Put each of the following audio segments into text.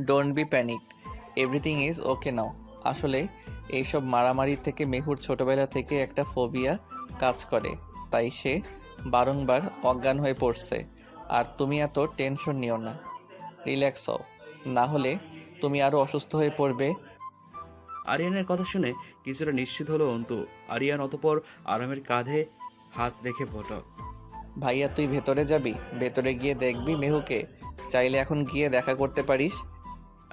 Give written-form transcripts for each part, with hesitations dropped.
Don't be panic, everything is okay now. আসলে এইসব মারামারির থেকে মেহুর ছোটবেলা থেকে একটা ফোবিয়া কাজ করে, তাই সে বারংবার অজ্ঞান হয়ে পড়ছে। আর তুমি এত টেনশন নিও না, রিল্যাক্স হও, না হলে তুমি আরও অসুস্থ হয়ে পড়বে। আরিয়ানের কথা শুনে কিছুটা নিশ্চিত হলো অন্তু। আরিয়ান অতপর আরামের কাঁধে হাত রেখে বলল, ভাইয়া তুই ভেতরে যাবি, ভেতরে গিয়ে দেখবি মেহুকে, চাইলে এখন গিয়ে দেখা করতে পারিস।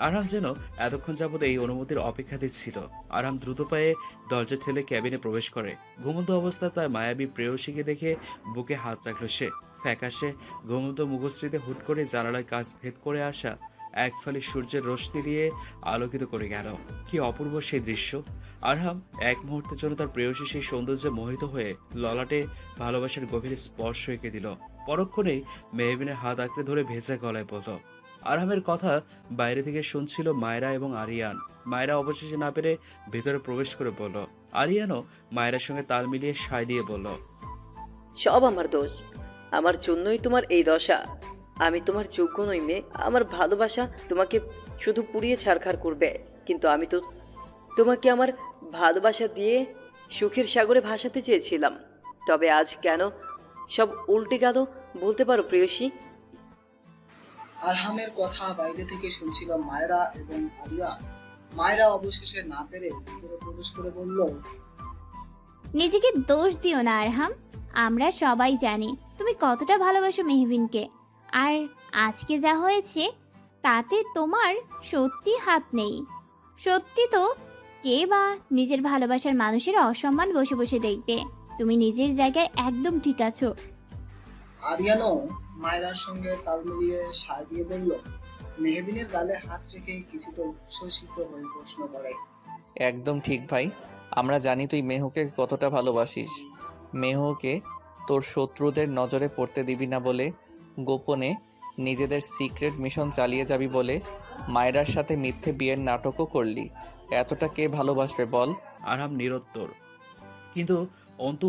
আরাম যেন এতক্ষণ যাবত এই অনুমতির অপেক্ষাতে ছিল। আরাম দ্রুত পায়ে দরজা ঠেলে ক্যাবিনে প্রবেশ করে। ঘুমন্ত অবস্থায় তার মায়াবী প্রেয়সীকে দেখে বুকে হাত রাখল সে। ফ্যাকাশে ঘুমন্ত মুখশ্রীতে হুট করে জানালায় কাঁচ ভেদ করে আসা এক ফালি সূর্যের রশ্মি দিয়ে আলোকিত করে গেল। কি অপূর্ব সেই দৃশ্য! আরহাম এক মুহূর্তের জন্য তার প্রেয়সী সেই সৌন্দর্যে মোহিত হয়ে ললাটে ভালোবাসার গভীর স্পর্শ এঁকে দিল। পরক্ষণেই মেহবিনের হাত আঁকড়ে ধরে ভেজা গলায় বলল। আরহামের কথা বাইরে থেকে শুনছিল মায়রা এবং আরিয়ান। মায়রা অবশেষে না পেরে ভেতরে প্রবেশ করে বলল। আরিয়ানও মায়রার সঙ্গে তাল মিলিয়ে সায় দিয়ে বলল, সব আমার দোষ, আমার জন্যই তোমার এই দশা। আমি তোমার যোগ্য নই মেয়ে। আমার ভালোবাসা তোমাকে শুধু পুড়িয়ে ছারখার করবে, কিন্তু আমি তো তোমাকে আমার ভালোবাসা দিয়ে সুখের সাগরে ভাসাতে চেয়েছিলাম। তবে আজ কেন সব উল্টে গেল বলতে পারো প্রেয়সী? আরহামের কথা বাইরে থেকে শুনছিল মায়রা এবং আরিয়া। মায়রা অবশেষে না পেরে ভিতরে প্রবেশ করে বলল, নিজেকে দোষ দিও না আরহাম, আমরা সবাই জানি তুমি কতটা ভালোবাসো মেহবিনকে। আর আজকে যা হয়েছে তাতে তোমার সত্যি হাত নেই। সত্যি তো কে বা নিজের ভালোবাসার মানুষের অসম্মান বসে বসে দেখবে। তুমি নিজের জায়গায় একদম ঠিক আছো। আরিয়ানও মায়রার সঙ্গে তাল মিলিয়ে সায় দিয়ে বলল। মেহবিনের গালে হাত রেখে কিছুটা উচ্ছ্বসিত হয়ে প্রশ্ন করে, একদম ঠিক ভাই, আমরা জানি তুই মেহুকে কতটা ভালোবাসিস। মেহুকে তোর শত্রুদের নজরে পড়তে দিবি না বলে, গোপনে নিজেদের সিক্রেট মিশন চালিয়ে যাবি বলে মায়রার সাথে মিথ্যে বিয়ের নাটকও করলি। এতটা কে ভালোবাসবে বল? আরহাম নিরুত্তর। কিন্তু অন্তু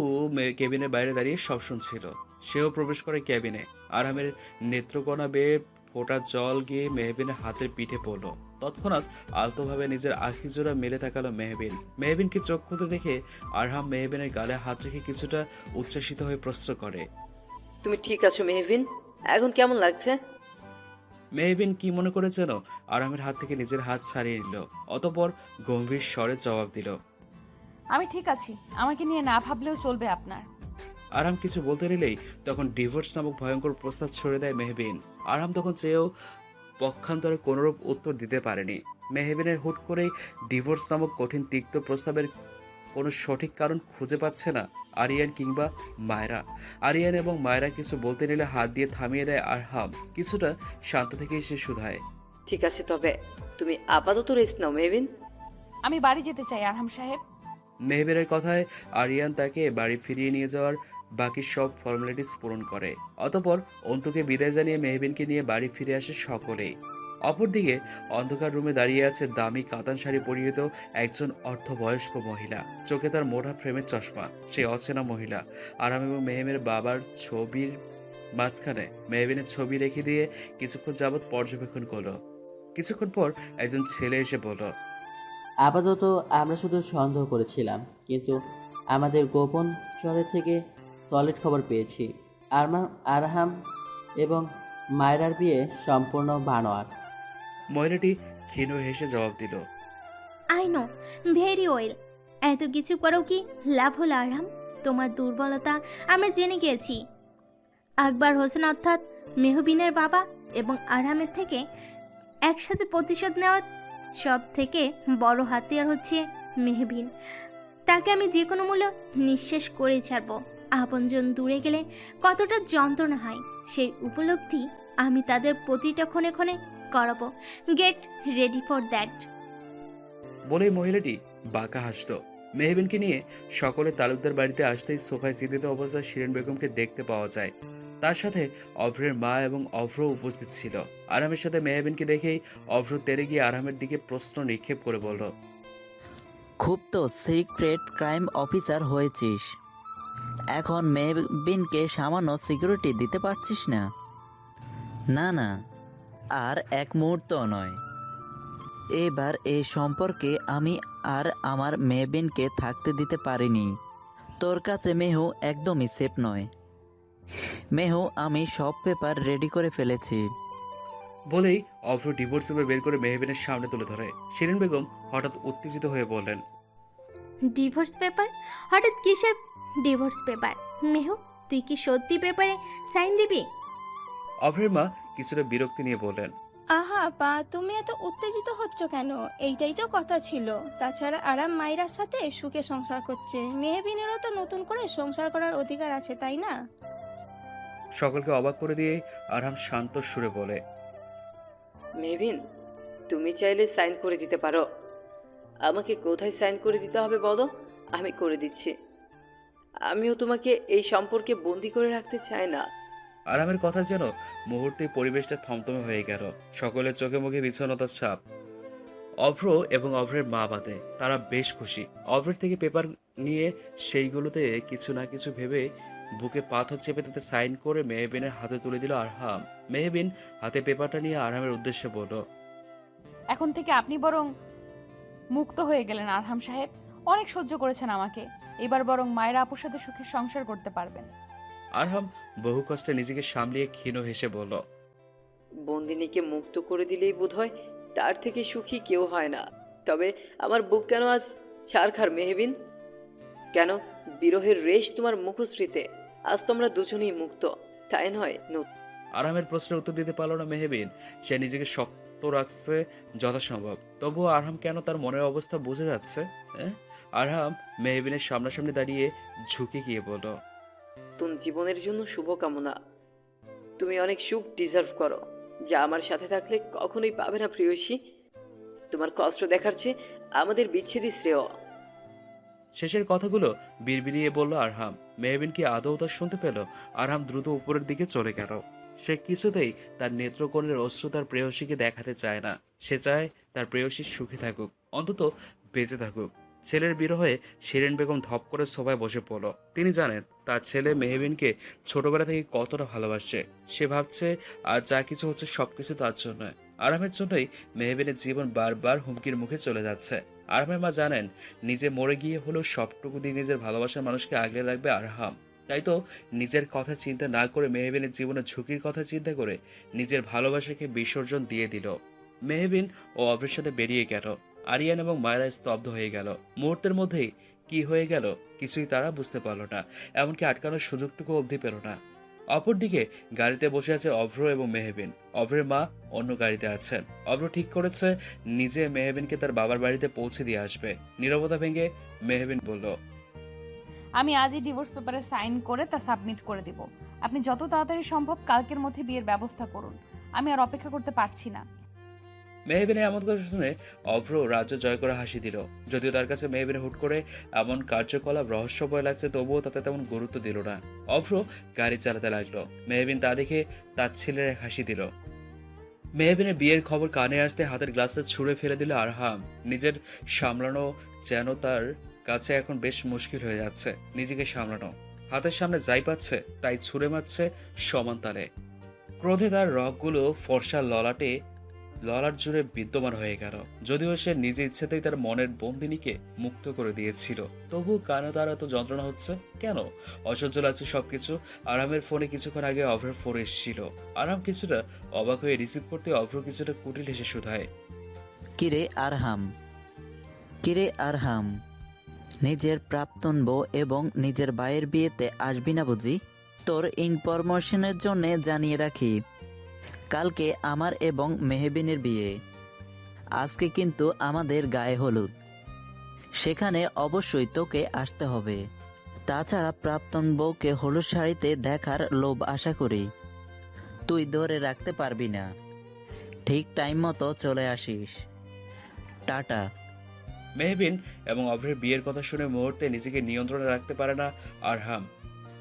কেবিনের বাইরে দাঁড়িয়ে সব শুনছিল। সেও প্রবেশ করে ক্যাবিনে। আরহামের নেত্রকোনা বেয়ে ফোঁটা জল গিয়ে মেহবিনের হাতের পিঠে পড়ল। তৎক্ষণাৎ আলতোভাবে নিজের আখি জোড়া মেলে তাকালো মেহবিন। মেহবিনকে চোখ খুলতে দেখে আরহাম মেহবিনের গালে হাত রেখে কিছুটা উচ্ছ্বাসিত হয়ে প্রশ্ন করে, তুমি ঠিক আছো মেহবিন? এখন কেমন লাগছে? মেহবিন কি মনে করে যেন আরহামের হাত থেকে নিজের হাত ছাড়িয়ে নিল। অতঃপর গম্ভীর স্বরে জবাব দিল, আমি ঠিক আছি, আমাকে নিয়ে না ভাবলেও চলবে আপনার। আরাম কিছু বলতে নিলেই তখন ডিভোর্স নামক ভয়ঙ্কর প্রস্তাব ছড়ে দেয় মেহবিন। আরাম তখন চেয়েও পক্ষান্তরে কোনোরূপ উত্তর দিতে পারেনি। মেহবিনের হুট করেই ডিভোর্স নামক কঠিন তিক্ত প্রস্তাবের কোনো সঠিক কারণ খুঁজে পাচ্ছে না আরিয়ান কিংবা মায়রা। আরিয়ান এবং মায়রা কিছু বলতে নিলে হাত দিয়ে থামিয়ে দেয় আরহাম। কিছুটা শান্ত থেকেই সে শুধায়, ঠিক আছে, তবে তুমি আপাতত রেস্ট নাও মেহবিন। আমি বাড়ি যেতে চাই আরহাম সাহেব। মেহবিনের কথায় আরিয়ান তাকে বাড়ি ফিরিয়ে নিয়ে যাওয়ার বাকি সব ফর্মালিটিস পূরণ করে। অতঃপর অন্তুকে বিদায় জানিয়ে মেহবিনকে নিয়ে বাড়ি ফিরে আসে সকলেই। অপরদিকে অন্ধকার রুমে দাঁড়িয়ে আছে দামি কাতান শাড়ি পরিহিত একজন অর্ধবয়স্ক মহিলা। চোখে তার মোটা ফ্রেমের চশমা। সেই অচেনা মহিলা আরাম এবং মেহমের বাবার ছবির মাঝখানে মেহবিনের ছবি রেখে দিয়ে কিছুক্ষণ যাবৎ পর্যবেক্ষণ করলো। কিছুক্ষণ পর একজন ছেলে এসে বলল, আপাতত আমরা শুধু সন্দেহ করেছিলাম, কিন্তু আমাদের গোপন শহরের থেকে সলিড খবর পেয়েছি। আরহাম এবং মায়রার বিয়ে সম্পূর্ণ বানোয়াট। মহিলাটি ক্ষীণ হেসে জবাব দিল, আই নো ভেরি ওয়েল। এত কিছু করেও কি লাভ হলো আরহাম? তোমার দুর্বলতা আমরা জেনে গিয়েছি। আকবর হোসেন অর্থাৎ মেহবিনের বাবা এবং আরহামের থেকে একসাথে প্রতিশোধ নেওয়ার সব থেকে বড় হাতিয়ার হচ্ছে মেহবিন। তাকে আমি যে কোনো মূল্য নিঃশেষ করে ছাড়ব। আপনজন দূরে গেলে কতটা যন্ত্রণা হয় সেই উপলব্ধি আমি তাদের প্রতিটা ক্ষণে ক্ষণে করাবো। Get ready for that. বলেই মহিলাটি বাঁকা হাসল। মেহবিনকে নিয়ে সকলে তালুকদার বাড়িতে আসতেই সোফায় চিন্তিত অবস্থায় শিরিন বেগমকে দেখতে পাওয়া যায়। তার সাথে অভ্রের মা এবং অভ্র উপস্থিত ছিল। আরামের সাথে মেহবিনকে দেখেই অভ্র তেরে গিয়ে আরামের দিকে প্রশ্ন নিক্ষেপ করে বলল, খুব তো সিক্রেট ক্রাইম অফিসার হয়েছিস, এখন মেহবিনকে সামান্য সিকিউরিটি দিতে পারছিস না? না না, আর এক মুহূর্ত নয়। এবার এই সম্পর্কে আমি আর আমার মেহবিনকে থাকতে দিতে পারিনি। তোর কাছে মেহু একদমই সেফ নয়। মেহু, আমি সব পেপার রেডি করে ফেলেছি। বলেই অভ্র ডিভোর্স পেপার বের করে মেহবিনের সামনে তুলে ধরে। শিরিন বেগম হঠাৎ উত্তেজিত হয়ে বললেন, ডিভোর্স পেপার? হঠাৎ কিসের ডিভোর্স পেপার? মেহু, তুই কি সত্যি পেপারে সাইন দিবি? অভ্রের মা কিছুটা বিরক্তি নিয়ে বললেন, আহা আপা, তুমি এত উত্তেজিত হচ্ছ কেন? এইটাই তো কথা ছিল। তাছাড়া আরাম মাইরার সাথে সুখে সংসার করছে, মেহবিনেরও তো নতুন করে সংসার করার অধিকার আছে, তাই না? সকলকে অবাক করে দিয়ে আরহাম শান্ত সুরে বলে, মেহবিন, তুমি চাইলে সাইন করে দিতে পারো। আমাকে কোথায় সাইন করে দিতে হবে বলো, আমি করে দিচ্ছি। আমিও তোমাকে এই সম্পর্কে বন্দি করে রাখতে চাই না। আরামের কথা যেন মুহূর্তেই পরিবেশটা থমথমে হয়ে গেল। সকলের চোখে মুখে বিষণ্ণতার ছাপ। অভ্র এবং অভ্রের মা বাদে তারা বেশ খুশি। অভ্রের থেকে পেপার নিয়ে সেইগুলোতে কিছু না কিছু ভেবে বুকে পাথর চেপে তাতে সাইন করে মেহবিনের হাতে তুলে দিল আরহাম। মেহবিন হাতে পেপারটা নিয়ে আরহামের উদ্দেশ্যে বলল, এখন থেকে আপনি বরং মুক্ত হয়ে গেলেন আরহাম সাহেব। অনেক সহ্য করেছেন আমাকে, এবার বরং মায়েরা আপুর সাথে সুখে সংসার করতে পারবেন। আরহাম বহু কষ্টে নিজেকে সামলিয়ে ক্ষীণ হেসে বলল, বন্দিনীকে মুক্ত করে দিলেই বোধহয় তার থেকে সুখী কেউ হয় না। তবে আমার বুক কেন আজ ছারখার মেহবিন? কেন বিরহের রেশ তোমার মুখশ্রীতে? আজ তোমরা দুজনেই মুক্ত, তাই নয়? আরহামের প্রশ্নের উত্তর দিতে পারল না মেহবিন। সে নিজেকে শক্ত রাখছে যথাসম্ভব। তবুও আরহাম কেন তার মনের অবস্থা বুঝে যাচ্ছে। আরহাম মেহবিনের সামনাসামনি দাঁড়িয়ে ঝুঁকে গিয়ে বলল, নতুন জীবনের জন্য শুভকামনা। তুমি অনেক সুখ ডিজার্ভ করো, যা আমার সাথে থাকলে কখনোই পাবে না প্রিয়সী। তোমার কষ্ট দেখার চেয়ে আমাদের বিচ্ছেদই শ্রেয়। শেষের কথাগুলো বিড়বিড়িয়ে বলল আরহাম। মেহবিন কি আদৌ তা শুনতে পেল? আরহাম দ্রুত উপরের দিকে চলে গেল। সে কিছুতেই তার নেত্রকোণের অশ্রু তার প্রেয়সীকে দেখাতে চায় না। সে চায় তার প্রেয়সী সুখী থাকুক, অন্তত বেঁচে থাকুক। ছেলের বিরহে শিরিন বেগম ধপ করে সোফায় বসে পড়ল। তিনি জানেন তার ছেলে মেহবিনকে ছোটবেলা থেকে কতটা ভালোবাসে। সে ভাবছে আর যা কিছু হচ্ছে সবকিছু তার জন্য। আরামের জন্যই মেহবিনের জীবন বারবার হুমকির মুখে চলে যাচ্ছে। আরহামের মা জানেন নিজে মরে গিয়ে হলেও সবটুকু দিয়ে নিজের ভালোবাসার মানুষকে আগলে রাখবে আরহাম। তাই তো নিজের কথা চিন্তা না করে মেহবিনের জীবনের ঝুঁকির কথা চিন্তা করে নিজের ভালোবাসাকে বিসর্জন দিয়ে দিল। মেহবিন ও অভ্রের সাথে বেরিয়ে গেল। আরিয়ান এবং মায়েরা স্তব্ধ হয়ে গেল। মুহূর্তের মধ্যেই কি হয়ে গেল কিছুই তারা বুঝতে পারল না, এমনকি আটকানোর সুযোগটুকু অবধি পেল না। অপরদিকে গাড়িতে বসে আছে অভ্র এবং মেহবিন। অভ্রের মা অন্য গাড়িতে আছেন। অভ্র ঠিক করেছে নিজে মেহবিনকে তার বাবার বাড়িতে পৌঁছে দিয়ে আসবে। নীরবতা ভেঙে মেহবিন বলল, আমি আজই ডিভোর্স পেপারে সাইন করে তা সাবমিট করে দিব। আপনি যত তাড়াতাড়ি সম্ভব কালকের মধ্যে বিয়ের ব্যবস্থা করুন। আমি আর অপেক্ষা করতে পারছি না। মেহবিনের এমন কথা শুনে অভ্র রাজ্য জয় করে হাসি দিল। যদিও তার কাছে মেহবিনের হুট করে এমন কার্যকলাপ রহস্যময় লাগছে, তবুও তাতে তেমন গুরুত্ব দিল না। অভ্র গাড়ি চালাতে লাগলো। মেহবিন তা দেখে তার ছেলের এক হাসি দিল। মেহবিনের বিয়ের খবর কানে আসতে হাতের গ্লাসটা ছুঁড়ে ফেলে দিল আরহাম। নিজের সামলানো যেন তার কাছে এখন বেশ মুশকিল হয়ে যাচ্ছে। নিজেকে সামলানো, হাতের সামনে যাই পাচ্ছে তাই ছুঁড়ে মারছে সমান তালে। ক্রোধে তার রগগুলো ফর্সা ললাট জুড়ে বিদ্যমান হয়ে গেল। যদিও সে নিজে ইচ্ছেতেই তার মনের বন্দিনীকে মুক্ত করে দিয়েছিল, তবু কানে তার এত যন্ত্রণা হচ্ছে কেন? অসহ্য লাগছে সবকিছু। আরামের ফোনে কিছুক্ষণ আগে অভ্রের ফোন এসেছিল। আরাম কিছুটা অবাক হয়ে রিসিভ করতে অভ্র কিছুটা কুটিল হেসে শুধায়, কিরে আরহাম, নিজের প্রাক্তন বউ এবং নিজের ভাইয়ের বিয়েতে আসবি না বুঝি? তোর ইনফরমেশনের জন্য জানিয়ে রাখি, কালকে আমার এবং মেহবিনের বিয়ে। আজকে কিন্তু আমাদের গায়ে হলুদ, সেখানে অবশ্যই তোকে আসতে হবে। তাছাড়া প্রাক্তন বউকে হলুদ শাড়িতে দেখার লোভ আশা করি তুই ধরে রাখতে পারবি না। ঠিক টাইম মতো চলে আসিস। টাটা। মেহবিন এবং অভ্রের বিয়ের কথা শুনে মুহূর্তে নিজেকে নিয়ন্ত্রণে রাখতে পারে না আরহাম।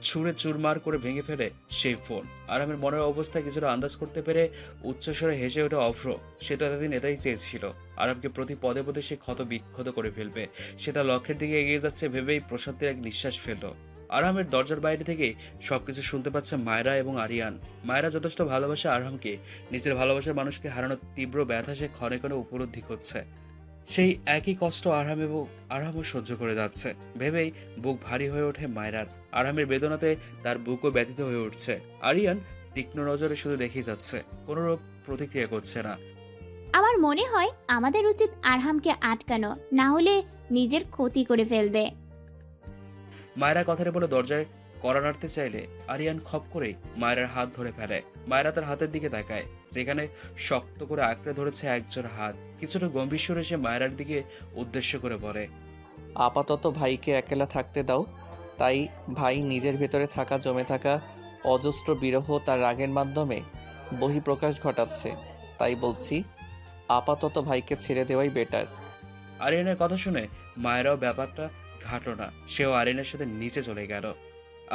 ছুঁড়ে চুরমার করে ভেঙে ফেলে সেই ফোন। আরামের মনের অবস্থা কিছুটা আন্দাজ করতে পেরে উচ্চস্বরে হেসে ওঠে অভ্র। সে তো এতদিন এটাই চেয়েছিল, আরামকে প্রতি পদে পদে সে ক্ষত বিক্ষত করে ফেলবে। সে তার লক্ষ্যের দিকে এগিয়ে যাচ্ছে ভেবেই প্রশান্তির এক নিঃশ্বাস ফেলল। আরহামের দরজার বাইরে থেকে সবকিছু শুনতে পাচ্ছে মায়রা এবং আরিয়ান। মায়রা যথেষ্ট ভালোবাসে আরহামকে, নিজের ভালোবাসার মানুষকে হারানোর তীব্র ব্যথা সে ক্ষণে ক্ষণে উপলব্ধি করছে। সেই একই কষ্ট আরহামও সহ্য করে যাচ্ছে ভেবেই বুক ভারী হয়ে ওঠে মায়রার। আরহামের বেদনাতে তার বুকও ব্যথিত হয়ে উঠছে। আরিয়ান তীক্ষ্ণ নজরে শুধু দেখেই যাচ্ছে, কোনো প্রতিক্রিয়া করছে না। আমার মনে হয় আমাদের উচিত আরহামকে আটকানো, না হলে নিজের ক্ষতি করে ফেলবে। মায়রা কথাটা বলে দরজায় কড়া নাড়তে চাইলে আরিয়ান খপ করেই মায়রার হাত ধরে ফেলে। মায়রা তার হাতের দিকে তাকায়, যেখানে শক্ত করে আঁকড়ে ধরেছে একজোড়া হাত। কিছুটা গম্ভীর সুরে সে মায়রার দিকে উদ্দেশ্য করে বলে, আপাতত ভাইকে একলা থাকতে দাও। তাই ভাই নিজের ভেতরে থাকা জমে থাকা অজস্র বিরহ তার রাগের মাধ্যমে বহিঃপ্রকাশ ঘটাচ্ছে। তাই বলছি আপাতত ভাইকে ছেড়ে দেওয়াই বেটার। আরিয়ানের কথা শুনে মায়েরাও ব্যাপারটা ঘাটল না, সেও আরিয়ানের সাথে নিচে চলে গেল।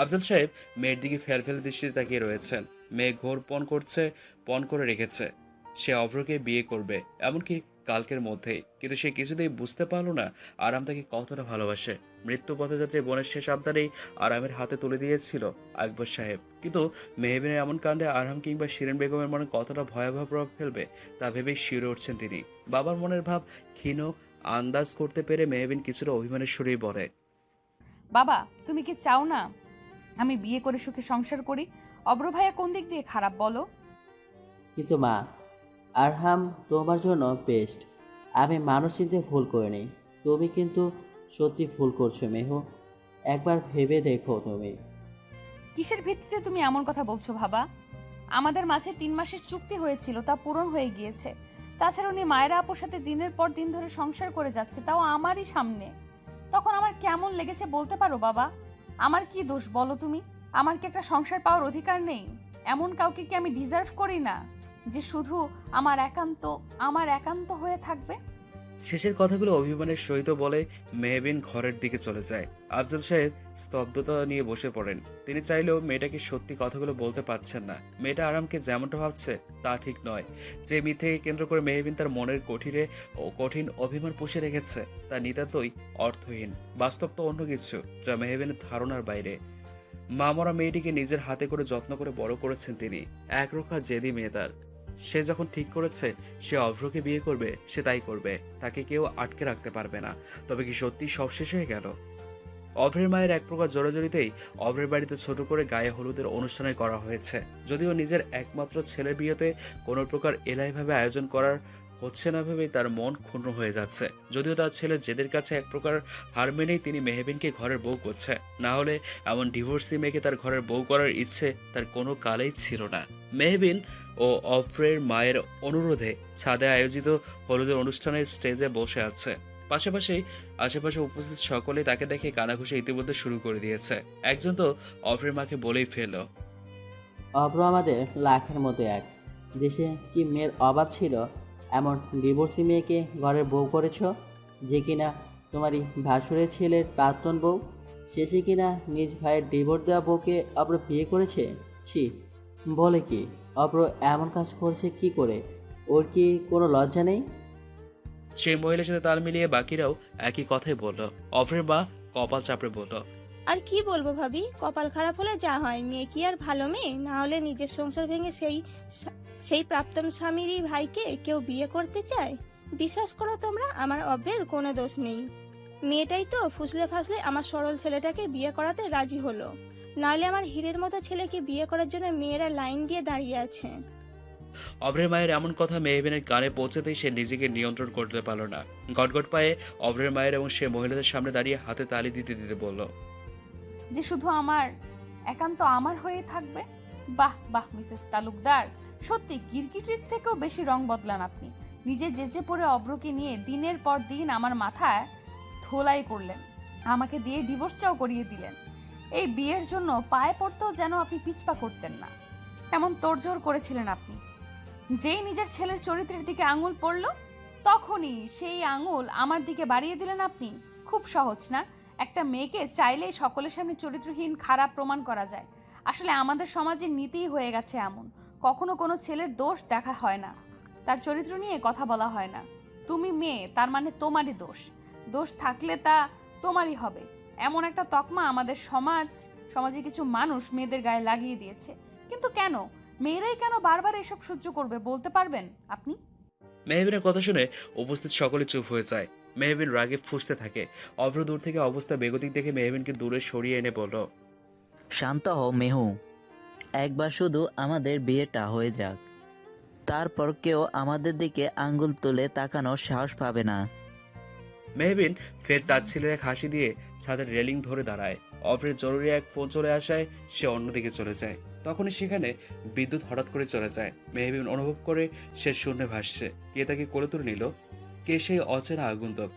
আফজাল সাহেব মেয়ের দিকে ফেলফেলে দৃষ্টিতে তাকিয়ে রয়েছেন। মেয়ে ঘোর পণ করে রেখেছে সে অভ্রকে বিয়ে করবে, এমনকি কালকের মধ্যেই। কিন্তু সে কিছুতেই বুঝতে পারলো না আরাম তাকে কতটা ভালোবাসে। মৃত্যু পথযাত্রী বোনের শেষ আবদারেই আরামের হাতে তুলে দিয়েছিল আকবর সাহেব। কিন্তু মেহবিনের এমন কাণ্ডে আরাম কিংবা শিরিন বেগমের মনে কতটা ভয়াবহ প্রভাব ফেলবে তা ভেবেই শিউরে উঠছেন তিনি। বাবার মনের ভাব ক্ষীণ আন্দাজ করতে পেরে মেহবিন কিছুটা অভিমানের সুরেই বলে, বাবা তুমি কি চাও না আমি বিয়ে করে সুখে সংসার করি? অব্র ভাইয়া কোন দিক দিয়ে খারাপ বলো? কিন্তু মা, আরহাম তোমার জন্য বেস্ট। আমি মানুষ চিনতে ভুল করিনি, তুমি কিন্তু সত্যি ভুল করছো মেহু। একবার ভেবে দেখো তুমি। কিসের ভিত্তিতে তুমি এমন কথা বলছো বাবা? আমাদের মাঝে 3 মাসের চুক্তি হয়েছিল, তা পূরণ হয়ে গিয়েছে। তাছাড়া উনি মায়েরা আপুর সাথে দিনের পর দিন ধরে সংসার করে যাচ্ছে, তাও আমারই সামনে। তখন আমার কেমন লেগেছে বলতে পারো বাবা? আমার কি দোষ বলো তুমি? আমার কি একটা সংসার পাওয়ার অধিকার নেই? এমন কাউকে কি আমি ডিজার্ভ করি না যে শুধু আমার একান্ত হয়ে থাকবে? শেষের কথাগুলো অভিমানের সহিত বলে মেহবিন ঘরের দিকে চলে যায়। আফজাল সাহেব স্তব্ধতা নিয়ে বসে পড়েন। তিনি চাইলেও মেয়েটাকে সত্যি কথাগুলো বলতে পারছেন না। মেয়েটা আরামকে যেমনটা ভাবছে তা ঠিক নয়। যে মিথ্যেকে কেন্দ্র করে মেহবিন তার মনের কঠিন অভিমান পুষে রেখেছে তা নিতান্তই অর্থহীন। বাস্তব তো অন্য কিছু, যা মেহবিনের ধারণার বাইরে। মামরা মেয়েটিকে নিজের হাতে করে যত্ন করে বড় করেছেন তিনি। একরোখা জেদি মেয়ে তার। সে যখন ঠিক করেছে সে অভ্রকে বিয়ে করবে, সে তাই করবে। তাকে কেউ আটকে রাখতে পারবে না। তবে কি সত্যি সব শেষ হয়ে গেল? অভ্রের মায়ের এক প্রকার জোরাজোরিতেই অভ্রের বাড়িতে ছোট করে গায়ে হলুদের অনুষ্ঠানে করা হয়েছে। যদিও নিজের একমাত্র ছেলের বিয়েতে কোনো প্রকার এলাইভাবে আয়োজন করার হচ্ছে না ভেবেই তার মন ক্ষুণ্ণ হয়ে যাচ্ছে। যদিও তার ছেলে জেদের কাছে এক প্রকার হার মেনেই তিনি মেহবিনকে ঘরের বউ করছে, না হলে এমন ডিভোর্সি মেয়েকে তার ঘরের বউ করার ইচ্ছে তার কোনো কালেই ছিল না। মেহবিন ও অভ্রের মায়ের অনুরোধে ছাদে আয়োজিত হলুদের অনুষ্ঠানের স্টেজে বসে আছে। আশেপাশে উপস্থিত সকলেই তাকে দেখে কানাঘুষে ইতিমধ্যে শুরু করে দিয়েছে। একজন তো অভ্রের মাকে বলেই ফেলল, অব্র আমাদের লাখের মতো এক। দেশে কি মেয়ের অভাব ছিল এমন ডিভোর্সি মেয়েকে ঘরের বউ করেছ, যে কিনা তোমারই ভাসুরের ছেলের প্রাক্তন বউ? শেষে কিনা নিজ ভাইয়ের ডিভোর্স দেওয়া বউকে অব্র বিয়ে করেছে? ছি, বলে কি? অব্র এমন কাজ করেছে কি করে? ওর কি কোনো লজ্জা নেই? সেই মহিলার সাথে তাল মিলিয়ে বাকিরাও একই কথাই বলল। অভ্রের মা কপাল চাপড়ে বলল, আর কি বলবো ভাবি, কপাল খারাপ হলে যা হয়। মেয়ে কি আর ভালো মেয়ে? না হলে নিজের সংসার ভেঙে সেই প্রাক্তন স্বামীরই ভাইকে কেউ বিয়ে করতে চায়? বিশ্বাস করো তোমরা, আমার অভ্রের কোনো দোষ নেই। মেয়েটাই তো ফুসলে ফাসলে আমার সরল ছেলেটাকে বিয়ে করাতে রাজি হলো। নাহলে আমার হীরের মতো ছেলেকে বিয়ে করার জন্য মেয়েরা লাইন দিয়ে দাঁড়িয়ে আছে। অভ্রের মায়ের এমন কথা মেহবিনের কানে পৌঁছাতেই সে নিজেকে নিয়ন্ত্রণ করতে পারল না। গটগট পায়ে অভ্রের মায়ের এবং সে মহিলাদের সামনে দাঁড়িয়ে হাতে তালি দিতে দিতে বলল, যে শুধু একান্ত আমার হয়ে থাকবে? বাহ বাহ মিসেস তালুকদার, সত্যি গিরগিটির থেকেও বেশি রং বদলান আপনি। নিজে জেজে পড়ে অভ্রকে নিয়ে দিনের পর দিন আমার মাথায় ধোলাই করলেন, আমাকে দিয়ে ডিভোর্সটাও করিয়ে দিলেন। এই বিয়ের জন্য পায়ে পড়তেও যেন আপনি পিছপা করতেন না, এমন তোড়জোড় করেছিলেন আপনি। যেই নিজের ছেলের চরিত্রের দিকে আঙুল পড়ল, তখনই সেই আঙুল আমার দিকে বাড়িয়ে দিলেন আপনি। খুব সহজ না? একটা মেয়েকে চাইলেই সকলের সামনে চরিত্রহীন খারাপ প্রমাণ করা যায়। আসলে আমাদের সমাজের নীতিই হয়ে গেছে এমন, কখনো কোনো ছেলের দোষ দেখা হয় না, তার চরিত্র নিয়ে কথা বলা হয় না। তুমি মেয়ে, তার মানে তোমারই দোষ। দোষ থাকলে তা তোমারই হবে। এমন একটা তকমা আমাদের সমাজে কিছু মানুষ মেয়েদের গায়ে লাগিয়ে দিয়েছে। কিন্তু কেন? মেয়েরাই কেন বারবার এসব সহ্য করবে বলতে পারবেন আপনি? মেহবিনের কথা শুনে উপস্থিত সকলে চুপ হয়ে যায়। মেহবিন রাগে ফুঁসতে থাকে। অভ্র দূর থেকে অবস্থা বেগতিক দেখে মেহবিনকে দূরে সরিয়ে এনে বলল, শান্ত হও মেহু, একবার শুধু আমাদের বিয়েটা হয়ে যাক, তারপর কেউ আমাদের দিকে আঙ্গুল তুলে তাকানোর সাহস পাবে না। মেহবিন ফের তাচ্ছিলের এক হাসি দিয়ে ছাদের রেলিং ধরে দাঁড়ায়। অভ্রের জরুরি এক ফোন চলে আসায় সে অন্যদিকে চলে যায়। তখনই সেখানে বিদ্যুৎ হঠাৎ করে চলে যায়। মেহবিন অনুভব করে সে শূন্যে ভাসছে। কে তাকে কোলে তুলে নিল? কে সেই অচেনা আগন্তুক?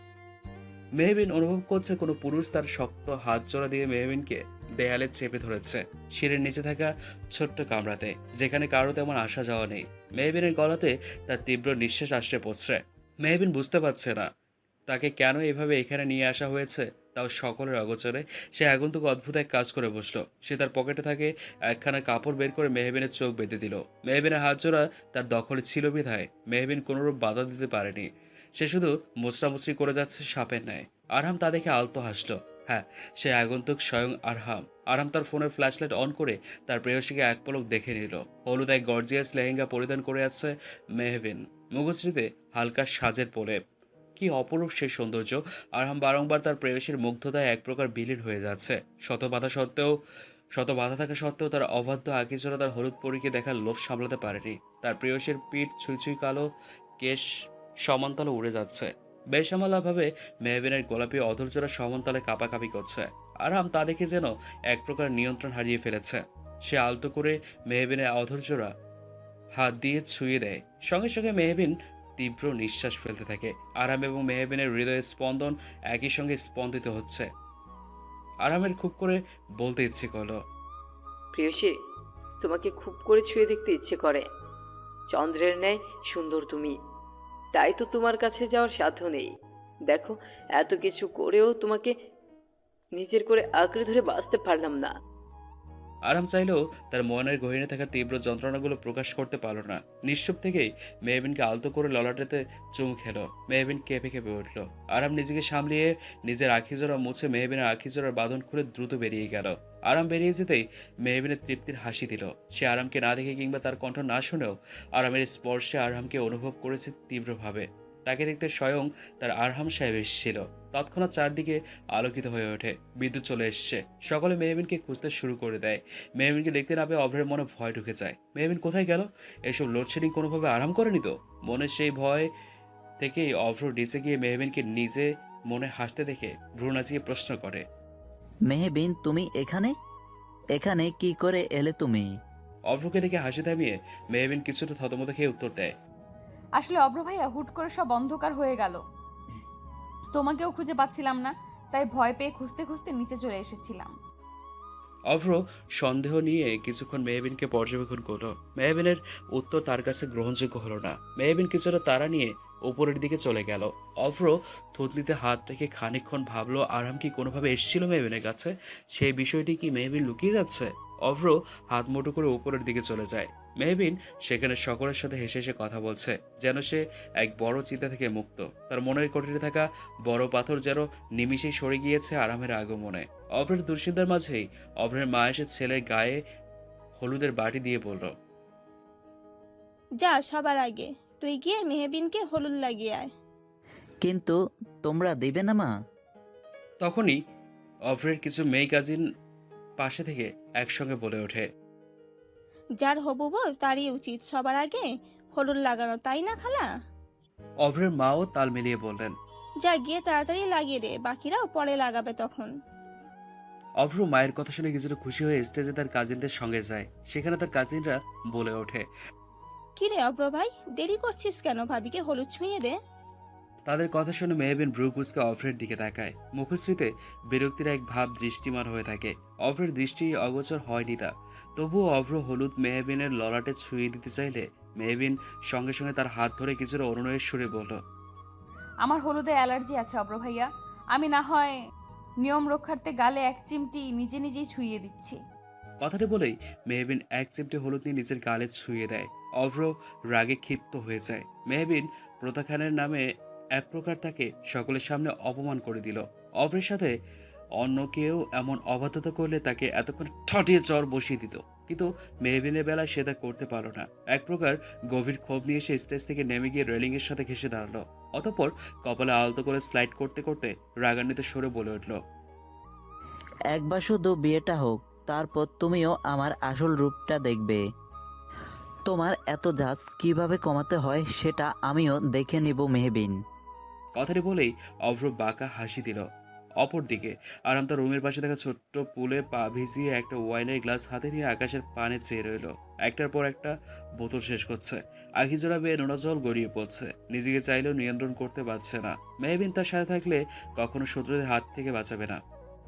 মেহবিন অনুভব করছে কোনো পুরুষ তার শক্ত হাত জোড়া দিয়ে মেহবিনকে দেয়ালে চেপে ধরেছে, শিরের নিচে থাকা ছোট্ট কামরাতে, যেখানে কারো তেমন আসা যাওয়া নেই। মেহবিনের গলাতে তার তীব্র নিঃশ্বাস আসতে পড়ছে। মেহবিন বুঝতে পারছে না তাকে কেন এভাবে এখানে নিয়ে আসা হয়েছে, তাও সকলের অগোচরে। সে আগন্তুক অদ্ভুত এক কাজ করে বসলো। সে তার পকেটে থাকে একখানা কাপড় বের করে মেহবিনের চোখ বেঁধে দিল। মেহবিনের হাত জোড়া তার দখলে ছিল বিধায় মেহবিন কোনোরূপ বাধা দিতে পারেনি। সে শুধু মোচড়ামুচড়ি করে যাচ্ছে সাপের ন্যায়। আরহাম তা দেখে আলতো হাসলো। হ্যাঁ, সে আগন্তুক স্বয়ং আরহাম। আরহাম তার ফোনের ফ্ল্যাশলাইট অন করে তার প্রেয়সীকে এক পলক দেখে নিল। হলুদ এক গর্জিয়াস লেহেঙ্গা পরিধান করে আছে মেহবিন, মুখশ্রীতে হালকা সাজের প্রলেপ। কি অপরূপ সেই সৌন্দর্য! আরহাম বারংবার তার প্রেয়সীর মুগ্ধতায় এক প্রকার বিলীন হয়ে যাচ্ছে। শত বাধা থাকা সত্ত্বেও তার অবাধ্য আঁকিচোরা তার হলুদ পরীকে দেখার লোভ সামলাতে পারেনি। তার প্রেয়সীর পিঠ ছুঁই ছুঁই কালো কেশ সমান্তলে উড়ে যাচ্ছে। বেসামালাভাবে মেহবিনের গোলাপি অধৈর্যরা সমান্তলে কাঁপাকাঁপি করছে। আরহাম তা দেখে যেন এক প্রকার নিয়ন্ত্রণ হারিয়ে ফেলেছে। সে আলতো করে মেহবিনের অধৈর্যরা হাত দিয়ে ছুঁয়ে দেয়। সঙ্গে সঙ্গে মেহবিন তীব্র নিঃশ্বাস ফেলতে থাকে। আরাম এবং মেহবিনের হৃদয়ের স্পন্দন একই সঙ্গে স্পন্দিত হচ্ছে। আরামের খুব করে বলতে ইচ্ছে করলো, প্রিয়সী, তোমাকে খুব করে ছুঁয়ে দেখতে ইচ্ছে করে। চন্দ্রের ন্যায় সুন্দর তুমি, তাই তো তোমার কাছে যাওয়ার সাধ্য নেই। দেখো, এত কিছু করেও তোমাকে নিজের করে আঁকড়ে ধরে বাঁচতে পারলাম না। আরাম চাইলেও তার মনের গহীনে থাকা তীব্র যন্ত্রণাগুলো প্রকাশ করতে পারল না। নিঃশব্দ থেকেই মেহবিনকে আলতো করে ললাটেতে চুমু খেলো। মেহবিন কেঁপে কেঁপে উঠল। আরাম নিজেকে সামলিয়ে নিজের আখিজোড়া মুছে মেহবিনের আখিজোড়ার বাঁধন খুলে দ্রুত বেরিয়ে গেল। আরাম বেরিয়ে যেতেই মেহবিনের তৃপ্তির হাসি দিল। সে আরামকে না দেখে কিংবা তার কণ্ঠ না শুনেও আরামের স্পর্শে আরামকে অনুভব করেছে তীব্রভাবে। তাকে দেখতে স্বয়ং তার আরহাম সাহেব এসেছিল। তৎক্ষণাৎ চারদিকে আলোকিত হয়ে ওঠে। বিদ্যুৎ চলে এসছে। সকলে মেহবিনকে খুঁজতে শুরু করে দেয়। মেহবিনকে দেখতে না পেয়ে অভ্রের মনে ভয় ঢুকে যায়। মেহবিন কোথায় গেল? এসব লোডশেডিং কোনোভাবে আরাম করেনি তো? মনের সেই ভয় থেকেই অভ্র নিচে গিয়ে মেহবিনকে নিজে মনে হাসতে দেখে ভ্রু নাচিয়ে প্রশ্ন করে, মেহবিন তুমি এখানে এখানে কি করে এলে তুমি? অভ্রকে দেখে হাসি থামিয়ে মেহবিন কিছুটা থতমত খেয়ে উত্তর দেয়, আসলে অব্র ভাইয়া হুট করে সব অন্ধকার হয়ে গেল, তোমাকেও খুঁজে পাচ্ছিলাম না, তাই ভয় পেয়ে খুঁজতে খুঁজতে নিচে চলে এসেছিলাম। অভ্র সন্দেহ নিয়ে কিছুক্ষণ মেহবিনকে পর্যবেক্ষণ করলো। মেহবিনের উত্তর তার কাছে গ্রহণযোগ্য হলো না। মেহবিন কিছুটা তাড়া নিয়ে উপরের দিকে চলে গেল। অভ্র থুতনিতে হাত রেখে খানিকক্ষণ ভাবলো আরাম কি কোনোভাবে এসেছিল মেহবিনের কাছে। সেই বিষয়টি কি মেহবিন লুকিয়ে যাচ্ছে? অভ্র হাত মুঠো করে উপরের দিকে চলে যায়। মেহবিন সেখানে সকলের সাথে হেসে হেসে কথা বলছে, যেন সে এক বড় চিন্তা থেকে মুক্ত। তার মনের কটিরে থাকা বড় পাথর যেন নিমিষেই সরে গিয়েছে আরামের আগমনে। অভ্রের দুশ্চিন্তার মাঝেই অভ্রের মা এসে ছেলের গায়ে হলুদের বাটি দিয়ে বলল, যা সবার আগে তুই গিয়ে মেহবিনকে হলুদ লাগিয়ে আয়। কিন্তু তোমরা দিবে না মা? তখনই অভ্রের কিছু মেয়ে কাজিন পাশে থেকে একসঙ্গে বলে ওঠে, যার হবু বল তারই উচিত সবার আগে হলুদ লাগানো, তাই না খালা? অভ্রের মাও তাল মিলিয়ে বললেন, যা গিয়ে তাড়াতাড়ি লাগিয়ে দে, বাকিরাও পরে লাগাবে তখন। অভ্র মায়ের কথা শুনে কিছুটা খুশি হয়ে স্টেজে তার কাজিনদের সঙ্গে যায়। সেখানে তার কাজিনরা বলে ওঠে, কিরে অব্র ভাই, দেরি করছিস কেন? ভাবিকে হলুদ ছুঁয়ে দে। তাদের কথা শুনে মেহবিন ব্রুকুসকে অভ্রের দিকে তাকায়। মুখশ্রীতে বিরক্তির এক ভাব দৃষ্টিমান হয়ে থাকে। অভ্রের দৃষ্টি অগোচর হয়নি তা। তবুও অভ্র হলুদ মেহবিনের ললাটে ছুঁয়ে দিতে চাইলে মেহবিন সঙ্গে সঙ্গে তার হাত ধরে কিছুটা অনুনয়ের সুরে বলল, আমার হলুদে অ্যালার্জি আছে অব্র ভাইয়া, আমি না হয় নিয়ম রক্ষার্থে গালে এক চিমটি নিজে নিজেই ছুঁয়ে দিচ্ছি। কথাটি বলেই মেহবিন এক চিমটে হলুদ নিয়ে নিজের গালে ছুঁয়ে দেয়। অভ্র রাগে ক্ষিপ্ত হয়ে যায়। মেহবিন প্রতাখানের নামে এক প্রকার তাকে সকলের সামনে অপমান করে দিল। অভ্রের সাথে অন্য কেউ এমন অবাধ্যতা করলে তাকে এতক্ষণ ঠটিয়ে চর বসিয়ে দিত, কিন্তু মেহবিনের বেলায় সে তা করতে পারল না। এক প্রকার গভীর ক্ষোভ নিয়ে সে স্টেজ থেকে নেমে গিয়ে রেলিংয়ের সাথে ঘেসে দাঁড়ালো। অতঃপর কপালে আলতো করে স্লাইড করতে করতে রাগান্বিত সরে বলে উঠল, একবার শুধু বিয়েটা হোক, তারপর তুমিও আমার আসল রূপটা দেখবে। তোমার এত জাজ কিভাবে কমাতে হয় সেটা আমিও দেখে নিব মেহবিন। কথাটি বলেই অভ্র বাঁকা হাসি দিল। অপরদিকে আরাম তার রুমের পাশে থাকা ছোট্ট পুলে পা ভিজিয়ে একটা ওয়াইনের গ্লাস হাতে নিয়ে আকাশের পানে চেয়ে রইল। একটার পর একটা বোতল শেষ করছে, আখি জোড়া বেয়ে নোনা জল গড়িয়ে পড়ছে। নিজেকে চাইলেও নিয়ন্ত্রণ করতে পারছে না। মেহবিন তার সাথে থাকলে কখনো শত্রুদের হাত থেকে বাঁচাবে না।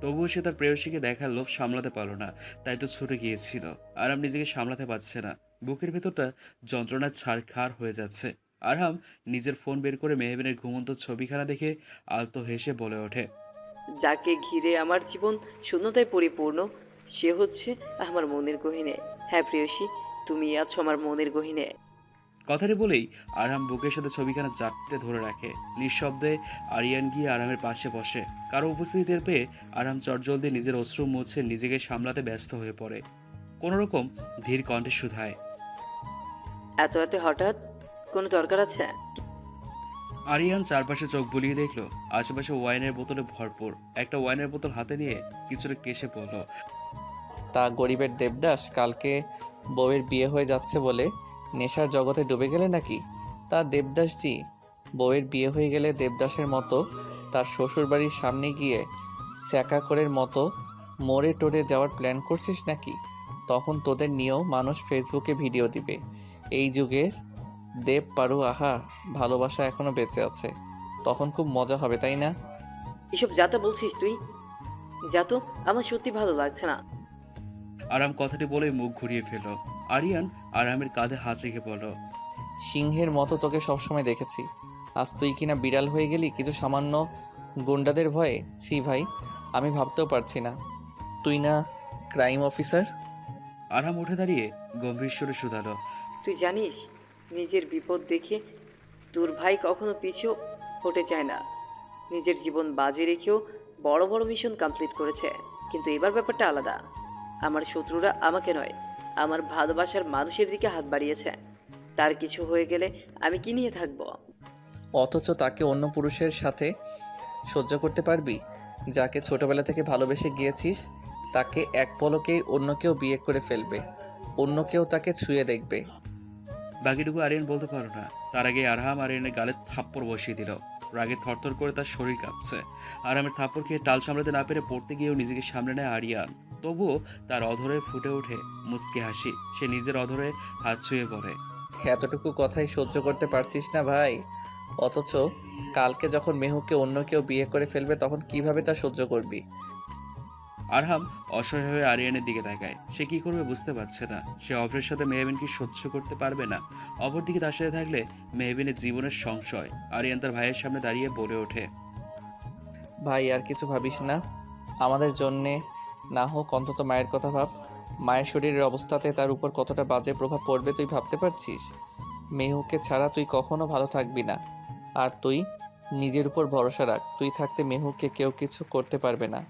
তবুও সে তার প্রেয়সীকে দেখার লোভ সামলাতে পারল না, তাই তো ছুটে গিয়েছিল। আরাম নিজেকে সামলাতে পারছে না, বুকের ভেতরটা যন্ত্রণায় ছাড়খাড় হয়ে যাচ্ছে। আরহাম নিজের ফোন বের করে মেহবিনের ঘুমন্ত ছবিখানা দেখে আলতো হেসে বলে ওঠে, যাকে ঘিরে আমার জীবন শূন্যতায় পরিপূর্ণ, সে হচ্ছে আমার মনের গহিনে। হ্যাঁ প্রেয়সী, তুমি আছো আমার মনের গহিনে। কথাটি বলেই আরহাম বুকের সাথে ছবিখানা জাপটে ধরে রাখে। নিঃশব্দে আরিয়ান গিয়ে আরামের পাশে বসে। কারো উপস্থিতি টের পেয়ে আরহাম চটজলদি নিজের অশ্রু মুছে নিজেকে সামলাতে ব্যস্ত হয়ে পড়ে। কোনোরকম ধীর কণ্ঠে শুধায়, এত এত হঠাৎ কোনো দরকার আছে? আরিয়ান চারপাশে চোখ বুলিয়ে দেখলো আশেপাশে ওয়াইনের বোতলে ভরপুর। একটা ওয়াইনের বোতল হাতে নিয়ে কিছুটা কেশে পড়ল। তা গরিবের দেবদাস কালকে বউয়ের বিয়ে হয়ে যাচ্ছে বলে নেশার জগতে ডুবে গেলে নাকি? তা দেবদাসজি, বউয়ের বিয়ে হয়ে গেলে দেবদাসের মতো তার শ্বশুরবাড়ির সামনে গিয়ে স্যাকাকরের মতো মোড়ে টোড়ে যাওয়ার প্ল্যান করছিস নাকি? তখন তোদের নিয়েও মানুষ ফেসবুকে ভিডিও দিবে। এই যুগের দেব পারু, আহা, ভালোবাসা এখনো বেঁচে আছে। তখন খুব মজা হবে, তাই না? এসব যাতা বলছিস তুই? যাতো, আমার সত্যি ভালো লাগছে না। আরাম কথাটি বলে মুখ ঘুরিয়ে ফেলল। আরিয়ান আরামের কাঁধে হাত রেখে বলল, সিংহের মতো তোকে সবসময় দেখেছি, আজ তুই কিনা বিড়াল হয়ে গেলি কিছু সামান্য গুন্ডাদের ভয়ে। ছি ভাই, আমি ভাবতেও পারছি না তুই না ক্রাইম অফিসার। আরাম উঠে দাঁড়িয়ে গম্ভীর সুরে শুধালো, তুই জানিস, নিজের বিপদ দেখে তোর ভাই কখনো পিছু হটে যায় না। নিজের জীবন বাজি রেখেও বড় বড় মিশন কমপ্লিট করেছে। কিন্তু এবার ব্যাপারটা আলাদা। আমার শত্রুরা আমাকে নয়, আমার ভালোবাসার মানুষের দিকে হাত বাড়িয়েছে। তার কিছু হয়ে গেলে আমি কি নিয়ে থাকবো? অথচ তাকে অন্য পুরুষের সাথে সহ্য করতে পারবি? যাকে ছোটবেলা থেকে ভালোবেসে গিয়েছিস তাকে এক পলকেই অন্য কেউ বিয়ে করে ফেলবে, অন্য কেউ তাকে ছুঁয়ে দেখবে। বাকিটুকু আরিয়ান বলতে পারো না। তার আগে আরহাম আরিয়ানের গালে থাপ্পড় বসিয়ে দিল। রাগে থরথর করে তার শরীর কাঁপছে। আরামের থাপ্পড় খেয়ে টাল সামলাতে না পেরে পড়তে গিয়েও নিজেকে সামলে নেয় আরিয়ান। তবুও তার অধরে ফুটে ওঠে মুচকি হাসি। সে নিজের অধরে হাত ছুঁয়ে পড়ে। এতটুকু কথাই সহ্য করতে পারছিস না ভাই? অথচ কালকে যখন মেহুকে অন্য কেউ বিয়ে করে ফেলবে তখন কিভাবে তা সহ্য করবি? আরহাম অসহায় হয়ে আরিয়ানের দিকে তাকায়। সে কি করবে বুঝতে পারছে না। সে অভ্রের সাথে মেহবিনকে সহ্য করতে পারবে না, অপরদিকে তার সাথে থাকলে মেহবিনের জীবনের সংশয়। আরিয়ান তার ভাইয়ের সামনে দাঁড়িয়ে বলে ওঠে, ভাই আর কিছু ভাবিস না, আমাদের জন্যে না হোক অন্তত মায়ের কথা ভাব। মায়ের শরীরের অবস্থাতে তার উপর কতটা বাজে প্রভাব পড়বে তুই ভাবতে পারছিস? মেহুকে ছাড়া তুই কখনো ভালো থাকবি না। আর তুই নিজের উপর ভরসা রাখ, তুই থাকতে মেহুকে কেউ কিছু করতে পারবে না।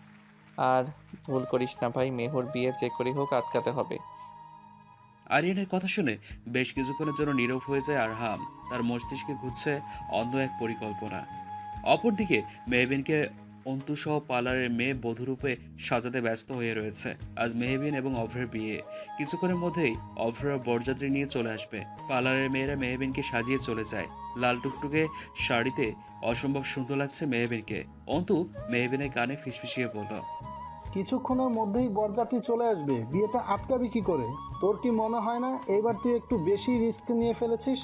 আর ভুল করিস না ভাই, মেহুর বিয়ে যে করেই হোক আটকাতে হবে। আরিয়ানের কথা শুনে বেশ কিছুক্ষণের জন্য নীরব হয়ে যায় আরহাম। তার মস্তিষ্কে ঘুরছে অন্য এক পরিকল্পনা। অপরদিকে মেহবিনকে অন্তুসহ পার্লারের মেয়ে বধূরূপে সাজাতে ব্যস্ত হয়ে রয়েছে। আজ মেহবিন এবং অভ্রের বিয়ে। কিছুক্ষণের মধ্যেই অভ্র বরযাত্রী নিয়ে চলে আসবে। পার্লারের মেয়েরা মেহবিনকে সাজিয়ে চলে যায়। লাল টুকটুকে শাড়িতে অসম্ভব সুন্দর লাগছে মেহবিনকে। অন্তু মেহবিনের কানে ফিসফিসিয়ে বলল, কিছুক্ষণের মধ্যেই বরযাত্রী চলে আসবে, বিয়েটা আটকাবি কি করে? তোর কি মনে হয় না এইবার তুই একটু বেশি রিস্ক নিয়ে ফেলেছিস?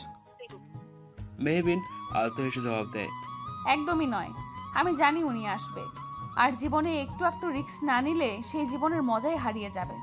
মেহবিন আলতো হেসে জবাব দেয়, একদমই নয়। আমি জানি উনি আসবে, আর জীবনে একটু রিস্ক না নিলে সেই জীবনের মজাই হারিয়ে যাবে।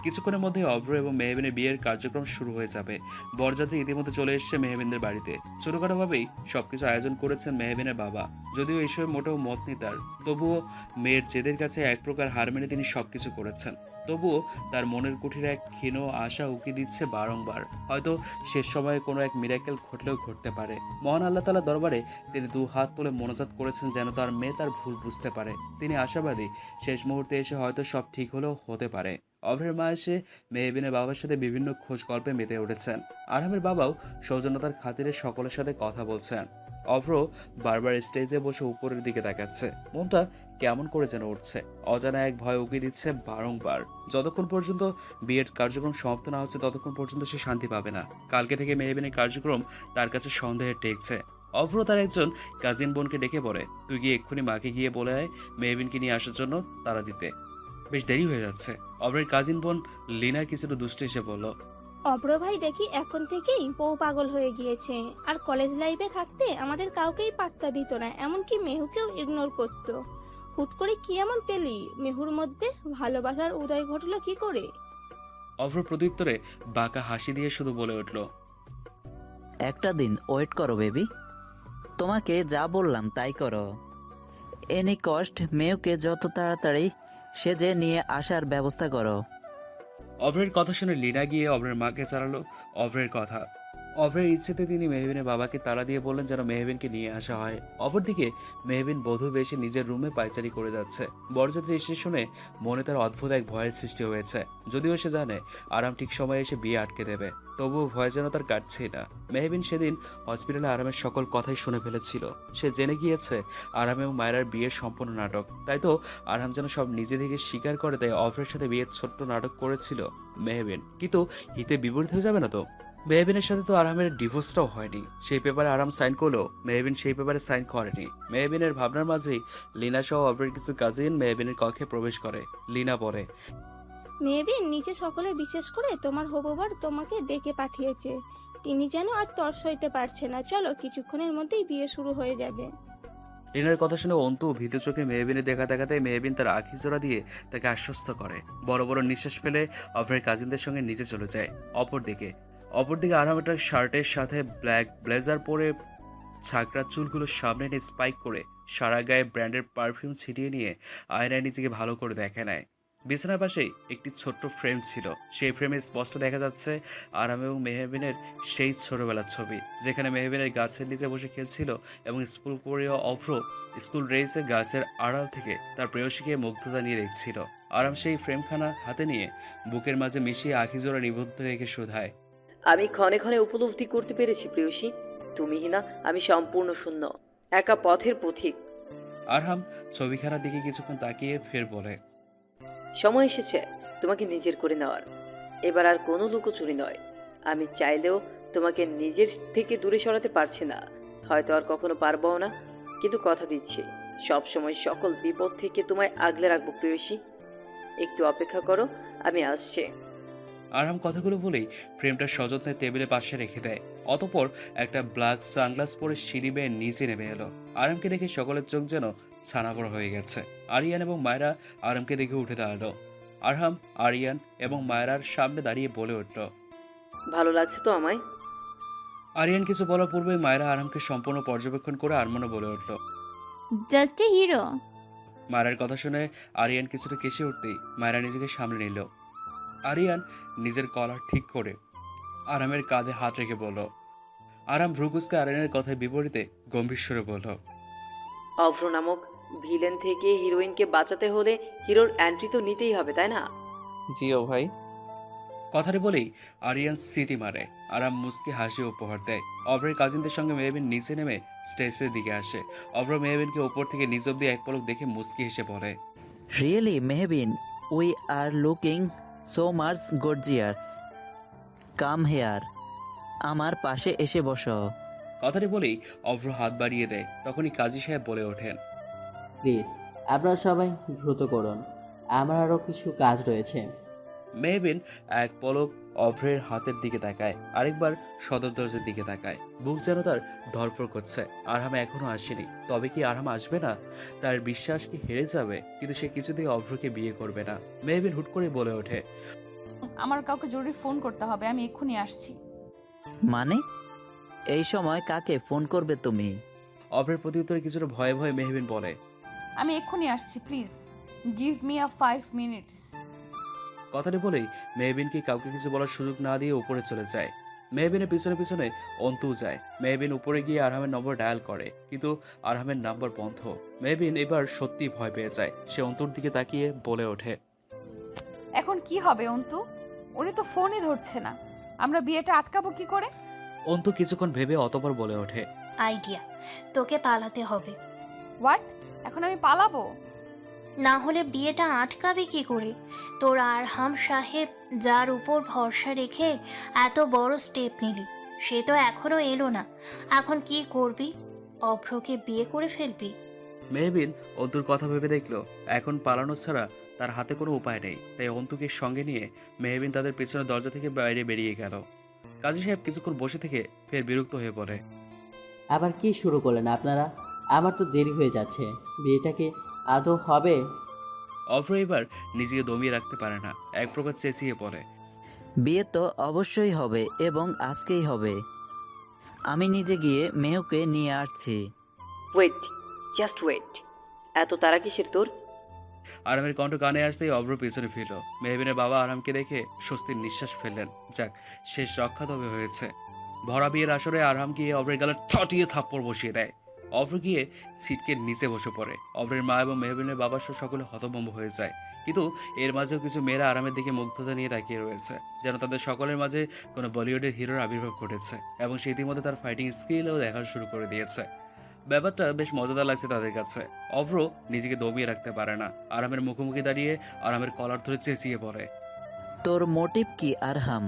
কিছুক্ষণের মধ্যে অভ্র এবং মেহবিনের বিয়ের কার্যক্রম শুরু হয়ে যাবে। বরযাত্রী ইতিমধ্যে চলে এসেছে মেহবিনদের বাড়িতে। ছোটখাটোভাবেই সবকিছু আয়োজন করেছেন মেহবিনের বাবা। যদিও এইসবে মোটেও মত নেই তার, তবুও মেয়ের জেদের কাছে এক প্রকার হার মেনে তিনি সবকিছু করেছেন। তবুও তার মনের কুঠিরে এক ক্ষীণ আশা উকি দিচ্ছে বারংবার। হয়তো শেষ সময়ে কোনো এক মিরাকেল ঘটলেও ঘটতে পারে। মহান আল্লাহ তাআলার দরবারে তিনি দু হাত তুলে মোনাজাত করেছেন যেন তার মেয়ে তার ভুল বুঝতে পারে। তিনি আশাবাদী শেষ মুহূর্তে এসে হয়তো সব ঠিক হলেও হতে পারে। অভ্রের মা এসে মেহবিনের বাবার সাথে বিভিন্ন খোঁজ গল্পে মেতে উঠেছেন। আরহামের বাবাও সৌজন্যতার খাতিরে সকলের সাথে কথা বলছেন। অভ্র বারবার স্টেজে বসে উপরের দিকে তাকাচ্ছে। মনটা কেমন করে যেন উঠছে। অজানা এক ভয় উকি দিচ্ছে বারংবার। যতক্ষণ পর্যন্ত বিয়ের কার্যক্রম সমাপ্ত না হচ্ছে ততক্ষণ পর্যন্ত সে শান্তি পাবে না। কালকে থেকে মেহবিনের কার্যক্রম তার কাছে সন্দেহের টেকছে। অভ্র তার একজন কাজিন বোনকে ডেকে বলে, তুই গিয়ে এক্ষুনি মাকে গিয়ে বলে আয় মেহবিনকে নিয়ে আসার জন্য তাড়া দিতে। বেশ দেরি হয়ে যাচ্ছে। অভ্রের কাজিন বোন লিনা কিছুটা দুষ্ট এসে বলল, অব্র ভাই দেখি এখন থেকেই বউ পাগল হয়ে গিয়েছে। আর কলেজ লাইফে থাকতে আমাদের কাউকেই পাত্তা দিত না, এমনকি মেহুকেও ইগনোর করতো। হুট করে কি এমন পেলি মেহুর মধ্যে? ভালোবাসার উদয় ঘটলো কি করে? অভ্র প্রত্যুত্তরে বাঁকা হাসি দিয়ে শুধু বলে উঠল, একটা দিন ওয়েট করো বেবি, তোমাকে যা বললাম তাই করো। এনি কস্ট মেয়েকে যত তাড়াতাড়ি সেজে নিয়ে আসার ব্যবস্থা করো। অভ্রের কথা শুনে লিনা গিয়ে অভ্রের মাকে জানালো অভ্রের কথা। অভ্রের ইচ্ছেতে তিনি মেহবিনের বাবাকে তাড়া দিয়ে বললেন যেন মেহবিনকে নিয়ে আসা হয়। অপরদিকে মেহবিন বধূ বেশে নিজের রুমে পায়চারি করে যাচ্ছে। বরযাত্রী এসে শুনে মনে তার অদ্ভুত এক ভয়ের সৃষ্টি হয়েছে। যদিও সে জানে আরাম ঠিক সময়ে এসে বিয়ে আটকে দেবে, তবুও ভয় যেন তার কাটছেই না। মেহবিন সেদিন হসপিটালে আরামের সকল কথাই শুনে ফেলেছিল। সে জেনে গিয়েছে আরাম এবং মায়রার বিয়ের সম্পূর্ণ নাটক। তাই তো আরাম যেন সব নিজে থেকে স্বীকার করে দেয় অভ্রের সাথে বিয়ের ছোট্ট নাটক করেছিল মেহবিন। কিন্তু হিতে বিপরীত হয়ে যাবে না তো? মেহবিনের সাথে তো আরামের ডিভোর্সটাও হয়নি। সেই পেপারে আরাম সাইন করলেও মেহবিন সেই পেপারে সাইন করেনি। মেহবিনের ভাবনার মাঝেই লিনা সহ অভ্রের কিছু কাজিন মেহবিনের কক্ষে প্রবেশ করে। লিনা বলে, মেহবিন নিচে সকলে বিশেষ করে তোমার হবুবার তোমাকে ডেকে পাঠিয়েছে। তিনি যেন আর তর সইতে পারছে না। চলো, কিছুক্ষণের মধ্যেই বিয়ে শুরু হয়ে যাবে। লিনার কথা শুনে অন্তু ভীত চোখে মেহবিনের দেখা দেখাতে মেহবিন তার আখি জোড়া দিয়ে তাকে আশ্বস্ত করে। বড় বড় নিঃশ্বাস ফেলে অভ্রের কাজিনদের সঙ্গে নিচে চলে যায়। অপরদিকে আরাম একটা শার্টের সাথে ব্ল্যাক ব্লেজার পরে ছাকড়া চুলগুলো সামনে নিয়ে স্পাইক করে সারা গায়ে ব্র্যান্ডের পারফিউম ছিটিয়ে নিয়ে আয়নায় নিজেকে ভালো করে দেখে নেয়। বিছানার পাশেই একটি ছোট্ট ফ্রেম ছিল। সেই ফ্রেমে স্পষ্ট দেখা যাচ্ছে আরাম এবং মেহবিনের সেই ছোটবেলার ছবি, যেখানে মেহবিনের গাছের নিচে বসে খেলছিল এবং স্কুল পড়িয়া অভ্র স্কুল রেসে গাছের আড়াল থেকে তার প্রেয়সীকে মুগ্ধতা নিয়ে দেখছিল। আরাম সেই ফ্রেমখানা হাতে নিয়ে বুকের মাঝে মিশিয়ে আখিজোড়া নিবদ্ধ রেখে শুধায়, আমি ক্ষণে ক্ষণে উপলব্ধি করতে পেরেছি প্রেয়সী, তুমিই না, আমি সম্পূর্ণ শূন্য, একা পথের পথিক। আরহাম ছবিখানার দিকে কিছুক্ষণ তাকিয়ে ফের বলে, সময় এসেছে তোমাকে নিজের করে নেওয়ার। এবার আর কোনো লুকোচুরি নয়। আমি চাইলেও তোমাকে নিজের থেকে দূরে সরাতে পারছি না, হয়তো আর কখনো পারবো না, কিন্তু কথা দিচ্ছি সব সময় সকল বিপদ থেকে তোমায় আগলে রাখবো প্রেয়সী। একটু অপেক্ষা করো, আমি আসছি। আরহাম কথাগুলো বলেই ফ্রেমটা সযত্নে টেবিলের পাশে রেখে দেয়। অতঃপর একটা ব্ল্যাক সানগ্লাস পরে সিঁড়ি বেয়ে নিচে নেমে এলো। আরামকে দেখে সকলের চোখ যেন ছানাবড়া হয়ে গেছে। আরিয়ান এবং মায়রা আরামকে দেখে উঠে দাঁড়ালো। আরহাম আরিয়ান এবং মায়রার সামনে দাঁড়িয়ে বলে উঠল, ভালো লাগছে তো আমায়? আরিয়ান কিছু বলার পূর্বে মায়রা আরামকে সম্পূর্ণ পর্যবেক্ষণ করে আরমানও বলে উঠল, জাস্ট এ হিরো। মায়রার কথা শুনে আরিয়ান কিছুটা কেসে উঠতেই মায়রা নিজেকে সামনে নিল। আরিয়ান নিজের কলার ঠিক করে আরামের কাঁধে হাত রেখে বলল। আরাম ভ্রুকুসকে আরিয়ানের কথার বিপরীতে গম্ভীর স্বরে বলল, অভ্র নামক ভিলেন থেকে হিরোইনকে বাঁচাতে হলে হিরোর এন্ট্রি তো নিতেই হবে, তাই না? জিও ভাই। কথাটি বলেই আরিয়ান সিটি মারে। আরাম মুস্কি হাসি উপহার দেয়। অভ্রের কাজিনদের সঙ্গে মেহবিন নিচে নেমে স্টেজের দিকে আসে। অভ্র মেহবিনকে ওপর থেকে নিচ অব্দি এক পলক দেখে মুস্কি হেসে বলে, really Mehbin, we are looking so much gorgeous, come here, আমার পাশে এসে বসো। কথাটি বলেই অভ্র হাত বাড়িয়ে দেয়। তখনই কাজী সাহেব বলে ওঠেন, প্লিজ আপনারা সবাই দ্রুত করুন, আমার আরও কিছু কাজ রয়েছে। মেহবিন এক পলক অভ্রের হাতের দিকে তাকায়, আরেকবার সদর দরজার দিকে তাকায়। বুক যেন তার ধরফর করছে। আরহাম এখনো আসেনি। তবে কি আরহাম আসবে না? তার বিশ্বাস কি হেরে যাবে? কিন্তু সে কিছুতেই অভ্রকে বিয়ে করবে না। মেহবিন হুট করে বলে ওঠে, আমার কাউকে জরুরি ফোন করতে হবে, আমি এক্ষুনি আসছি। মানে এই সময় কাকে ফোন করবে তুমি? অভ্রের প্রতি উত্তরে কিছুটা ভয়ে ভয়ে মেহবিন বলে, আমি এক্ষুনি আসছি, please give me a 5 minutes. কথাটি বলেই মেহবিনকে কাউকে কিছু বলার সুযোগ না দিয়ে উপরে চলে যায়। মেহবিনের পিছনে পিছনে অন্তুও যায়। মেহবিন উপরে গিয়ে আরহামের নম্বর ডায়াল করে, কিন্তু আরহামের নাম্বার বন্ধ। মেহবিন এবার সত্যি ভয় পেয়ে যায়। সে অন্তুর দিকে তাকিয়ে বলে ওঠে, এখন কি হবে অন্তু? উনি তো ফোনই ধরছে না, আমরা বিয়েটা আটকাবো কি করে? অন্তু কিছুক্ষণ ভেবে অতঃপর বলে ওঠে, আইডিয়া, তোকে পালাতে হবে। হোয়াট? এখন আমি পালাবো? না হলে বিয়েটা আটকাবে কি করে? তোর আরহাম সাহেব যার উপর ভরসা রেখে এত বড় স্টেপ নিলি, সে তো এখনো এলো না। এখন কি করবি? অভ্রকে বিয়ে করে ফেলবি? মেহবিন অন্তুর কথা ভেবে দেখলো এখন পালানো ছাড়া তার হাতে কোনো উপায় নেই। তাই অন্তুকে সঙ্গে নিয়ে মেহবিন তাদের পেছনের দরজা থেকে বাইরে বেরিয়ে গেল। কাজী সাহেব কিছুক্ষণ বসে থেকে ফের বিরক্ত হয়ে পড়ে, আবার কি শুরু করলেন আপনারা? আমার তো দেরি হয়ে যাচ্ছে, বিয়েটা কি আদৌ হবে? অভ্র এবার নিজেকে দমিয়ে রাখতে পারে না, এক প্রকার চেঁচিয়ে পড়ে, বিয়ে তো অবশ্যই হবে এবং আজকেই হবে। আমি নিজে গিয়ে মেহুকে নিয়ে আসছি। Wait, just wait. এত তারা কিসের তোর? আরামের কণ্ঠ কানে আসতেই অভ্র পেছনে ফিরল। মেহবিনের বাবা আরামকে দেখে স্বস্তির নিঃশ্বাস ফেললেন। যাক, শেষ রক্ষা তবে হয়েছে। ভরা বিয়ের আসরে আরাম গিয়ে অভ্রের গালে ঠটিয়ে থাপ্পড় বসিয়ে দেয়। অভ্র গিয়ে ছিটকে নিচে বসে পড়ে। অভ্রের মা এবং মেহবিনের বাবা সহ সকলে হতভম্ব হয়ে যায়। কিন্তু এর মাঝেও কিছু মেয়েরা আরামের দিকে মুগ্ধতা নিয়ে তাকিয়ে রয়েছে, যেন তাদের সকলের মাঝে কোনো বলিউডের হিরোর আবির্ভাব ঘটেছে এবং সে ইতিমধ্যে তার ফাইটিং স্কিলও দেখা শুরু করে দিয়েছে। ব্যাপারটা বেশ মজাদার লাগছে তাদের কাছে। অভ্র নিজেকে দমিয়ে রাখতে পারে না। আরামের মুখোমুখি দাঁড়িয়ে আরামের কলার ধরে চেঁচিয়ে পড়ে, তোর মোটিভ কি আরহাম?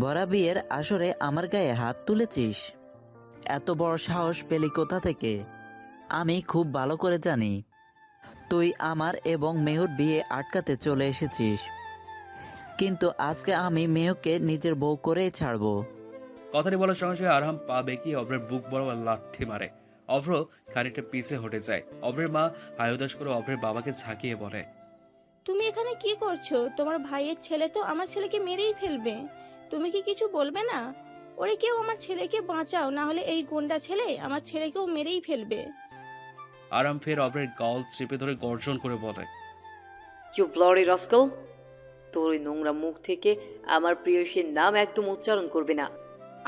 ভরা বিয়ের আসরে আমার গায়ে হাত তুলেছিস? এত বড় সাহস পেলি কোথা থেকে? আমি খুব ভালো করে জানি তুই আমার এবং মেহুর বিয়ে আটকাতে চলে এসেছিস, কিন্তু আজকে আমি মেহুকে নিজের বউ করেই ছাড়বো। কথাটি বলার সঙ্গে সঙ্গে আরহাম পা বেঁকিয়ে অভ্রের বুক বরাবর লাথি মারে। অভ্র খানিকটা পিছে হটে যায়। অভ্রের মা হায়ুদাস করে অভ্রের বাবাকে ঝাঁকিয়ে বলে, তুমি এখানে কি করছো? তোমার ভাইয়ের ছেলে তো আমার ছেলেকে মেরেই ফেলবে। তুমি কি কিছু বলবে না? ওরে কেউ আমার ছেলেকে বাঁচাও, না হলে এই গুন্ডা ছেলে আমার ছেলেকেও মেরেই ফেলবে। আরাম ফের অভ্রের গল চেপে ধরে গর্জন করে বলে, ইউ ব্লাডি রাস্কেল, তোর ওই নোংরা মুখ থেকে আমার প্রিয়সীর নাম একদম উচ্চারণ করবে না।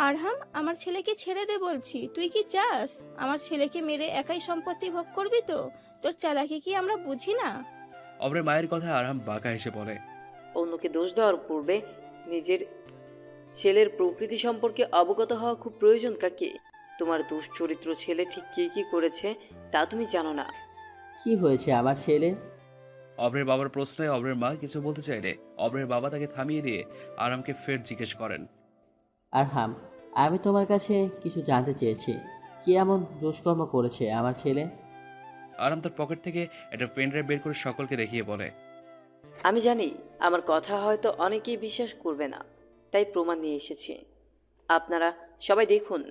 আরহাম, আমার ছেলেকে ছেড়ে দে বলছি। তুই কি চাস আমার ছেলেকে মেরে একাই সম্পত্তি ভোগ করবি? তো তোর চালাকি কি আমরা বুঝি না? অভ্রের মায়ের কথায় আরহাম বাঁকা হেসে বলে, অন্যকে দোষ দেওয়ার পূর্বে নিজের ছেলের প্রকৃতি সম্পর্কে অবগত হওয়া খুব প্রয়োজন কাকে। তোমার দুশ্চরিত্র ছেলে ঠিক কি কি করেছে তা তুমি জানো না। কি হয়েছে আমার ছেলে? অভ্রের বাবার প্রশ্নে অভ্রের মা কিছু বলতে চাইলে অভ্রের বাবা তাকে থামিয়ে দিয়ে আরামকে ফের জিজ্ঞেস করেন, আরহাম, আমি তোমার কাছে কিছু জানতে চেয়েছি, কি এমন দুষ্কর্ম করেছে আমার ছেলে? আরাম তার পকেট থেকে একটা পেন ড্রাইভ বের করে সকলকে দেখিয়ে বলে, আমি জানি আমার কথা হয়তো অনেকেই বিশ্বাস করবে না, তাই প্রমাণ নিয়ে এসেছি। আপনারা সবাই দেখুন,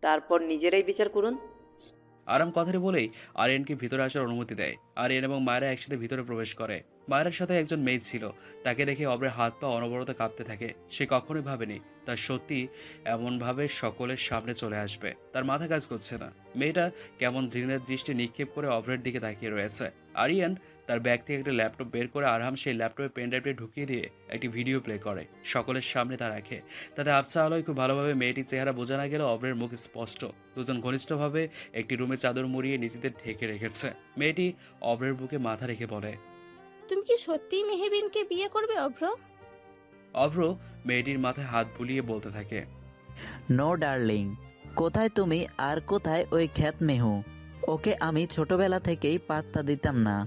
তারপর নিজেরাই বিচার করুন। আরাম কথাটি বলেই আরিয়ানকে ভিতরে আসার অনুমতি দেয়। আরিয়ান এবং মায়েরা একসাথে ভিতরে প্রবেশ করে। মায়ের সাথে একজন মেয়ে ছিল। তাকে দেখে অভ্রের হাত পা অনবরত কাঁপতে থাকে। সে কখনোই ভাবেনি তার সত্যি এমনভাবে সকলের সামনে চলে আসবে। তার মাথা কাজ করছে না। মেয়েটা কেমন ঘৃণের দৃষ্টি নিক্ষেপ করে অভ্রের দিকে তাকিয়ে রয়েছে। আরিয়ান তার ব্যাগ থেকে একটা ল্যাপটপ বের করে আরহাম সেই ল্যাপটপে পেন ড্রাইভে ঢুকিয়ে দিয়ে একটি ভিডিও প্লে করে, সকলের সামনে তা রাখে। তাতে আবছা আলোয় খুব ভালোভাবে মেয়েটির চেহারা বোঝা না গেলেও অভ্রের মুখ স্পষ্ট। দুজন ঘনিষ্ঠভাবে একটি রুমে চাদর মুড়িয়ে নিজেদের ঢেকে রেখেছে। মেয়েটি অভ্রের বুকে মাথা রেখে বলে, তুমি কি সত্যিই মেহবিনকে বিয়ে করবে অভ্র? অভ্র মেয়েটির মাথায় হাত বুলিয়ে বলতে থাকে, নো ডার্লিং, কোথায় তুমি আর কোথায় ওই খ্যাত মেহু? ওকে আমি ছোটবেলা থেকেই পাত্তা দিতাম না।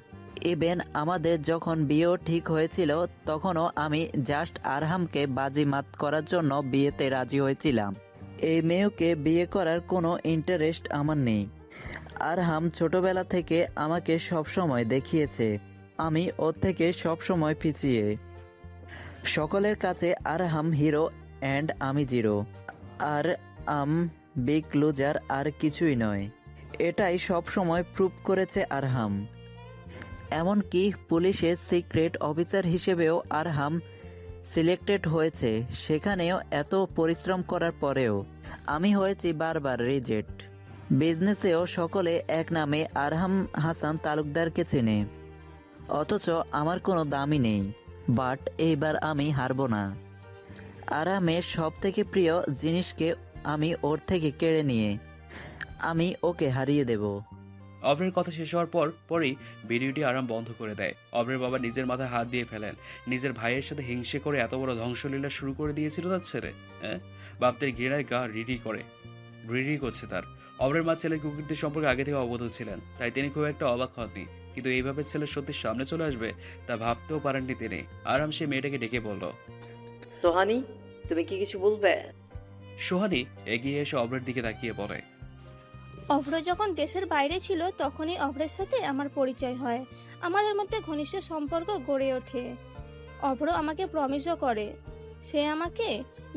ইভেন আমাদের যখন বিয়েও ঠিক হয়েছিল তখনও আমি জাস্ট আরহামকে বাজিমাত করার জন্য বিয়েতে রাজি হয়েছিলাম। এই মেয়েকে বিয়ে করার কোনো ইন্টারেস্ট আমার নেই। আরহাম ছোটবেলা থেকে আমাকে সবসময় দেখিয়েছে আমি ওর থেকে সবসময় পিছিয়ে। সকলের কাছে আরহাম হিরো অ্যান্ড আমি জিরো, আর বিগ লুজার, আর কিছুই নয়। এটাই সবসময় প্রুভ করেছে আরহাম। এমনকি পুলিশের সিক্রেট অফিসার হিসেবেও আরহাম সিলেক্টেড হয়েছে, সেখানেও এত পরিশ্রম করার পরেও আমি হয়েছি বারবার রিজেক্ট। বিজনেসেও সকলে এক নামে আরহাম হাসান তালুকদারকে চেনে, অথচ আমার কোনো দামই নেই। বাট এইবার আমি হারবো না। আরামের সব থেকে প্রিয় জিনিসকে আমি ওর থেকে কেড়ে নিয়ে আমি ওকে হারিয়ে দেব। অভ্রের কথা শেষ হওয়ার পরই ভিডিওটি আরাম বন্ধ করে দেয়। অভ্রের বাবা নিজের মাথায় হাত দিয়ে ফেলেন। নিজের ভাইয়ের সাথে হিংসে করে এত বড় ধ্বংসলীলা শুরু করে দিয়েছিল তার ছেলে। হ্যাঁ, ভাবতে ঘৃণায় গা রিডি করছে তার। অভ্রের মা ছেলের কুকীর্তির সম্পর্কে আগে থেকে অবগত ছিলেন, তাই তিনি খুব একটা অবাক হননি। কিন্তু এইভাবে ছেলের সত্যি সামনে চলে আসবে তা ভাবতেও পারেননি তিনি। আরাম সে মেয়েটাকে ডেকে বলল, সোহানি, তুমি কি কিছু বলবে? সোহানি এগিয়ে এসে অভ্রের দিকে তাকিয়ে বলে, অভ্র যখন দেশের বাইরে ছিল তখনই অভ্রের সাথে আমার পরিচয় হয়। আমাদের মধ্যে ঘনিষ্ঠ সম্পর্ক গড়ে ওঠে। অভ্র আমাকে প্রমিসও করে সে আমাকে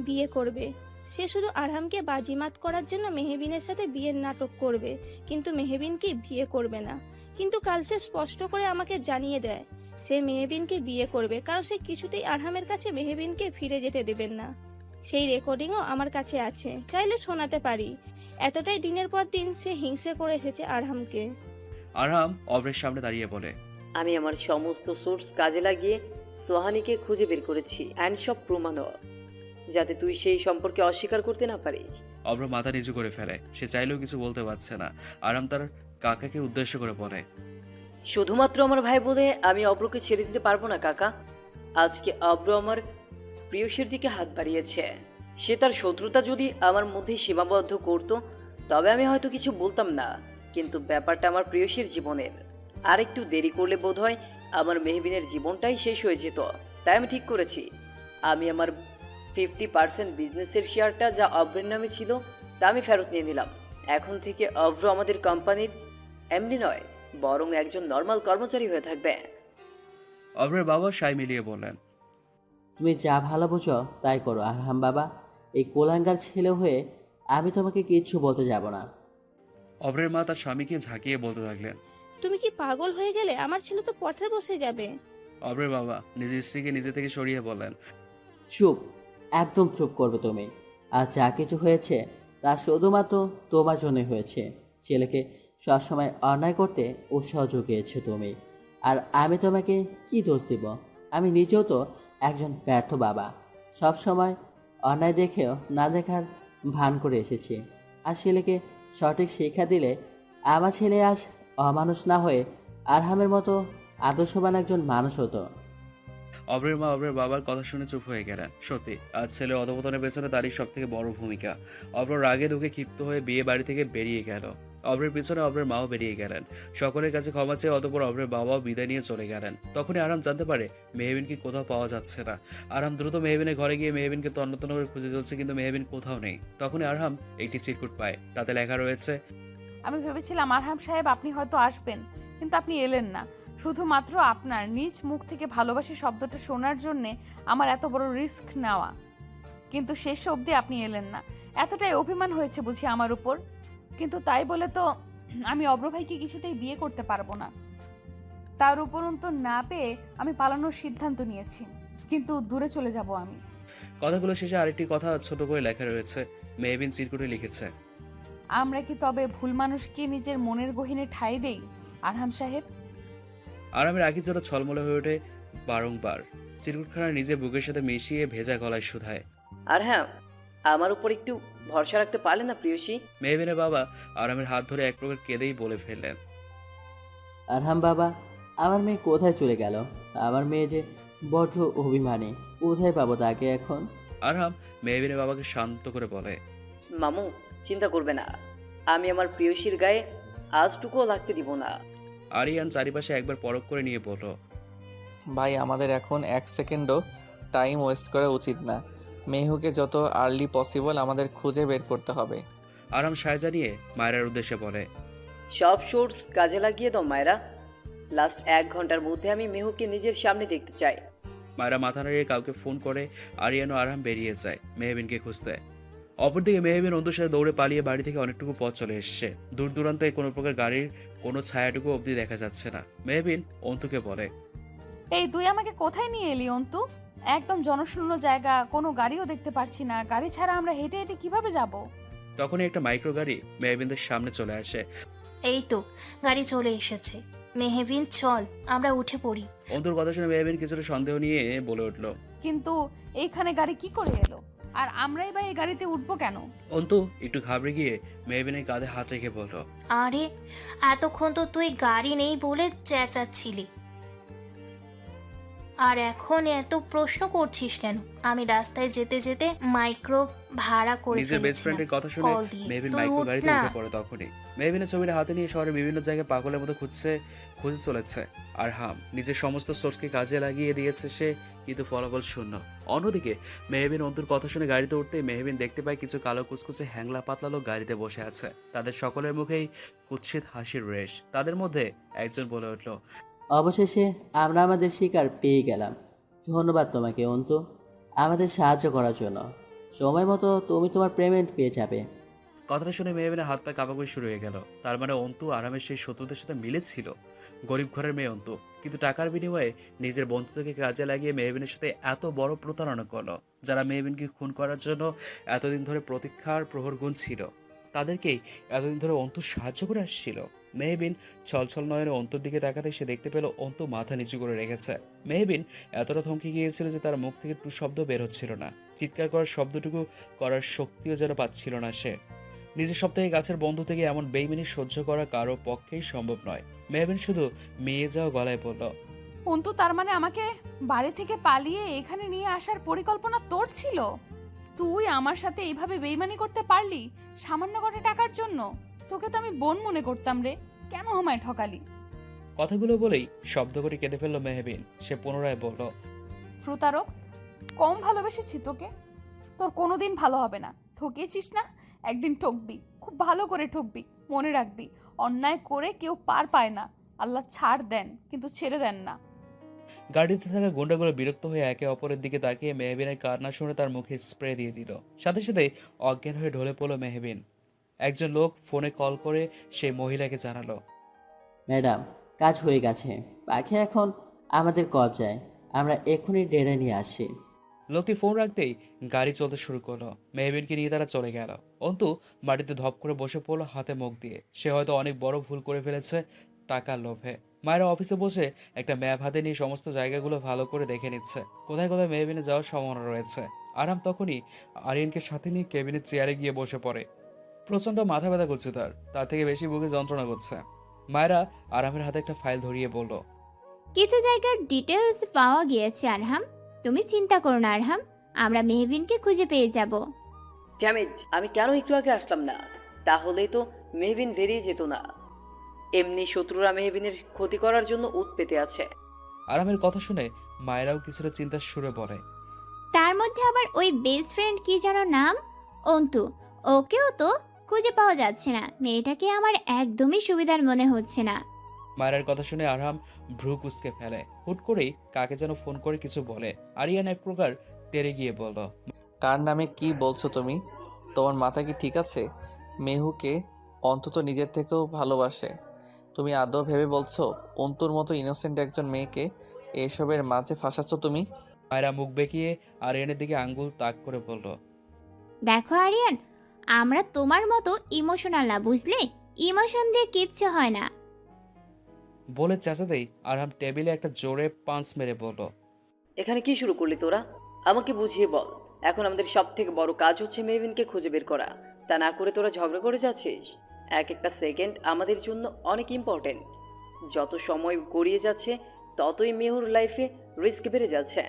বিয়ে করবে। সে শুধু আরহামকে বাজিমাত করার জন্য মেহবিনের সাথে বিয়ের নাটক করবে, কিন্তু মেহবিনকে বিয়ে করবে না। কিন্তু কাল সে স্পষ্ট করে আমাকে জানিয়ে দেয় সে মেহবিনকে বিয়ে করবে, কারণ সে কিছুতেই আরহামের কাছে মেহবিনকে ফিরে যেতে দেবেন না। সেই রেকর্ডিংও আমার কাছে আছে, চাইলে শোনাতে পারি। এতটাই দিনের পর দিন সে হিংসে করে এসেছে আরহামকে। আরহাম অভ্রের সামনে দাঁড়িয়ে বলে, আমি আমার সমস্ত সোর্স কাজে লাগিয়ে সোহানিকে খুঁজে বের করেছি, অ্যান্ড সব প্রমাণও, যাতে তুই সেই সম্পর্কে অস্বীকার করতে না পারিস। অভ্র মাথা নিচু করে ফেলে। সে চাইলেও কিছু বলতে পারছে না। আরাম তার কাকাকে উদ্দেশ্য করে বলে, শুধুমাত্র আমার ভাই বলে আমি অব্রকে ছেড়ে দিতে পারবো না কাকা। আজকে অব্র আমার প্রিয়সীর দিকে হাত বাড়িয়েছে। সে তার শত্রুতা যদি আমার মধ্যে সীমাবদ্ধ করতো তবে আমি হয়তো কিছু বলতাম না, কিন্তু ব্যাপারটা আমার প্রিয়সীর জীবনের। আর একটু দেরি করলে বোধহয় আমার মেহবিনের জীবনটাই শেষ হয়ে যেত। তাই আমি ঠিক করেছি, আমি আমার 50% বিজনেসের শেয়ারটা যা অভ্রের নামে ছিল তা আমি ফেরত নিয়ে নিলাম। এখন থেকে অভ্র আমাদের কোম্পানির এমডি নয়, বরং একজন নর্মাল কর্মচারী হয়ে থাকবে। অভ্রের বাবা সাই মিলিয়ে বললেন, তুমি যা ভালো বুঝো তাই করো আরহাম বাবা। এই কোলাঙ্গার ছেলে হয়ে আমি তোমাকে কিচ্ছু বলতে যাব না। অভ্রের মা তার স্বামীকে ঝাঁকিয়ে বলতে থাকলেন, তুমি কি পাগল হয়ে গেলে? আমার ছেলে তো পথে বসে যাবে। অভ্রের বাবা নিজের স্ত্রীকে নিজে থেকে সরিয়ে বললেন, চুপ, একদম চুপ করবে তুমি। আর যা কিছু হয়েছে তা শুধুমাত্র তোমার জন্যই হয়েছে। ছেলেকে সবসময় অন্যায় করতে উৎসাহ জুগিয়েছো তুমি, আর আমি তোমাকে কি দোষ দিব? আমি নিজেও তো একজন ব্যর্থ বাবা, সব সময় অন্যায় দেখেও না দেখার ভান করে এসেছি। আর ছেলেকে সঠিক শিক্ষা দিলে আমার ছেলে আজ অমানুষ না হয়ে আরহামের মতো আদর্শবান একজন মানুষ হতো। অভ্রের মা অভ্রের বাবার কথা শুনে চুপ হয়ে গেলেন। সত্যি আজ ছেলে অধপতনের পেছনে তারই সব থেকে বড় ভূমিকা। অভ্র রাগে দুঃখে ক্ষিপ্ত হয়ে বিয়ে বাড়ি থেকে বেরিয়ে গেল। অভ্রের পিছনে অভ্রের মাও বেরিয়ে গেলেন। সকলের কাছে ক্ষমা চেয়ে অতঃপর অভ্রের বাবাও বিদায় নিয়ে চলে গেলেন। তখনই আরাম জানতে পারে মেহবিনকে কোথাও পাওয়া যাচ্ছে না। আরাম দ্রুত মেহবিনের ঘরে গিয়ে মেহবিনকে তন্ন করে খুঁজে চলছে, কিন্তু মেহবিন কোথাও নেই। তখনই আরহাম একটি চিরকুট পায়, তাতে লেখা রয়েছে, আমি ভেবেছিলাম আরহাম সাহেব আপনি হয়তো আসবেন, কিন্তু আপনি এলেন না। শুধুমাত্র আপনার নিজ মুখ থেকে ভালোবাসি শব্দটা শোনার জন্যে আমার এত বড় রিস্ক নেওয়া, কিন্তু শেষ অবধি আপনি এলেন না। এতটাই অভিমান হয়েছে বুঝি আমার উপর। কিন্তু তাই বলে তো আমি অব্র ভাইকে কিছুতেই বিয়ে করতে পারবো না। তার উপরন্তু না পেয়ে আমি পালানোর সিদ্ধান্ত নিয়েছি, কিন্তু দূরে চলে যাব আমি। কথাগুলো শেষে আরেকটি কথা ছোট করে লেখা রয়েছে। মেহবিন চিরকুটে লিখেছে, আমরা কি তবে ভুল মানুষকে নিজের মনের গহীনে ঠাঁই দেই আরহাম সাহেব? আরামের আঁকির জন্য ছলমলে হয়ে ওঠে বারংবার। চিরকুটখানা নিজের বুকের সাথে মিশিয়ে ভেজা গলায় শুধায়, আর হ্যাঁ, আমার উপর একটু ভরসা রাখতে পারলে না প্রিয়সী? মেহবিনের বাবা আরামের হাত ধরে এক প্রকার কেঁদেই বলে ফেললেন, আরহাম বাবা, আমার মেয়ে কোথায় চলে গেল? আমার মেয়ে যে বড্ড অভিমানী, কোথায় পাবো তাকে এখন? আরহাম মেহবিনের বাবাকে শান্ত করে বলে, মামু, চিন্তা করবে না, আমি আমার প্রিয়সীর গায়ে আজটুকুও লাগতে দিব না। আরিয়ান চারিপাশে একবার পরখ করে নিয়ে বলল, ভাই আমাদের এখন 1 সেকেন্ডও টাইম ওয়েস্ট করা উচিত না। মেহুকে যত আর্লি পসিবল আমাদের খুঁজে বের করতে হবে। আরাম সায় জানিয়ে মায়েরার উদ্দেশ্যে বলে, সব সোর্স কাজে লাগিয়ে দাও মায়েরা। লাস্ট 1 ঘন্টার মধ্যে আমি মেহুকে নিজের সামনে দেখতে চাই। মায়েরা মাথা নাড়িয়ে কাউকে ফোন করে আরিয়ান ও আরহাম বেরিয়ে যায় মেহবিনকে খুঁজতে। অপরদিকে মেহবিন অন্তুর সাথে দৌড়ে পালিয়ে বাড়ি থেকে অনেকটুকু পথ চলে এসছে। দূর দূরান্তে কোনো প্রকার গাড়ির কোনো ছায়াটুকু অবধি দেখা যাচ্ছে না। মেহবিন অন্তুকে বলে, এই তুই আমাকে কোথায় নিয়ে এলি অন্তু? একদম জনশূন্য জায়গা, কোনো গাড়িও দেখতে পারছি না। গাড়ি ছাড়া আমরা হেঁটে হেঁটে কিভাবে যাব? তখনই একটা মাইক্রো গাড়ি মেহবিনদের সামনে চলে আসে। এই তো গাড়ি চলে এসেছে। মেহবিন চল আমরা উঠে পড়ি। অন্তুর কথা শুনে মেহবিন কিছুটা সন্দেহ নিয়ে বলে উঠল, কিন্তু এইখানে গাড়ি কি করে এলো? আর আমরাই বা এই গাড়িতে উঠবো কেন? অন্তু একটু ঘাবড়ে গিয়ে মেহবিনের কাঁধে হাত রেখে বলল, আরে এতক্ষণ তো তুই গাড়ি নেই বলে চেঁচাচ্ছিলি, আর এখন এত প্রশ্ন করছিস কেন? আমি রাস্তায় যেতে যেতে মাইক্রো ভাড়া করে নিজের বেস্ট ফ্রেন্ডের কথা শুনে কল দিয়ে মেহবিন তুই মাইক্রো উঠ গাড়িতে না। উঠে পড়ে। তখনই মেহবিনের ছবিটা হাতে নিয়ে শহরের বিভিন্ন জায়গায় পাগলের মতো খুঁজে চলেছে। আর নিজের সমস্ত সোর্সকে কাজে লাগিয়ে দিয়েছে সে, কিন্তু ফলাফল শূন্য। অন্যদিকে মেহবিন অন্তুর কথা শুনে গাড়িতে উঠতেই মেহবিন দেখতে পায় কিছু কালো কুচকুচে হ্যাংলা পাতলা লোক গাড়িতে বসে আছে। তাদের সকলের মুখেই কুৎসিত হাসির রেশ। তাদের মধ্যে একজন বলে উঠল, অবশেষে আমরা আমাদের শিকার পেয়ে গেলাম। ধন্যবাদ তোমাকে অন্তু, আমাদের সাহায্য করার জন্য। সময় মতো তুমি তোমার পেমেন্ট পেয়ে যাবে। কথাটা শুনে মেহবিনের হাত পা কাঁপাকাঁপি শুরু হয়ে গেল। তার মানে অন্তু আরামের সেই শত্রুদের সাথে মিলেছিল। গরিব ঘরের মেয়ে অন্তু, কিন্তু টাকার বিনিময়ে নিজের বন্ধুদেরকে কাজে লাগিয়ে মেহবিনের সাথে এত বড় প্রতারণা করলো। যারা মেহবিনকে খুন করার জন্য এতদিন ধরে প্রতীক্ষার প্রহর গুনছিল, তাদেরকেই এতদিন ধরে অন্তু সাহায্য করে আসছিল। মেহবিন ছলছল নয়নে অন্তুর দিকে তাকাতে সে দেখতে পেল অন্তু মাথা নিচু করে রেখেছে। মেহবিন এতটা থমকে গিয়েছিল যে তার মুখ থেকে টু শব্দ বের হচ্ছিল না। চিৎকার করার শব্দটুকু করার শক্তিও যেন পাচ্ছিল না সে। নিজের সপ্তাহে গাছের বন্ধু থেকে এমন বেইমানি সহ্য করা কারো পক্ষেই সম্ভব নয়। মেহবিন শুধু মেয়ে যাওয়া গলায় বলল, অন্তু, তার মানে আমাকে বাড়ি থেকে পালিয়ে এখানে নিয়ে আসার পরিকল্পনা তোর ছিল? তুই আমার সাথে এইভাবে বেইমানি করতে পারলি সামান্য কটা টাকার জন্য? তোকে তো আমি বোন মনে করতাম রে, কেন আমায় ঠকালি? কথাগুলো বলেই শব্দ করে কেঁদে ফেলল মেহবিন। সে পুনরায় বলল, প্রতারক, কম ভালোবেসেছি তোকে, তোর কোনোদিন ভালো হবে না। ঠকিয়েছিস না, একদিন ঠকবি, খুব ভালো করে ঠকবি। মনে রাখবি, অন্যায় করে কেউ পার পায় না। আল্লাহ ছাড় দেন, কিন্তু ছেড়ে দেন না। গাড়িতে থাকা গুন্ডাগুলো বিরক্ত হয়ে একে অপরের দিকে তাকিয়ে মেহবিনের কান্না শুনে তার মুখে স্প্রে দিয়ে দিল। সাথে সাথে অজ্ঞান হয়ে ঢলে পড়ল মেহবিন। একজন লোক ফোনে কল করে সেই মহিলাকে জানালো, ম্যাডাম, কাজ হয়ে গেছে, পাখি এখন আমাদের কবজায়। আমরা এখনই ডেরে নিয়ে আসি। লোকটি ফোন রাখতেই গাড়ি চলতে শুরু করলো। মেহবিনকে নিয়ে তারা চলে গেল। অন্তু মাটিতে ধপ করে বসে পড়লো হাতে মুখ দিয়ে। সে হয়তো অনেক বড় ভুল করে ফেলেছে টাকার লোভে। মায়েরা অফিসে বসে একটা ম্যাপ হাতে নিয়ে সমস্ত জায়গাগুলো ভালো করে দেখে নিচ্ছে, কোথায় কোথায় মেহবিনে যাওয়ার সম্ভাবনা রয়েছে। আরাম তখনই আরিয়ানকে সাথে নিয়ে কেবিনের চেয়ারে গিয়ে বসে পড়ে। প্রচণ্ড মাথা ব্যথা করছে তার থেকে বেশি বুকে যন্ত্রণা করছে। মায়েরা আরামের হাতে একটা ফাইল ধরিয়ে বলল, কিছু জায়গার ডিটেলস পাওয়া গিয়েছে আরহাম, তুমি চিন্তা করো না আরহাম, আমরা মেহবিনকে খুঁজে পেয়ে যাব। ড্যামেজ, আমি কেন একটু আগে আসলাম না? তাহলেই তো মেহবিন বেরিয়ে যেত না। এমনি শত্রুরা মেহবিনের ক্ষতি করার জন্য উৎ পেতে আছে। আরামের কথা শুনে মায়েরাও কিছুটা চিন্তার সুরে বলে, তার মধ্যে আবার ওই বেস্ট ফ্রেন্ড কি যেন নাম, অন্তু, ওকেও তো খুঁজে পাওয়া যাচ্ছে না। মেয়েটাকে আমার একদমই সুবিধার মনে হচ্ছে না। মায়ের কথা শুনে আরহাম ভ্রু কুঁচকে ফেলে। হুট করেই কাকে যেন ফোন করে কিছু বলে। আরিয়ান এক প্রকার তেরে গিয়ে বলল, কার নামে কি বলছো তুমি? তোমার মাথা কি ঠিক আছে? মেহুকে অন্তত নিজের থেকেও ভালোবাসে। তুমি আদৌ ভেবে বলছো অন্তুর মতো ইনোসেন্ট একজন মেয়েকে এসবের মাঝে ফাঁসাচ্ছ তুমি? মায়েরা মুখ বেঁকিয়ে আরিয়ানের দিকে আঙ্গুল তাক করে বলল, দেখো আরিয়ান, আমরা তোমার মতো ইমোশনাল না, বুঝলে? ইমোশন দিয়ে কিচ্ছু হয় না। বলে চেঁচাতেই আরহাম টেবিলে একটা জোরে পাঞ্চ মেরে বলল, এখানে কি শুরু করলি তোরা? আমাকে বুঝিয়ে বল। এখন আমাদের সব থেকে বড় কাজ হচ্ছে মেহবিনকে খুঁজে বের করা। তা না করে তোরা ঝগড়া করে যাচ্ছিস। এক একটা সেকেন্ড আমাদের জন্য অনেক ইম্পর্টেন্ট। যত সময় গড়িয়ে যাচ্ছে ততই মেহুর লাইফে রিস্ক বেড়ে যাচ্ছে।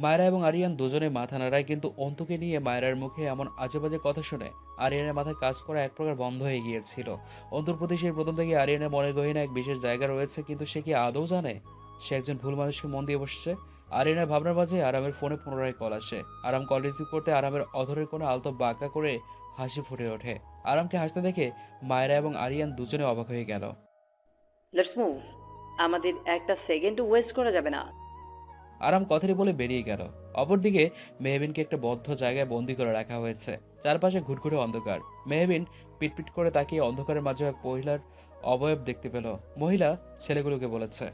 মায়েরা এবং আরিয়ান দুজনে মাথা নাড়ায়, কিন্তু অন্তুকে নিয়ে মায়েরার মুখে এমন আজে বাজে কথা শুনে আরিয়ানের মাথায় কাজ করা এক প্রকার বন্ধ হয়ে গিয়েছিল। অন্তুর প্রতি সেই প্রথম থেকে আরিয়ানের মনের গহীনে এক বিশেষ জায়গা রয়েছে, কিন্তু সে কি আদৌ জানে সে একজন ভুল মানুষকে মন দিয়ে বসছে? আরিয়ানের ভাবনার মাঝে আরামের ফোনে পুনরায় কল আসে। আরাম কল রিসিভ করতে আরামের অধরের কোনো আলতো বাঁকা করে হাসি ফুটে ওঠে। আরামকে হাসতে দেখে মায়েরা এবং আরিয়ান দুজনে অবাক হয়ে গেল। লেটস মুভ, আমাদের একটা সেকেন্ড ওয়েস্ট করা যাবে না। আরাম কথাটি বলে বেরিয়ে গেল। অপরদিকে মেহবিনকে একটা বদ্ধ জায়গায় বন্দি করে রাখা হয়েছে। চারপাশে ঘুটঘুটে অন্ধকার। মেহবিন পিটপিট করে তাকিয়ে অন্ধকারের মাঝে এক মহিলার অবয়ব দেখতে পেল। মহিলা ছেলেগুলোকে বলেছে,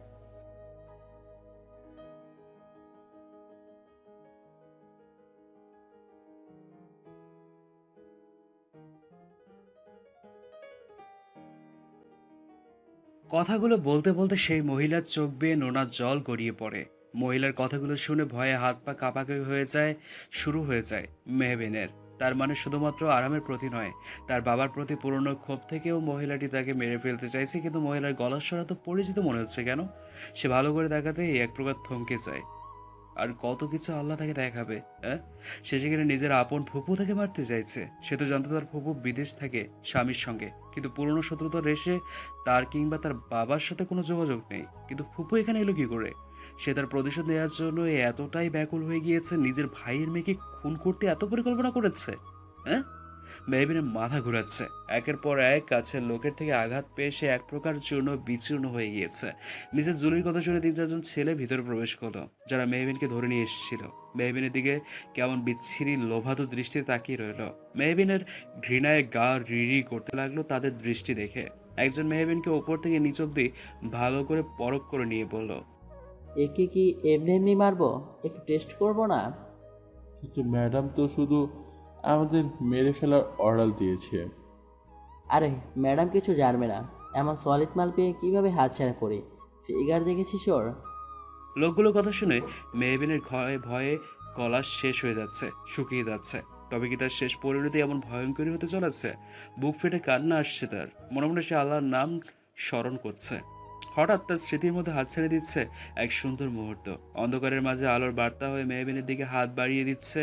কথাগুলো বলতে বলতে সেই মহিলার চোখ বেয়ে নোনা জল গড়িয়ে পড়ে। মহিলার কথাগুলো শুনে ভয়ে হাত পা কাঁপাকাঁপি শুরু হয়ে যায় মেহবিনের। তার মানে শুধুমাত্র আরামের প্রতি নয়, তার বাবার প্রতি পুরনো ক্ষোভ থেকেও মহিলাটি তাকে মেরে ফেলতে চাইছে। কিন্তু মহিলার গলার স্বর তো পরিচিত মনে হচ্ছে কেন? সে ভালো করে দেখাতেই এক প্রকার থমকে যায়। আর কত কিছু আল্লাহ তাকে দেখাবে, হ্যাঁ? সে যেখানে নিজের আপন ফুপু তাকে মারতে চাইছে। সে তো জানতো তার ফুপু বিদেশ থাকে স্বামীর সঙ্গে, কিন্তু পুরনো শত্রুতার রেশে তার কিংবা তার বাবার সাথে কোনো যোগাযোগ নেই। কিন্তু ফুপু এখানে এলো কি করে? সে তার প্রতিশোধ নেওয়ার জন্য এতটাই ব্যাকুল হয়ে গিয়েছে, নিজের ভাইয়ের মেয়েকে খুন করতে এত পরিকল্পনা করেছে, হ্যাঁ? মেহবিনের মাথা ঘুরাচ্ছে। একের পর এক কাছের লোকের থেকে আঘাত পেয়ে সে এক প্রকার চূর্ণ বিচূর্ণ হয়ে গিয়েছে। মিসেস জুলির কথা শুনে 3-4 ছেলে ভিতরে প্রবেশ করলো, যারা মেহবিনকে ধরে নিয়ে এসেছিল। মেহবিনের দিকে কেমন বিচ্ছিরি লোভাতো দৃষ্টিতে তাকিয়ে রইল। মেহবিনের ঘৃণায় গা রিরি করতে লাগলো তাদের দৃষ্টি দেখে। একজন মেহবিনকে ওপর থেকে নিচ অব্দি ভালো করে পরখ করে নিয়ে বলল, একে কি এমনি এমনি মারবো? একটু টেস্ট করবো না? কিন্তু ম্যাডাম তো শুধু আমাদের মেরে ফেলার অর্ডার দিয়েছে। আরে ম্যাডাম কিছু জানবে না, এমন সলিড মাল পেয়ে কীভাবে হাতছাড়া করি? ফিগার দেখেছিস ওর? লোকগুলোর কথা শুনে মেহবিনের ভয়ে গলা শেষ হয়ে যাচ্ছে, শুকিয়ে যাচ্ছে। তবে কি তার শেষ পরিণতি এমন ভয়ঙ্করী হতে চলেছে? বুক ফেটে কান্না আসছে তার। মনে মনে সে আল্লাহর নাম স্মরণ করছে। হঠাৎ তার স্মৃতির মধ্যে হাত ছেড়ে দিচ্ছে এক সুন্দর মুহূর্ত। অন্ধকারের মাঝে আলোর বার্তা হয়ে মেহবিনের দিকে হাত বাড়িয়ে দিচ্ছে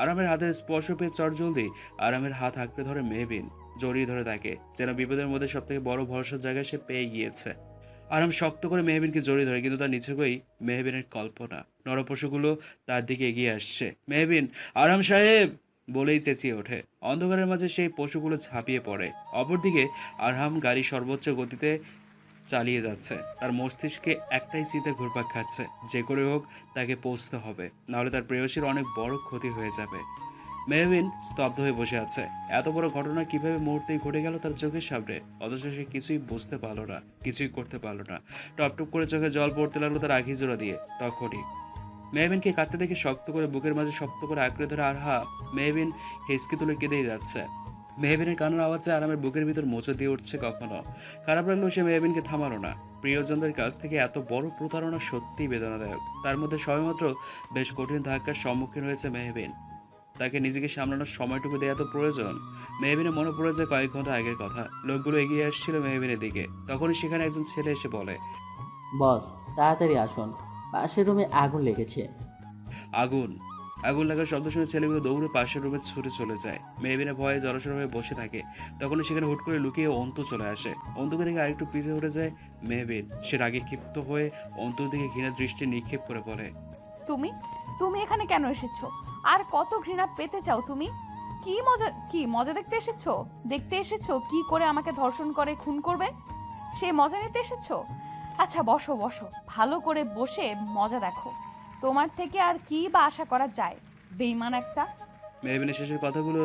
আরামের হাতের স্পর্শ পেয়ে চটজলদি আরামের হাত আঁকড়ে ধরে মেহবিন, জড়িয়ে ধরে তাকে, যেন বিপদের মধ্যে সব থেকে বড় ভরসার জায়গায় সে পেয়ে গিয়েছে। আরাম শক্ত করে মেহবিনকে জড়িয়ে ধরে, কিন্তু তার নিচেই মেহবিনের কল্পনা। নরপশুগুলো তার দিকে এগিয়ে আসছে। মেহবিন, আরাম সাহেব বলেই চেঁচিয়ে ওঠে। অন্ধকারের মাঝে সেই পশুগুলো ঝাঁপিয়ে পড়ে। অপরদিকে আরহাম গাড়ি সর্বোচ্চ গতিতে চালিয়ে যাচ্ছে। তার মস্তিষ্কে একটাই চিন্তা ঘুরপাক খাচ্ছে, যে করে হোক তাকে পৌঁছতে হবে, নাহলে তার প্রেয়সীর অনেক বড় ক্ষতি হয়ে যাবে। মেহবিন স্তব্ধ হয়ে বসে আছে। এত বড় ঘটনা কিভাবে মুহূর্তেই ঘটে গেল তার চোখের সামনে, অথচ সে কিছুই বুঝতে পারলো না, কিছুই করতে পারলো না। টপটপ করে চোখে জল পড়তে লাগলো তার আখি জোড়া দিয়ে। তখনই মেহবিনকে কাঁদতে দেখে শক্ত করে বুকের মাঝে শক্ত করে আঁকড়ে ধরে মেহবিন হেসকি তুলে কেঁদেই যাচ্ছে। মেহবিনের কান্নার আওয়াজে আরামের বুকের ভিতর মোচড় দিয়ে উঠছে। কখনো খারাপ লাগলো সে মেহবিনকে থামালো না। প্রিয়জনদের কাছ থেকে এত বড় প্রতারণা সত্যিই বেদনাদায়ক। তার মধ্যে সবেমাত্র বেশ কঠিন ধাক্কার সম্মুখীন হয়েছে মেহবিন। তাকে নিজেকে সামলানোর সময়টুকু দেওয়া তো প্রয়োজন। মেহবিনের মনে পড়ে যায় কয়েক ঘন্টা আগের কথা। লোকগুলো এগিয়ে আসছিল মেহবিনের দিকে। তখনই সেখানে একজন ছেলে এসে বলে, বস তাড়াতাড়ি আসুন, পাশের রুমে আগুন লেগেছে। আগুন আগুন লাগার শব্দ শুনে ছেলেগুলো দৌড়ে পাশের রুমে ছুটে চলে যায়। মেহবিনের ভয়ে জড়সড় হয়ে বসে থাকে। তখনই সেখানে হুট করে লুকিয়ে অন্তু চলে আসে। অন্তুকে দেখে আরেকটু পিছিয়ে উঠে যায় মেহবিন। সে রাগে ক্ষিপ্ত হয়ে অন্তুর দিকে ঘৃণা দৃষ্টি নিক্ষেপ করে বলে, তুমি তুমি এখানে কেন এসেছো? আর কত ঘৃণা পেতে চাও তুমি? কি মজা দেখতে এসেছো কি করে আমাকে ধর্ষণ করে খুন করবে? সেই মজা নিতে এসেছো? আচ্ছা বসো বসো, ভালো করে বসে মজা দেখো। তোমার থেকে আর কি বা আশা করা যায়, বেঈমান একটা। মেহবিনের শেষের কথাগুলো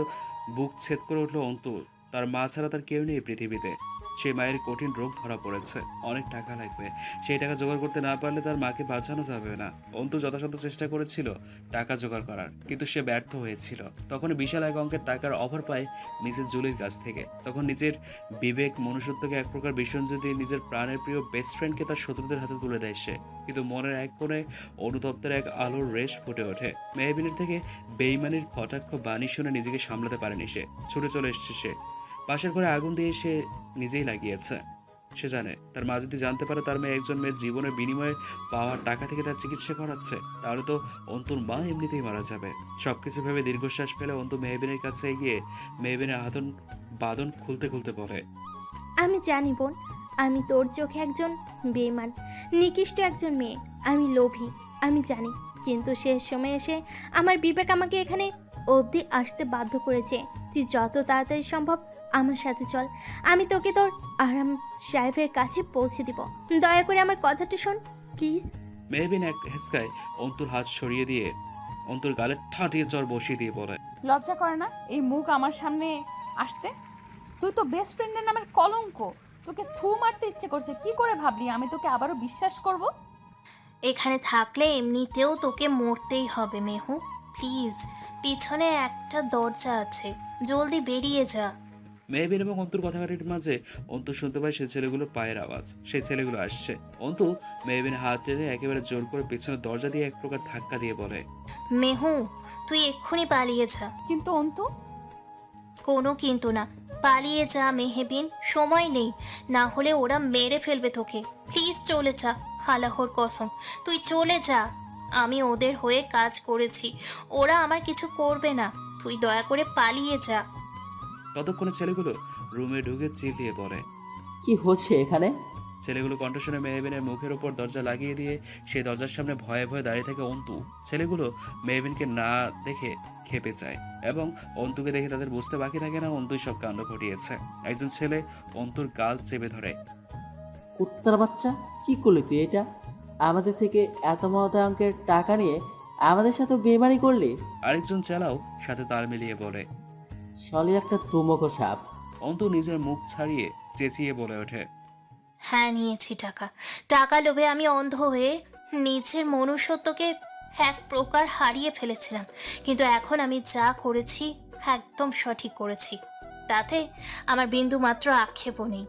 বুক ছেদ করে উঠলো অন্তুর। তার মা ছাড়া তার কেউ নেই পৃথিবীতে। সেই মায়ের কঠিন রোগ ধরা পড়েছে, অনেক টাকা লাগবে। সেই টাকা জোগাড় করতে না পারলে তার মাকে বাঁচানো যাবে না। অন্তু যথাসাধ্য চেষ্টা করেছিল টাকা জোগাড় করার, কিন্তু সে ব্যর্থ হয়েছিল। তখন বিশাল এক অঙ্কের টাকার অফার পায় মিসেস জুলির কাছ থেকে। তখন নিজের বিবেক মনুষ্যত্বকে এক প্রকার বিসর্জন দিয়ে নিজের প্রাণের প্রিয় বেস্ট ফ্রেন্ডকে তার শত্রুদের হাতে তুলে দেয় সে। কিন্তু মনের এক কোণে অনুতপ্তের এক আলোর রেশ ফুটে ওঠে। মেহবিনের থেকে বেইমানির কটাক্ষ বাণী শুনে নিজেকে সামলাতে পারেনি সে। ছুটে চলে এসছে সে। পাশের ঘরে আগুন দিয়ে সে নিজেই লাগিয়েছে। সে জানে তার মা যদি জানতে পারে তার মেয়ে একজন মেয়ের জীবনের বিনিময়ে পাওয়া টাকা থেকে তার চিকিৎসা করাচ্ছে, তাহলে তো অন্তুর মা এমনিতেই মারা যাবে। সবকিছু ভেবে দীর্ঘশ্বাস ফেলে অন্তু মেহবিনের কাছে গিয়ে মেহবিনের বাঁধন খুলতে খুলতে বলে, আমি জানি বোন, আমি তোর চোখে একজন বেঈমান, নিকৃষ্ট একজন মেয়ে। আমি লোভী, আমি জানি। কিন্তু শেষ সময় এসে আমার বিবেক আমাকে এখানে অবধি আসতে বাধ্য করেছে। তুই যত তাড়াতাড়ি সম্ভব আমার সাথে চল, আমি তোকে তোর আরাম সাহেবের কাছে পৌঁছে দিব। দয়া করে আমার কথাটা শোন প্লিজ। মেহবিন এক হেঁচকায় অন্তুর হাত সরিয়ে দিয়ে অন্তুর গালে ঠাঁটিয়ে জ্বর বসিয়ে দিয়ে বলে, লজ্জা করে না এই মুখ আমার সামনে আসতে? তুই তো বেস্ট ফ্রেন্ডের নামের কলঙ্ক। তোকে থু মারতে ইচ্ছে করছে। কি করে ভাবলি আমি তোকে আবারও বিশ্বাস করব? এখানে থাকলে এমনিতেও তোকে মরতেই হবে মেহু। প্লিজ, পিছনে একটা দরজা আছে, জলদি বেরিয়ে যা। মেহবিন এবং অন্তুর কথা কাটির মাঝে অন্তু শুনতে পায় সেই ছেলেগুলোর পায়ের আওয়াজ। সেই ছেলেগুলো আসছে। অন্তু মেহবিন হাত টেনে একেবারে জোর করে পেছনের দরজা দিয়ে এক প্রকার ধাক্কা দিয়ে বলে, মেহু, তুই এক্ষুনি পালিয়ে যা। কিন্তু অন্তু, কোনো কিন্তু না, পালিয়ে যা মেহবিন, সময় নেই, না হলে ওরা মেরে ফেলবে তোকে। প্লিজ চলে যা, আল্লাহর কসম তুই চলে যা। আমি ওদের হয়ে কাজ করেছি, ওরা আমার কিছু করবে না, তুই দয়া করে পালিয়ে যা। ততক্ষণে ছেলেগুলো রুমে ঢুকে চিল্লিয়ে বলে। কি হচ্ছে এখানে? ছেলেগুলো কণ্ঠ শুনে মেহবিনের মুখের ওপর দরজা লাগিয়ে দিয়ে সেই দরজার সামনে ভয়ে ভয়ে দাঁড়িয়ে থাকে অন্তু। ছেলেগুলো মেহবিনকে না দেখে খেপে যায় এবং অন্তুকে দেখে তাদের বুঝতে বাকি থাকে না অন্তুই সব কাণ্ড ঘটিয়েছে। একজন ছেলে অন্তুর গাল চেপে ধরে। কুত্তার বাচ্চা, কি করলি তুই এটা? আমাদের থেকে এত মোটা অঙ্কের টাকা নিয়ে আমাদের সাথে বেমানি করলি? আরেকজন চেলাও সাথে তাল মিলিয়ে বলে। সলি একটা তুমকো সাপ। অন্তু নিজের মুখ ছাড়িয়ে চেঁচিয়ে বলে ওঠে। হ্যাঁ, নিয়েছি টাকা। টাকা লোভে আমি অন্ধ হয়ে নিজের মনুষ্যত্বকে এক প্রকার হারিয়ে ফেলেছিলাম, কিন্তু এখন আমি যা করেছি একদম সঠিক করেছি, তাতে আমার বিন্দু মাত্র আক্ষেপও নেই।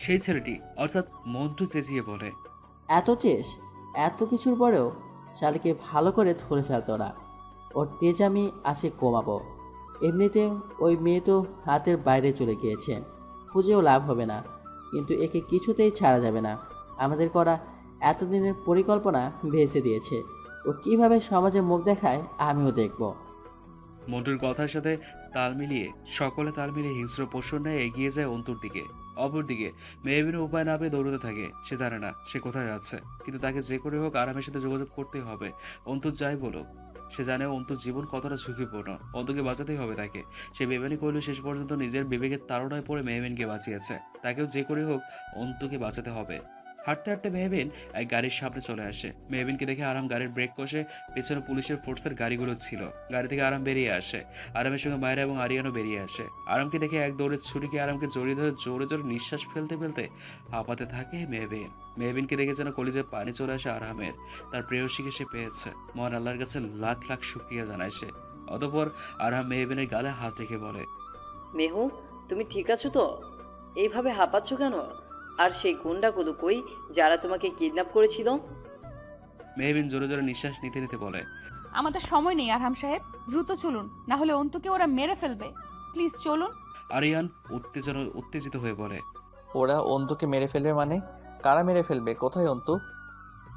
সেই ছেলেটি অর্থাৎ মন্টু চেঁচিয়ে বলে। এত চেস, এত কিছুর পরেও শালিকে ভালো করে ধরে ফেলতো না। ওর তেজ আমি আসে কমাবো। এমনিতে ওই মেয়ে তো হাতের বাইরে চলে গিয়েছে, খুঁজেও লাভ হবে না, কিন্তু একে কিছুতেই ছাড়া যাবে না। আমাদের করা এতদিনের পরিকল্পনা ভেসে দিয়েছে। ও কিভাবে সমাজে মুখ দেখায় আমিও দেখব। মন্টুর কথার সাথে সকলে তাল মিলিয়ে হিংস্র পশুর ন্যায় এগিয়ে যায় অন্তুর দিকে। অপরদিকে মেহবিনের উপায় না পেয়ে দৌড়তে থাকে। সে জানে না সে কোথায় যাচ্ছে, কিন্তু তাকে যে করে হোক আরামের সাথে যোগাযোগ করতেই হবে। অন্তুর যাই বলো, সে জানে অন্তুর জীবন কতটা ঝুঁকিপূর্ণ, অন্তুকে বাঁচাতেই হবে তাকে। সে বেমানি করলেও শেষ পর্যন্ত নিজের বিবেকের তাড়নায় পড়ে মেহবিনকে বাঁচিয়েছে। তাকেও যে করে হোক অন্তুকে বাঁচাতে হবে। হাঁটতে হাঁটতে মেহবিন এক গাড়ির সামনে চলে আসে। মেহবিনকে দেখে আরাম গাড়ির ব্রেক কষে পেছনে পুলিশের ফোর্সের গাড়িগুলো ছিল। গাড়ি থেকে আরাম বেরিয়ে আসে। আরামের সঙ্গে মায়েরা এবং আরিয়ানও বেরিয়ে আসে। আরামকে দেখে এক দৌড়ে ছুরিকে আরামকে জড়িয়ে ধরে জোরে জোরে নিঃশ্বাস ফেলতে ফেলতে হাঁপাতে থাকে মেহবিন। মেহবিনকে দেখে যেন কলিজায় পানি চলে আসে আরামের। তার প্রেয়সীকে সে পেয়েছে। মহান আল্লাহর কাছে লাখ লাখ শুকরিয়া জানায় সে। অতঃপর আরাম মেহবিনের গালে হাত রেখে বলে, মেহু, তুমি ঠিক আছো তো? এইভাবে হাঁপাচ্ছ কেন? আর সেই গুন্ডাগুলো কই যারা তোমাকে কিডন্যাপ করেছিল? মেহবিন জোরে জোরে নিঃশ্বাস নিতে নিতে বলে, আমাদের সময় নেই আরহাম সাহেব, দ্রুত চলুন, না হলে অন্তুকে ওরা মেরে ফেলবে। প্লিজ চলুন। আরিয়ান উত্তেজিত হয়ে বলে। ওরা অন্তুকে মেরে ফেলবে মানে? কারা মেরে ফেলবে? কোথায় অন্তু?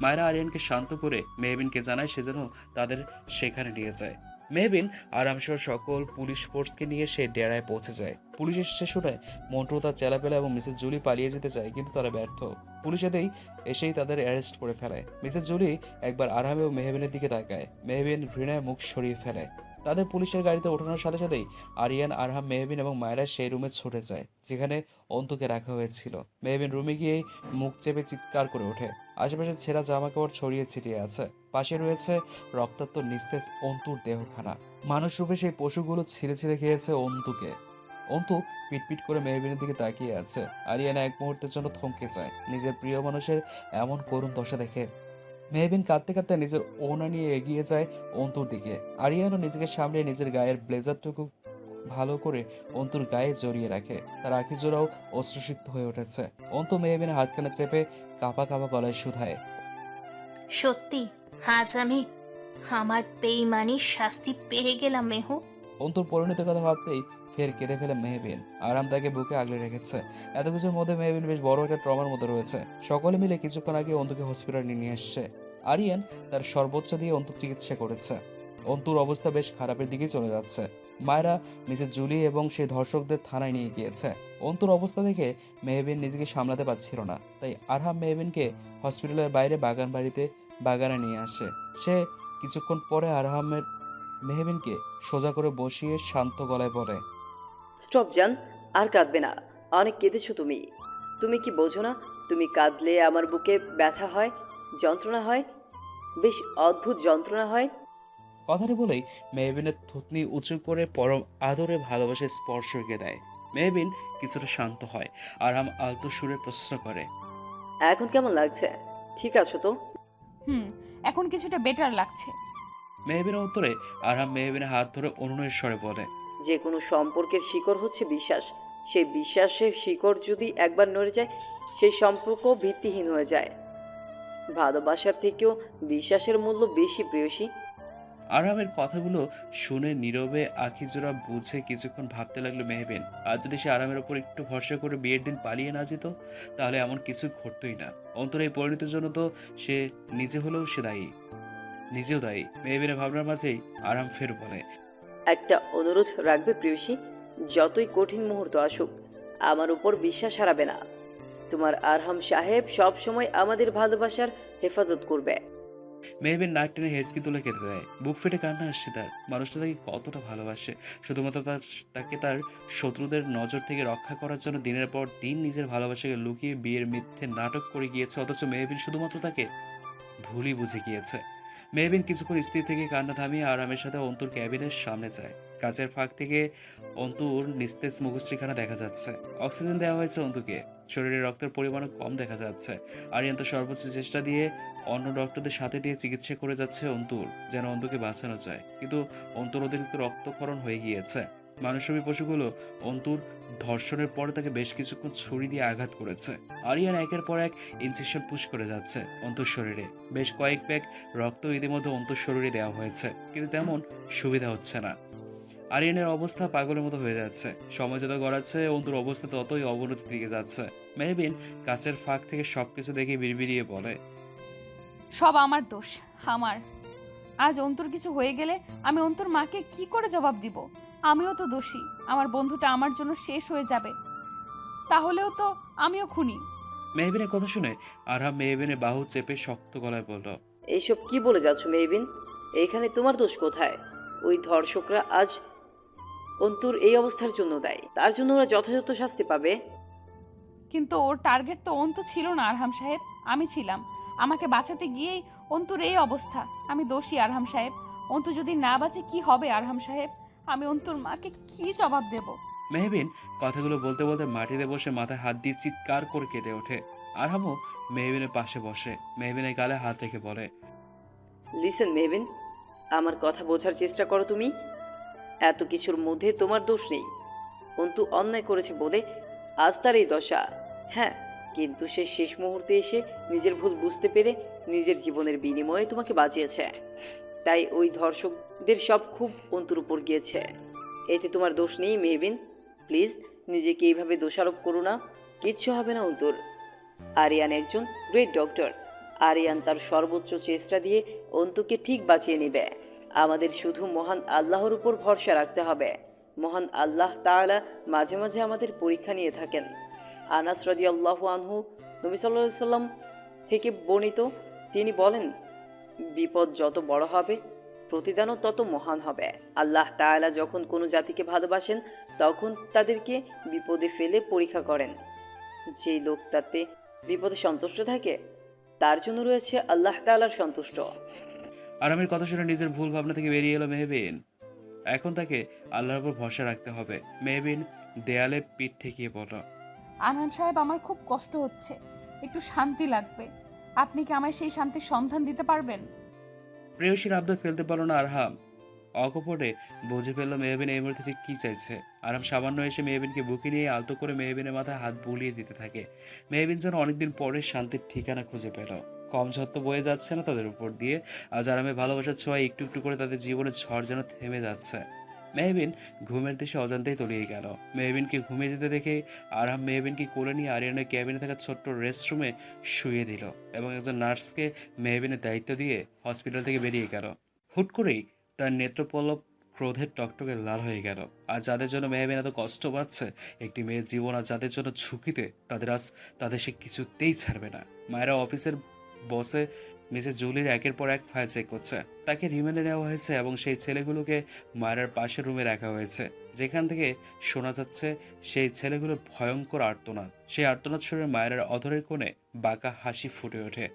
মায়েরা আরিয়ানকে শান্ত করে মেহবিনকে জানায় সে যেন তাদের সেখানে নিয়ে যায়। মেহবিন আরামসহ সকল পুলিশ ফোর্সকে নিয়ে সে ডেরায় পৌঁছে যায়। পুলিশ এসে শুনে মন্টু তার চেলাপেলা এবং মিসেস জুলি পালিয়ে যেতে চায়, কিন্তু তারা ব্যর্থ। পুলিশ এসেই তাদের অ্যারেস্ট করে ফেলে। মিসেস জুলি একবার আরাম এবং মেহবিনের দিকে তাকায়। মেহবিন ঘৃণায় মুখ সরিয়ে ফেলে। তাদের পুলিশের গাড়িতে ওঠানোর সাথে সাথেই আরিয়ান, আরহাম, মেহবিন এবং মায়েরা সেই রুমে ছুটে যায় যেখানে অন্তুকে রাখা হয়েছিল। মেহবিন রুমে গিয়েই মুখ চেপে চিৎকার করে ওঠে। আশেপাশে ছেঁড়া জামা কাপড় ছড়িয়ে ছিটিয়ে আছে। পাশে রয়েছে রক্তাক্ত নিস্তেজ অন্তুর দেহখানা। মানুষ রূপে সেই পশুগুলো ছিঁড়ে ছিঁড়ে খেয়েছে অন্তুকে। অন্তু পিটপিট করে মেহবিনের দিকে তাকিয়ে আছে। আরিয়ানা এক মুহূর্তের জন্য থমকে যায় নিজের প্রিয় মানুষের এমন করুণ দশা দেখে। মেহবিন কাঁদতে কাঁদতে নিজের ওড়না নিয়ে এগিয়ে যায় অন্তুর দিকে। আরিয়ানও নিজেকে সামনে নিজের গায়ের ব্লেজারটুকু ভালো করে অন্তুর গায়ে জড়িয়ে রাখে। তার আখি জোড়াও অশ্রুসিক্ত হয়ে উঠেছে। অন্তু মেহবিনের হাতখানা চেপে কাঁপা কাঁপা গলায় শুধায়, সত্যি আজ আমি আমার বেইমানির শাস্তি পেয়ে গেলাম মেহু। অন্তুর পরিণতির কথা ভাবতেই ফের কেঁদে ফেলে মেহবিন। আরাম তাকে বুকে আগলে রেখেছে। এত কিছুর মধ্যে মেহবিন বেশ বড় একটা ট্রমার মধ্যে রয়েছে। সকলে মিলে কিছুক্ষণ আগে অন্তুকে হসপিটালে নিয়ে এসছে। আরিয়ান তার সর্বোচ্চ দিয়ে অন্তুর চিকিৎসা করেছে। অন্তুর অবস্থা বেশ খারাপের দিকেই চলে যাচ্ছে। মায়েরা মিসেস জুলি এবং সেই ধর্ষকদের থানায় নিয়ে গিয়েছে। অন্তুর অবস্থা দেখে মেহবিন নিজেকে সামলাতে পারছিল না। তাই আরহাম মেহবিনকে হসপিটালের বাইরে বাগানে নিয়ে আসে। সে কিছুক্ষণ পরে আরহামের মেহবিনকে সোজা করে বসিয়ে শান্ত গলায় বলে, স্টপ জান, আর কাঁদবে না। অনেক কেঁদেছো তুমি। তুমি কি বোঝো না? তুমি কাঁদলে আমার বুকে ব্যথা হয়, যন্ত্রণা হয়, বেশ অদ্ভুত যন্ত্রণা হয়। কথাটি বলেই মেহবিনের থুতনি উঁচু করে পরম আদরে ভালোবাসে স্পর্শ এঁকে দেয়। মেহবিন কিছুটা শান্ত হয়। আরহাম আলতো সুরে প্রশ্ন করে, এখন কেমন লাগছে? ঠিক আছো তো? এখন কিছুটা বেটার লাগছে। মেহবিনের উত্তরে আরহাম মেহবিনের হাত ধরে অনুনয়ের স্বরে বলে, যে কোনো সম্পর্কের শিকড় হচ্ছে বিশ্বাস। সেই বিশ্বাসের শিকড় যদি একবার নড়ে যায়, সেই সম্পর্ক ভিত্তিহীন হয়ে যায়। ভালোবাসার থেকেও বিশ্বাসের মূল্য বেশি, প্রেয়সী। আরহামের কথাগুলো শুনে নীরবে আখিজোড়া বুঝে কিছুক্ষণ ভাবতে লাগলো মেহবিন। আজ যদি সে আরামের ওপর একটু ভরসা করে বিয়ের দিন পালিয়ে না যেত, তাহলে এমন কিছু ঘটতোই না। অন্তর এই পরিণতির জন্য তো সে নিজেও দায়ী। মেহবিনের ভাবনার মাঝেই আরাম ফের বলে, একটা অনুরোধ রাখবে প্রেয়সী? যতই কঠিন মুহূর্ত আসুক, আমার উপর বিশ্বাস হারাবে না। তোমার আরহাম সাহেব সব সময় আমাদের ভালোবাসার হেফাজত করবে। মেহবিন নাক টেনে হেঁচকি তুলে কেঁদে দেয়। বুক ফেটে কান্না আসছে তার। মানুষটা তাকে কতটা ভালোবাসে, শুধুমাত্র তাকে তার শত্রুদের নজর থেকে রক্ষা করার জন্য দিনের পর দিন নিজের ভালোবাসাকে লুকিয়ে বিয়ের মিথ্যে নাটক করে গিয়েছে। অথচ মেহবিন শুধুমাত্র তাকে ভুলই বুঝে গিয়েছে। মেহবিন কিছুক্ষণ স্থির থেকে কান্না থামিয়ে আরামের সাথে অন্তুর ক্যাবিনের সামনে যায়। কাচের ফাঁক থেকে অন্তুর নিস্তেজ মুখশ্রীখানা দেখা যাচ্ছে। অক্সিজেন দেওয়া হয়েছে অন্তুকে, শরীরে রক্তের পরিমাণও কম দেখা যাচ্ছে। আরিয়ান তো সর্বোচ্চ চেষ্টা দিয়ে অন্য ডক্টরদের সাথে নিয়ে চিকিৎসা করে যাচ্ছে অন্তুর, যেন অন্তুকে বাঁচানো যায়। কিন্তু অন্তুর অতিরিক্ত রক্তক্ষরণ হয়ে গিয়েছে। মানুষরূপী পশুগুলো অন্তুর ধর্ষণের পরে তাকে বেশ কিছুক্ষণ ছুরি দিয়ে আঘাত করেছে। আরিয়ান একের পর এক ইনজেকশন পুশ করে যাচ্ছে অন্তুর শরীরে। বেশ কয়েক ব্যাগ রক্ত ইতিমধ্যে অন্তুর শরীরে দেওয়া হয়েছে, কিন্তু তেমন সুবিধা হচ্ছে না। আরিয়ানের অবস্থা পাগলের মতো হয়ে যাচ্ছে। সময় যত গড়াচ্ছে অন্তুর অবস্থা ততই অবনতির দিকে যাচ্ছে। মেহবিন কাচের ফাঁক থেকে সবকিছু দেখে বিড়বিড়িয়ে বলে, সব আমার দোষ, আমার। আজ অন্তুর কিছু হয়ে গেলে আমি অন্তুর মাকে কি করে জবাব দিব? আমিও তো দোষী। আমার বন্ধুটা আমার জন্য শেষ হয়ে যাবে, তাহলেও তো আমিও খুনি। মেহবিনের কথা শুনে আরহাম মেহবিনের বাহু চেপে শক্ত গলায় বলল, এইসব কি বলে যাচ্ছ মেহবিন? এইখানে তোমার দোষ কোথায়? ওই ধর্ষকরা আজ অন্তুর এই অবস্থার জন্য দায়ী। তার জন্য ওরা যথাযথ শাস্তি পাবে। কিন্তু ওর টার্গেট তো অন্তু ছিল না আরহাম সাহেব, আমি ছিলাম। আমাকে বাঁচাতে গিয়েই অন্তুর এই অবস্থা। আমি দোষী আরহাম সাহেব। অন্তু যদি না বাঁচে কি হবে আরহাম সাহেব? আমি অন্তুর মাকে কি জবাব দেব? মেহবিন কথাগুলো বলতে বলতে মাটিতে বসে মাথায় হাত দিয়ে চিৎকার করে কেঁদে ওঠে। আরহামও মেহবিনের পাশে বসে মেহবিনের গালে হাত রেখে বলে, লিসেন মেহবিন, আমার কথা বোঝার চেষ্টা করো তুমি। এত কিছুর মধ্যে তোমার দোষ নেই। অন্তু অন্যায় করেছে বলে আজ তার এই দশা। হ্যাঁ, কিন্তু সে শেষ মুহূর্তে এসে নিজের ভুল বুঝতে পেরে নিজের জীবনের বিনিময়ে তোমাকে বাঁচিয়েছে। তাই ওই ধর্ষকদের সব খুব অন্তুর উপর গিয়েছে। এতে তোমার দোষ নেই মেহবিন। প্লিজ নিজেকে এইভাবে দোষারোপ করো না। কিচ্ছু হবে না অন্তুর। আরিয়ান একজন গ্রেট ডক্টর। আরিয়ান তার সর্বোচ্চ চেষ্টা দিয়ে অন্তুকে ঠিক বাঁচিয়ে নেবে। আমাদের শুধু মহান আল্লাহর উপর ভরসা রাখতে হবে। মহান আল্লাহ তাআলা মাঝে মাঝে আমাদের পরীক্ষা নিয়ে থাকেন। আনাস রাদিয়াল্লাহু আনহু নবী সাল্লাল্লাহু আলাইহি সাল্লাম থেকে বর্ণিত, তিনি বলেন, বিপদ যত বড় হবে প্রতিদানও তত মহান হবে। আল্লাহ তাআলা যখন কোনো জাতিকে ভালোবাসেন তখন তাদেরকে বিপদে ফেলে পরীক্ষা করেন। যেই লোক তাতে বিপদে সন্তুষ্ট থাকে তার জন্য রয়েছে আল্লাহ তাআলার সন্তুষ্ট। আরামের কথা শুনে নিজের ভুল ভাবনা থেকে বেরিয়ে এলো মেহবিন। এখন তাকে আল্লাহর উপর ভরসা রাখতে হবে। মেহবিন দেয়ালে পিঠ ঠেকিয়ে বলল, আরহাম সাহেব, আমার খুব কষ্ট হচ্ছে। একটু শান্তি লাগবে। আপনি কি আমায় সেই শান্তির সন্ধান দিতে পারবেন? প্রেয়সীর আবদার ফেলতে পারলো না আরহাম। অকপটে বুঝে ফেললো মেহবিন এই মুহূর্তে ঠিক কী চাইছে। আরহাম সামান্য এসে মেহবিনকে বুকে নিয়ে আলতো করে মেহবিনের মাথায় হাত বুলিয়ে দিতে থাকে। মেহবিন যেন অনেকদিন পরে শান্তির ঠিকানা খুঁজে পেল। কম ঝড় তো বয়ে যাচ্ছে না তাদের উপর দিয়ে। আজ আরামে ভালোবাসার ছোঁয়া একটু একটু করে তাদের জীবনের ঝড় যেন থেমে যাচ্ছে। মেহবিন ঘুমের দেশে অজান্তেই তলিয়ে গেল। মেহবিনকে ঘুমিয়ে যেতে দেখে আরহাম মেহবিনকে কোলে নিয়ে আরিয়ানের ক্যাবিনে থাকা ছোট্ট রেস্টরুমে শুয়ে দিল এবং একজন নার্সকে মেহবিনের দায়িত্ব দিয়ে হসপিটাল থেকে বেরিয়ে গেল। হুট করেই তার নেত্রপল্লব ক্রোধের টকটকে লাল হয়ে গেল। আর যাদের জন্য মেহবিন এত কষ্ট পাচ্ছে, একটি মেয়ের জীবন আর যাদের জন্য ঝুঁকিতে, তাদের সে কিছুতেই ছাড়বে না। মায়েরা অফিসের বসে মিসেস জুলির একের পর এক ফাইল চেক করছে। তাকে রিমান্ডে নেওয়া হয়েছে এবং সেই ছেলেগুলোকে মায়ের পাশের রুমে রাখা হয়েছে, যেখান থেকে শোনা যাচ্ছে সেই ছেলেগুলোর ভয়ঙ্কর আর্তনাদ। সেই আর্তনাদ শুনে মায়ের অধরের কোণে বাঁকা হাসি ফুটে ওঠে।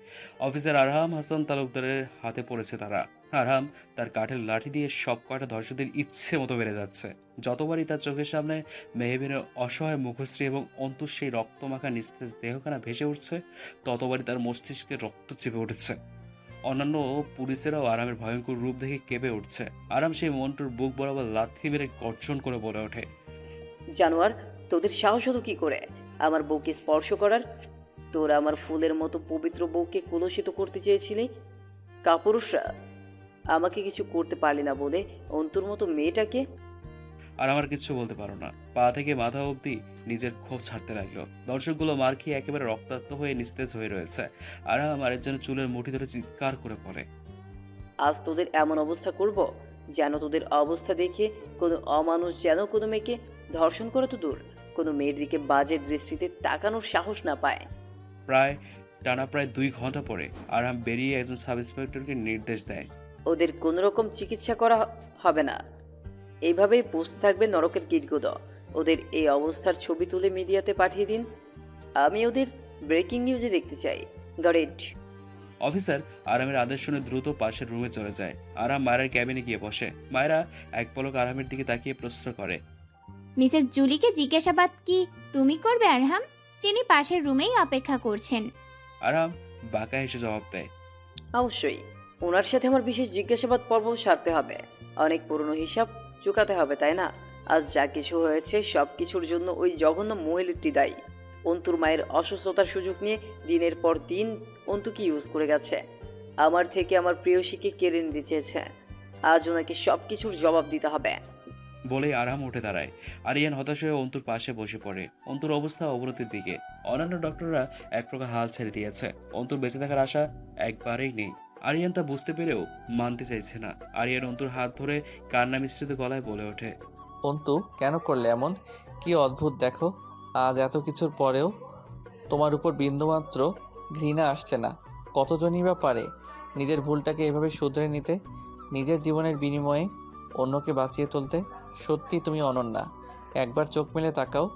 অফিসার আরহাম হাসান তালুকদারের হাতে পড়েছে তারা। আরহাম তার কাঠের লাঠি দিয়ে সব কয়টা ধর্ষকদের ইচ্ছে মতো বেড়ে যাচ্ছে। যতবারই তার চোখের সামনে মেহবিনের অসহায় মুখশ্রী এবং অন্তুর সেই রক্তমাখা নিস্তেজ দেহখানা ভেসে উঠছে, ততবারই তার মস্তিষ্কে রক্ত চেপে উঠেছে। অন্যান্য পুলিশেরাও আরামের ভয়ঙ্কর রূপ দেখে কেঁপে উঠছে। আরাম সেই মন্টুর বুক বরাবর লাথি মেরে গর্জন করে বলে ওঠে, জানোয়ার, তোদের সাহস হলো কি করে আমার বউকে স্পর্শ করার? তোরা আমার ফুলের মতো পবিত্র বউকে কলুষিত করতে চেয়েছিলি। কাপুরুষরা, আমাকে কিছু করতে পারলি না বলে অন্তুর মতো মেয়েটাকে। আর আমার কিচ্ছু বলতে পারো না। পা থেকে মাথা অবধি নিজের ক্ষোভ ছাড়তে লাগলো। দর্শকগুলো মার খেয়ে একেবারে রক্তাক্ত হয়ে নিস্তেজ হয়ে রয়েছে। আর আমার জন্য চুলের মুঠি ধরে চিৎকার করে পড়ে, আজ তোদের এমন অবস্থা করব যেন তোদের অবস্থা দেখে কোনো অমানুষ যেন কোনো মেয়েকে ধর্ষণ করে তো দূর, কোনো মেয়ের দিকে বাজে দৃষ্টিতে তাকানোর সাহস না পায়। প্রায় 2 ঘন্টা পরে আরাম বেরিয়ে একজন সাব ইন্সপেক্টরকে নির্দেশ দেয়, ওদের কোনো রকম চিকিৎসা করা হবে না, এইভাবেই পুষতে থাকবে নরকের কীটগুলো। ওদের এই অবস্থার ছবি তুলে মিডিয়াতে পাঠিয়ে দিন, আমি ওদের ব্রেকিং নিউজে দেখতে চাই। গরেড। অফিসার আরামের আদেশ শুনে দ্রুত পাশের রুমে চলে যায়। আরাম মায়ের ক্যাবিনে গিয়ে বসে। মায়েরা এক পলক আরামের দিকে তাকিয়ে প্রশ্ন করে, মিসেস জুলিকে জিজ্ঞাসাবাদ কি তুমি করবে আরহাম? তিনি পাশের রুমেই অপেক্ষা করছেন। আরাম বাঁকা হেসে জবাব দেয়, অবশ্যই ওনার সাথে আমার বিশেষ জিজ্ঞাসাবাদ পর্ব সারতে হবে, অনেক পুরনো হিসাব চুকাতে হবে, তাই না? আজ যা কিছু হয়েছে সব কিছুর জন্য ওই জঘন্য মহিলাটি দায়ী। অন্তুর মায়ের অসুস্থতার সুযোগ নিয়ে দিনের পর দিন অন্তুকে ইউজ করে গেছে, আমার থেকে আমার প্রেয়সীকে কেড়ে নিতে চেয়েছে। আজ ওনাকে সব কিছুর জবাব দিতে হবে। বলেই আরাম উঠে দাঁড়ায়। আরিয়ান হতাশ হয়ে অন্তুর পাশে বসে পড়ে। অন্তুর অবস্থা অবনতির দিকে। অন্যান্য ডক্টররা এক প্রকার হাল ছেড়ে দিয়েছে। অন্তুর বেঁচে থাকার আশা একবারেই নেই। আরিয়ান তা বুঝতে পেরেও মানতে চাইছে না। আরিয়ান অন্তুর হাত ধরে কান্না মিশ্রিত গলায় বলে ওঠে, অন্তু, কেন করলে এমন? কি অদ্ভুত দেখো, আজ এত কিছুর পরেও তোমার উপর বিন্দুমাত্র ঘৃণা আসছে না। কতজনই বা পারে নিজের ভুলটাকে এভাবে শুধরে নিতে, নিজের জীবনের বিনিময়ে অন্যকে বাঁচিয়ে তুলতে? সত্যি তুমি অনন্যা, একবার চোখ মেলে তাকাও।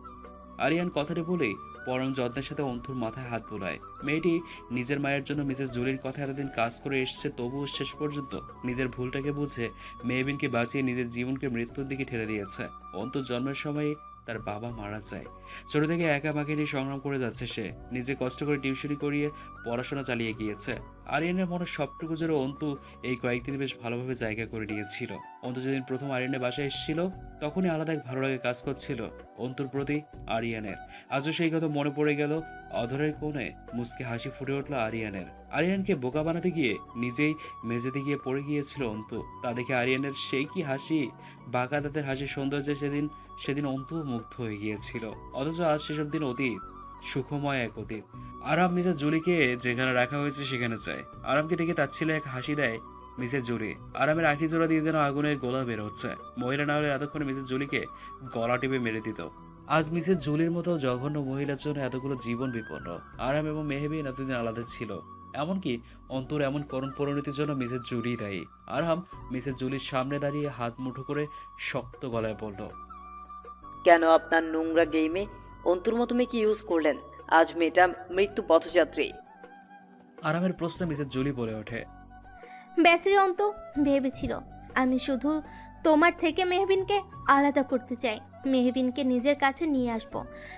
আরিয়ান কথাটি বলেই পরম যত্নের সাথে অন্তুর মাথায় হাত বোলায়। মেয়েটি নিজের মায়ের জন্য মিসেস জুলির কথা এতদিন কাজ করে এসেছে, তবুও শেষ পর্যন্ত নিজের ভুলটাকে বুঝে মেহবিনকে বাঁচিয়ে নিজের জীবনকে মৃত্যুর দিকে ঠেলে দিয়েছে। অন্তুর জন্মের সময় তার বাবা মারা যায়। ছোট থেকে একা মাকে নিয়ে সংগ্রাম করে যাচ্ছে সে। নিজে কষ্ট করে টিউশনি করিয়ে পড়াশোনা চালিয়ে গিয়েছে। আরিয়ানের মনে সবটুকু জোরে অন্তু এই কয়েকদিন বেশ ভালোভাবে জায়গা করে নিয়েছিল। অন্তু যেদিন প্রথম আরিয়ানের বাসায় এসেছিল তখনই আলাদা এক ভালো লাগে কাজ করছিল অন্তুর প্রতি আরিয়ানের। আজও সেই কথা মনে পড়ে গেল। অধরের কোণে মুচকে হাসি ফুটে উঠল আরিয়ানের। আরিয়ানকে বোকা বানাতে গিয়ে নিজেই মেঝেতে গিয়ে পড়ে গিয়েছিল অন্তু। তা দেখে আরিয়ানের সেই কি হাসি, বাঁকা দাঁতের হাসির সৌন্দর্যে সেদিন অন্তু মুগ্ধ হয়ে গিয়েছিল। অথচ আজ সেসব দিন অতীত, সুখময় এক অতীত। আরাম মিসেস জুলিকে যেখানে রাখা হয়েছে সেখানে চায়। আরামকে দেখে তার ছেলে এক হাসি দেয় মিসেস জুলি। আরামের আখি জোড়া দিয়ে যেন আগুনের গোলা বের হচ্ছে। মহিলা না হলে এতক্ষণে মিসেস জুলিকে গলা টিপে মেরে দিত। আজ মিসেস জুলির মতো জঘন্য মহিলার জন্য এতগুলো জীবন বিপন্ন। আরাম এবং মেহবিন এতদিন আলাদা ছিল। এমনকি অন্তর এমন করুণ পরিণতির জন্য মিসেস জুলি দায়ী। আরাম মিসেস জুলির সামনে দাঁড়িয়ে হাত মুঠো করে শক্ত গলায় বলল, কেন আপনার নোংরা গেমে অন্তুর মতো মেয়েকে ইউজ করলেন? আজ মেয়েটা মৃত্যু পথযাত্রী। আরামের প্রশ্নে মিসেস জুলি বলে ওঠে, ব্যাসরি অন্ত ভেবেছিল আমি শুধু তোমার থেকে মেহবিনকে আলাদা করতে চাই, মেহবিনকে নিজের কাছে নিয়ে আসব।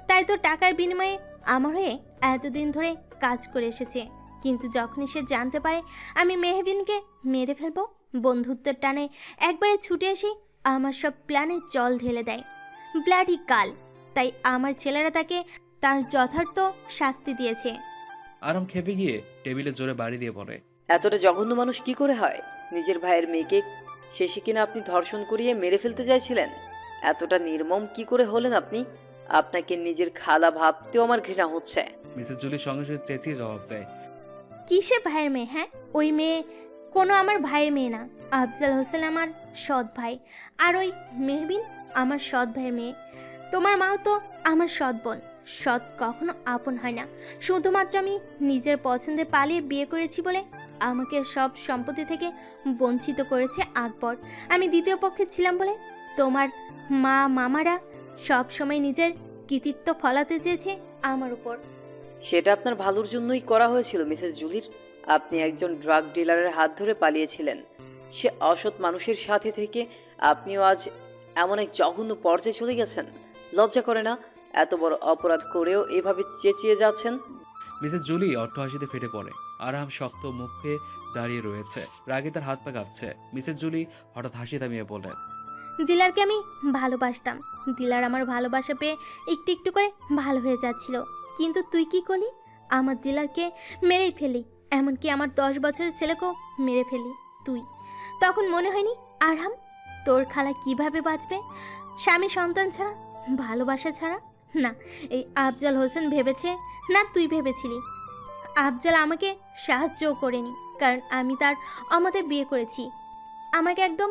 তাই তো টাকার বিনিময়ে আমার হয়ে এতদিন ধরে কাজ করে এসেছে। কিন্তু যখনই সে জানতে পারে আমি মেহবিনকে মেরে ফেলবো, বন্ধুত্বের টানে একবারে ছুটে এসে আমার সব প্ল্যানে জল ঢেলে দেয়। ব্লাডি কাল। তাই আমার ছেলেরা তাকে তার যথার্থ শাস্তি দিয়েছে। আরাম খেপে গিয়ে টেবিলে জোরে বাড়ি দিয়ে বলে, এতটা জঘন্য মানুষ কি করে হয়? নিজের ভাইয়ের মেয়েকে শেষে কিনা আপনি ধর্ষণ করিয়ে মেরে ফেলতে চাইছিলেন। এতটা নির্মম কি করে হলেন আপনি? আপনাকে নিজের খালা ভাবতেও আমার ঘৃণা হচ্ছে। মিসেস জুলির সঙ্গে সঙ্গে চেঁচিয়ে জবাব দেয়, কিসের ভাইয়ের মেয়ে? হ্যাঁ, ওই মেয়ে কোনো আমার ভাইয়ের মেয়ে না। আফজাল হোসেন আমার সৎ ভাই, আর ওই মেহবিন আমার সৎ ভাইয়ের মেয়ে। তোমার মাও তো আমার সৎ বোন। সৎ কখনো আপন হয় না। শুধুমাত্র আমি নিজের পছন্দে পালিয়ে বিয়ে করেছি বলে আমাকে সব সম্পত্তি থেকে বঞ্চিত করেছে আকবর। আমি দ্বিতীয় পক্ষে ছিলাম বলে তোমার মা মামারা সব সময় নিজের কৃতিত্ব ফলাতে চেয়েছে আমার উপর। সেটা আপনার ভালোর জন্যই করা হয়েছিল মিসেস জুলির। আপনি একজন ড্রাগ ডিলারের হাত ধরে পালিয়েছিলেন। সে অসৎ মানুষের সাথে থেকে আপনিও আজ এমন এক জঘন্য পর্যায়ে চলে গেছেন। লজ্জা করে না? এত বড় অপরাধ করেও এভাবে চেঁচিয়ে যাচ্ছেন। মিসেস জুলি অট্টহাসিতে ফেটে পড়ে। আরাম শক্ত মুখে দাঁড়িয়ে রয়েছে, রাগে তার হাত পা কাঁপছে। মিসেস জুলি হঠাৎ হাসি থামিয়ে বললেন, দিলারকে আমি ভালোবাসতাম। দিলার আমার ভালোবাসা পেয়ে একটু একটু করে ভালো হয়ে যাচ্ছিল, কিন্তু তুই কি করলি? আমার দিলারকে মেরেই ফেলি, এমনকি আমার 10 বছরের ছেলেকেও মেরে ফেলি তুই। তখন মনে হয়নি আরহাম তোর খালা কিভাবে বাঁচবে স্বামী সন্তান ছাড়া, ভালোবাসা ছাড়া? না, এই আফজাল হোসেন ভেবেছে, না তুই ভেবেছিলি। আফজাল আমাকে সাহায্যও করেনি, কারণ আমি তার আমাদের বিয়ে করেছি। আমাকে একদম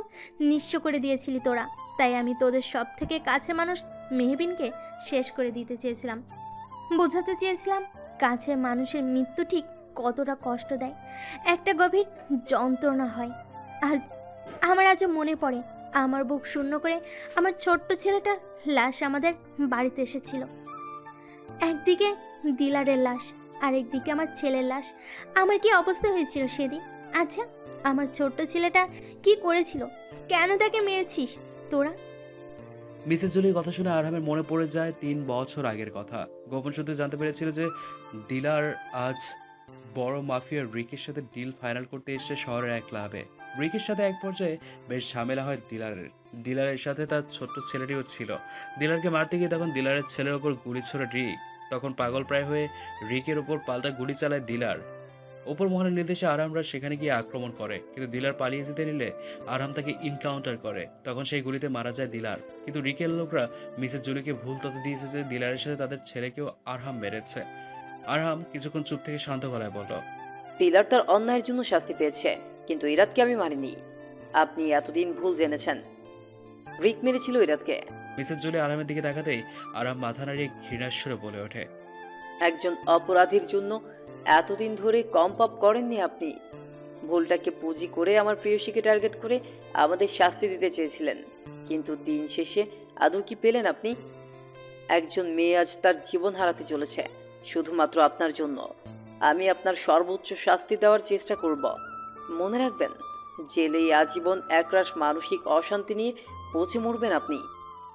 নিঃস্ব করে দিয়েছিলি তোরা, তাই আমি তোদের সব থেকে কাছের মানুষ মেহবিনকে শেষ করে দিতে চেয়েছিলাম। বোঝাতে চেয়েছিলাম কাছের মানুষের মৃত্যু ঠিক কতটা কষ্ট দেয়, একটা গভীর যন্ত্রণা হয়। আজও মনে পড়ে আমার বুক শূন্য করে আমার ছোট্ট ছেলেটার লাশ আমাদের বাড়িতে এসেছিল। একদিকে দিলারের লাশ, আরেকদিকে আমার ছেলের লাশ। আমার কি অবস্থা হয়েছিল সেদিন? আচ্ছা, আমার ছোট্ট ছেলেটা কি করেছিল? কেন তাকে মেরেছিস তোরা? মিসেস জুলির কথা শুনে আরহামের মনে পড়ে যায় 3 বছর আগের কথা। গোপন সূত্রে জানতে পেরেছিল যে দিলার আজ বড় মাফিয়া রিকের সাথে ডিল ফাইনাল করতে এসেছে শহরের এক ক্লাবে। রিকের সাথে এক পর্যায়ে বেশ ঝামেলা হয় দিলারের সাথে তার ছোট্ট ছেলেটিও ছিল। দিলারকে মারতে গিয়ে তখন দিলারের ছেলের ওপর গুলি ছোড়ে রিক। তখন পাগল প্রায় হয়ে রিকের ওপর পাল্টা গুলি চালায় দিলার। ওপর মহলের নির্দেশে আরহামরা সেখানে গিয়ে আক্রমণ করে, কিন্তু দিলার পালিয়ে যেতে নিলে আরহাম তাকে ইনকাউন্টার করে। তখন সেই গুলিতে মারা যায় দিলার। কিন্তু রিকের লোকরা মিসেস জুলিকে ভুল তথ্য দিয়েছে যে দিলারের সাথে তাদের ছেলেকেও আরহাম মেরেছে। আরহাম কিছুক্ষণ চুপ থেকে শান্ত গলায় বলল, দিলার তার অন্যায়ের জন্য শাস্তি পেয়েছে, কিন্তু ইরাদকে আমি মারিনি। আপনি এতদিন ভুল জেনেছেন। রিক মেরেছিল ইরাদকে। মিসেস জুলি আরহামের দিকে তাকাতেই আরহাম মাথা নাড়িয়ে ঘৃণার সুরে বলে ওঠে, একজন অপরাধীর জন্য এতদিন ধরে কম পাপ করেননি আপনি। ভুলটাকে পুঁজি করে আমার প্রেয়সীকে টার্গেট করে আমাদের শাস্তি দিতে চেয়েছিলেন, কিন্তু দিন শেষে আদৌ কি পেলেন আপনি? একজন মেয়ে আজ তার জীবন হারাতে চলেছে শুধুমাত্র আপনার জন্য। আমি আপনার সর্বোচ্চ শাস্তি দেওয়ার চেষ্টা করব। মনে রাখবেন, জেলেই আজীবন একরাশ মানসিক অশান্তি নিয়ে পচে মরবেন আপনি।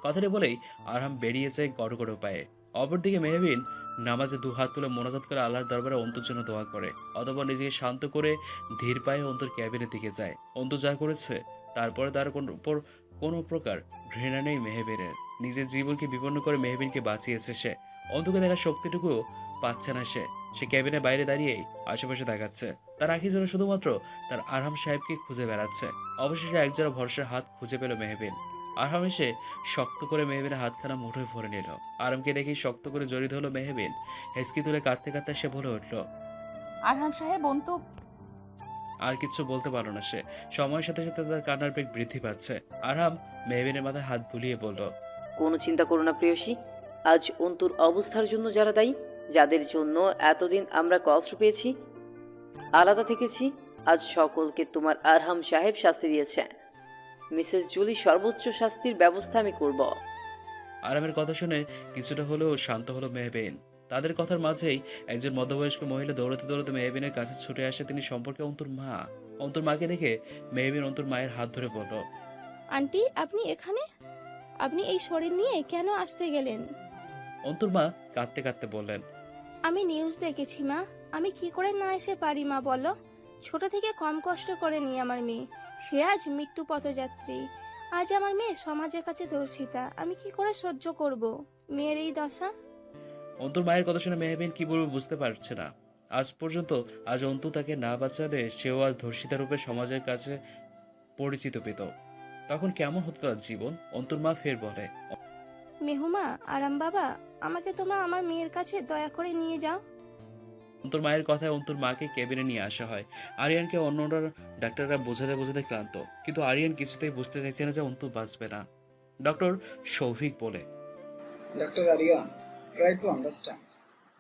কথাটি বলেই আরহাম বেরিয়ে যায় গড়গড় পায়ে। অপরদিকে মেহবিন নামাজে 2 হাত তুলে মোনাজাত করে আল্লাহর দরবারে অন্তুর জন্য দোয়া করে। অতঃপর নিজেকে শান্ত করে ধীর পায়ে অন্তুর ক্যাবিনের দিকে যায়। অন্তু যা করেছে তারপরে তার কোনো প্রকার ঘৃণা নেই মেহবিনের। নিজের জীবনকে বিপন্ন করে মেহবিনকে বাঁচিয়েছে সে। অন্তুকে দেখার শক্তিটুকুও পাচ্ছে না সে ক্যাবিনের বাইরে দাঁড়িয়েই আশেপাশে দেখাচ্ছে। তার আঁখি যেন শুধুমাত্র তার আরহাম সাহেবকে খুঁজে বেড়াচ্ছে। অবশেষে একজোড়া ভরসার হাত খুঁজে পেল মেহবিন। আরহাম এসে শক্ত করে মেহবিনের হাতখানা মুঠোয় ভরে নিল। আরামকে দেখেই শক্ত করে জড়িত হলো মেহবিন। হেসকি তুলে কাঁদতে কাঁদতে সে বলে উঠল, আরহাম সাহেব, অন্তু। আর কিছু বলতে পারল না সে। সময়ের সাথে সাথে তার কান্নার বেগ বৃদ্ধি পাচ্ছে। আরহাম মেহবিনের মাথায় হাত বুলিয়ে বলল, কোনো চিন্তা করো না প্রেয়সী। আজ অন্তুর অবস্থার জন্য যারা দায়ী, যাদের জন্য এতদিন আমরা কষ্ট পেয়েছি, আলাদা থেকেছি, আজ সকলকে তোমার আরহাম সাহেব শাস্তি দিয়েছে। মিসেস জুলি সর্বোচ্চ শাস্তির ব্যবস্থা আমি করব। আরামের কথা শুনে কিছুটা হলেও শান্ত হলো মেহবিন। তাদের কথার মাঝেই একজন মধ্যবয়স্ক মহিলা দৌড়াতে দৌড়াতে মেহবিনের কাছে ছুটে আসে। তিনি সম্পর্কে অন্তুর মা। অন্তুর মাকে দেখে মেহবিন অন্তুর মায়ের হাত ধরে বলল, আন্টি, আপনি এখানে? আপনি এই শরীর নিয়ে কেন আসতে গেলেন? অন্তুর মা কাঁদতে কাঁদতে বললেন, আমি নিউজ দেখেছি মা। আমি কি করে না এসে পারি মা, বলো? ছোট থেকে কম কষ্ট করেনি আমার মেয়ে, সে আজ মৃত্যু পথযাত্রী। আজ আমার মেয়ে সমাজের কাছে দর্শিতা। আমি কি করে সহ্য করব মেয়ের এই দশা? অন্তুর মায়ের কথা শুনে মেহবিন কি বলবে বুঝতে পারছে না। আজ অন্তু তাকে না বাঁচালে সেও আজ ধর্ষিতা রূপে সমাজের কাছে পরিচিত পেত। তখন কেমন হতো তার জীবন? অন্তুর মা ফের বলে, মেহুমা, আরাম বাবা, আমাকে তোমরা আমার মেয়ের কাছে দয়া করে নিয়ে যাও। অন্তুর মায়ের কথায় অন্তুর মাকে কেবিনে নিয়ে আসা হয়। আরিয়ানকে অন্যরা ডাক্তাররা বোঝাতে ক্লান্ত, কিন্তু আরিয়ান কিছুতেই বুঝতে চাইছে না যে অন্তু বাঁচবে না। ডক্টর সৌভিক বলে, doctor Ariyan, try to understand.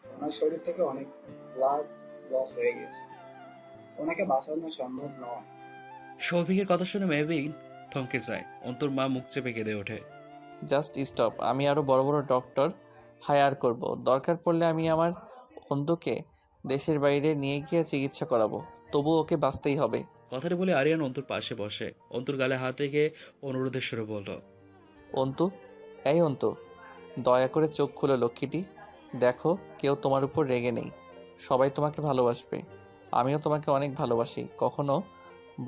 ওনার শরীর থেকে অনেক ব্লাড লস হয়ে গেছে, ওনাকে বাঁচানো সম্ভব নয়। সৌভিকের কথা শুনে মেহবিন থমকে যায়। অন্তুর মা মুখ চেপে কেঁদে ওঠে, জাস্ট স্টপ। আমি আরও বড় বড় ডক্টর হায়ার করব। দরকার পড়লে আমি আমার অন্তুকে দেশের বাইরে নিয়ে গিয়ে চিকিৎসা করাবো, তবু ওকে বাঁচতেই হবে। কথাটি বলে আরিয়ান অন্তুর পাশে বসে অন্তুর গালে হাত রেখে অনুরোধের সুরে বলল, অন্তু, এই অন্তু, দয়া করে চোখ খুলে লক্ষ্মীটি। দেখো, কেউ তোমার উপর রেগে নেই, সবাই তোমাকে ভালোবাসবে। আমিও তোমাকে অনেক ভালোবাসি, কখনো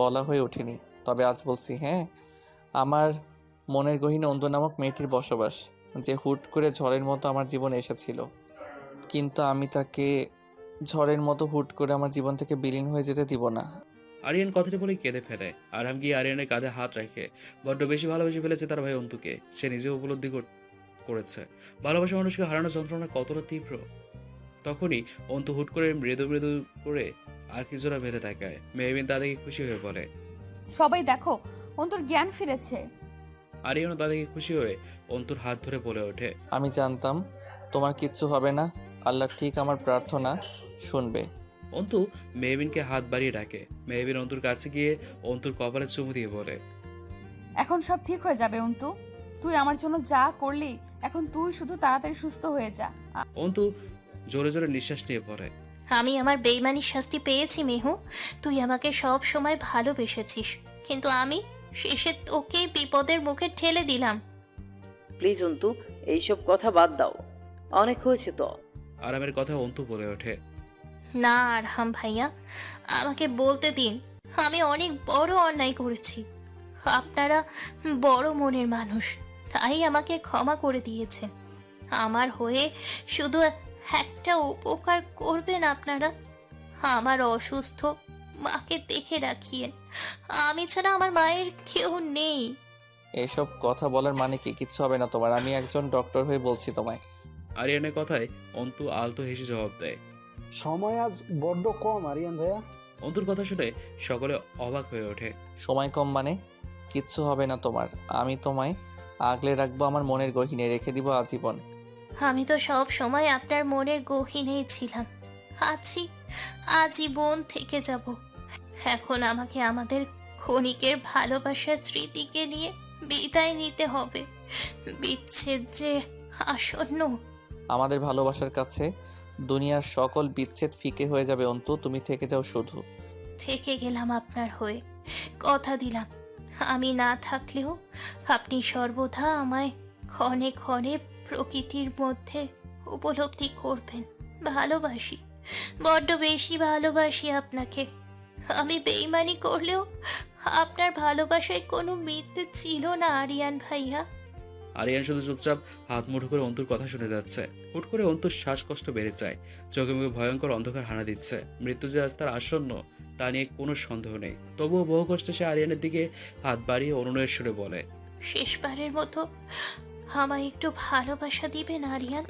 বলা হয়ে ওঠেনি, তবে আজ বলছি। হ্যাঁ, আমার মনের গহীনে অন্তু নামক মেয়েটির বসবাস, যে হুট করে ঝড়ের মতো আমার জীবনে এসেছিল। কিন্তু আমি তাকে ঝড়ের মতো হুট করে আমার জীবন থেকে বিলীন হয়ে যেতে দিব না। আরিয়ান কথাটি বলে কেঁদে ফেলে। আরহাম গিয়ে আরিয়ানের কাঁধে হাত রাখে। বড্ড বেশি ভালোবেসে ফেলেছে তার ভাই অন্তুকে। সে নিজে উপলব্ধি করেছে ভালোবাসা মানুষকে হারানোর যন্ত্রণা কতটা তীব্র। তখনই অন্তু হুট করে মৃদু মৃদু করে আঁখিজোড়া বেঁধে তাকায়। মেহবিন তা দেখে খুশি হয়ে পড়ে। সবাই দেখো, অন্তর জ্ঞান ফিরেছে। আরিয়ানও তা দেখে খুশি হয়ে অন্তুর হাত ধরে বলে ওঠে, আমি জানতাম তোমার কিচ্ছু হবে না। আল্লাহ ঠিক আমার প্রার্থনা শুনবে। অন্তু মেহবিনকে হাত বাড়িয়ে ডাকে। মেহবিন অন্তুর কাছে গিয়ে অন্তুর কপালে চুমু দিয়ে বলে, এখন সব ঠিক হয়ে যাবে অন্তু। তুই আমার জন্য যা করলি, এখন তুই শুধু তাড়াতাড়ি সুস্থ হয়ে যা। অন্তু জোরে জোরে নিঃশ্বাস নিয়ে পড়ে। আমি আমার বেইমানির শাস্তি পেয়েছি মেহু। তুই আমাকে সব সময় ভালোবেসেছিস, কিন্তু আমি শেষে তোকেই বিপদের মুখে ঠেলে দিলাম। প্লিজ অন্তু, এইসব কথা বাদ দাও, অনেক হয়েছে তো। আরামের কথা অন্তু বলে ওঠে, না আরহাম ভাইয়া, আমাকে বলতে দিন। আমি অনেক বড় অন্যায় করেছি। আপনারা বড় মনের মানুষ, তাই আমাকে ক্ষমা করে দিয়েছেন। আমার হয়ে শুধু একটা উপকার করবেন আপনারা। আমার অসুস্থ মাকে দেখে রাখিয়েন। আমি ছাড়া আমার মায়ের কেউ নেই। এসব কথা বলার মানে কি? কিচ্ছু হবে না তোমার। আমি একজন ডক্টর হয়ে বলছি তোমায়। আরিয়ানের কথায় অন্তু আলতো হেসে জবাব দেয়। সময় আজ বড্ড কম আরিয়ান ভাইয়া। অন্তুর কথা শুনে সকলে অবাক হয়ে ওঠে। সময় কম মানে? কিচ্ছু হবে না তোমার। আমি তোমায় আগলে রাখবো আমার মনের গহীনে, রেখে দিব আজীবন। আমি তো সব সময় আপনার মনের গহীনেই ছিলাম, আছি, আজীবন থেকে যাব। এখন আমাকে আমাদের ক্ষণিকের ভালোবাসার স্মৃতিকে নিয়ে বিদায় নিতে হবে। বিচ্ছেদ যে আসন্ন। আমাদের ভালোবাসার কাছে দুনিয়ার সকল বিচ্ছেদ ফিকে হয়ে যাবে অন্তু। তুমি থেকে যাও শুধু। থেকে গেলাম আপনার হয়ে, কথা দিলাম। আমি না থাকলেও আপনি সর্বদা আমায় ক্ষণে ক্ষণে প্রকৃতির মধ্যে উপলব্ধি করবেন। ভালোবাসি, বড্ড বেশি ভালোবাসি আপনাকে। আমি বেইমানি করলেও আপনার ভালোবাসায় কোনো মিথ্যে ছিল না আরিয়ান ভাইয়া। আরিয়ান শুধু চুপচাপ হাত মুঠো করে অন্তুর কথা শুনে যাচ্ছে। হুট করে অন্তুর শ্বাসকষ্ট বেড়ে যায়। চোখে মুখে ভয়ঙ্কর অন্ধকার হানা দিচ্ছে। মৃত্যু যে আজ তার আসন্ন তা নিয়ে কোনো সন্দেহ নেই। তবুও বহু কষ্টে সে আরিয়ানের দিকে হাত বাড়িয়ে অনুনয়ের সুরে বলে, শেষবারের মতো আমায় একটু ভালোবাসা দিবেন আরিয়ান।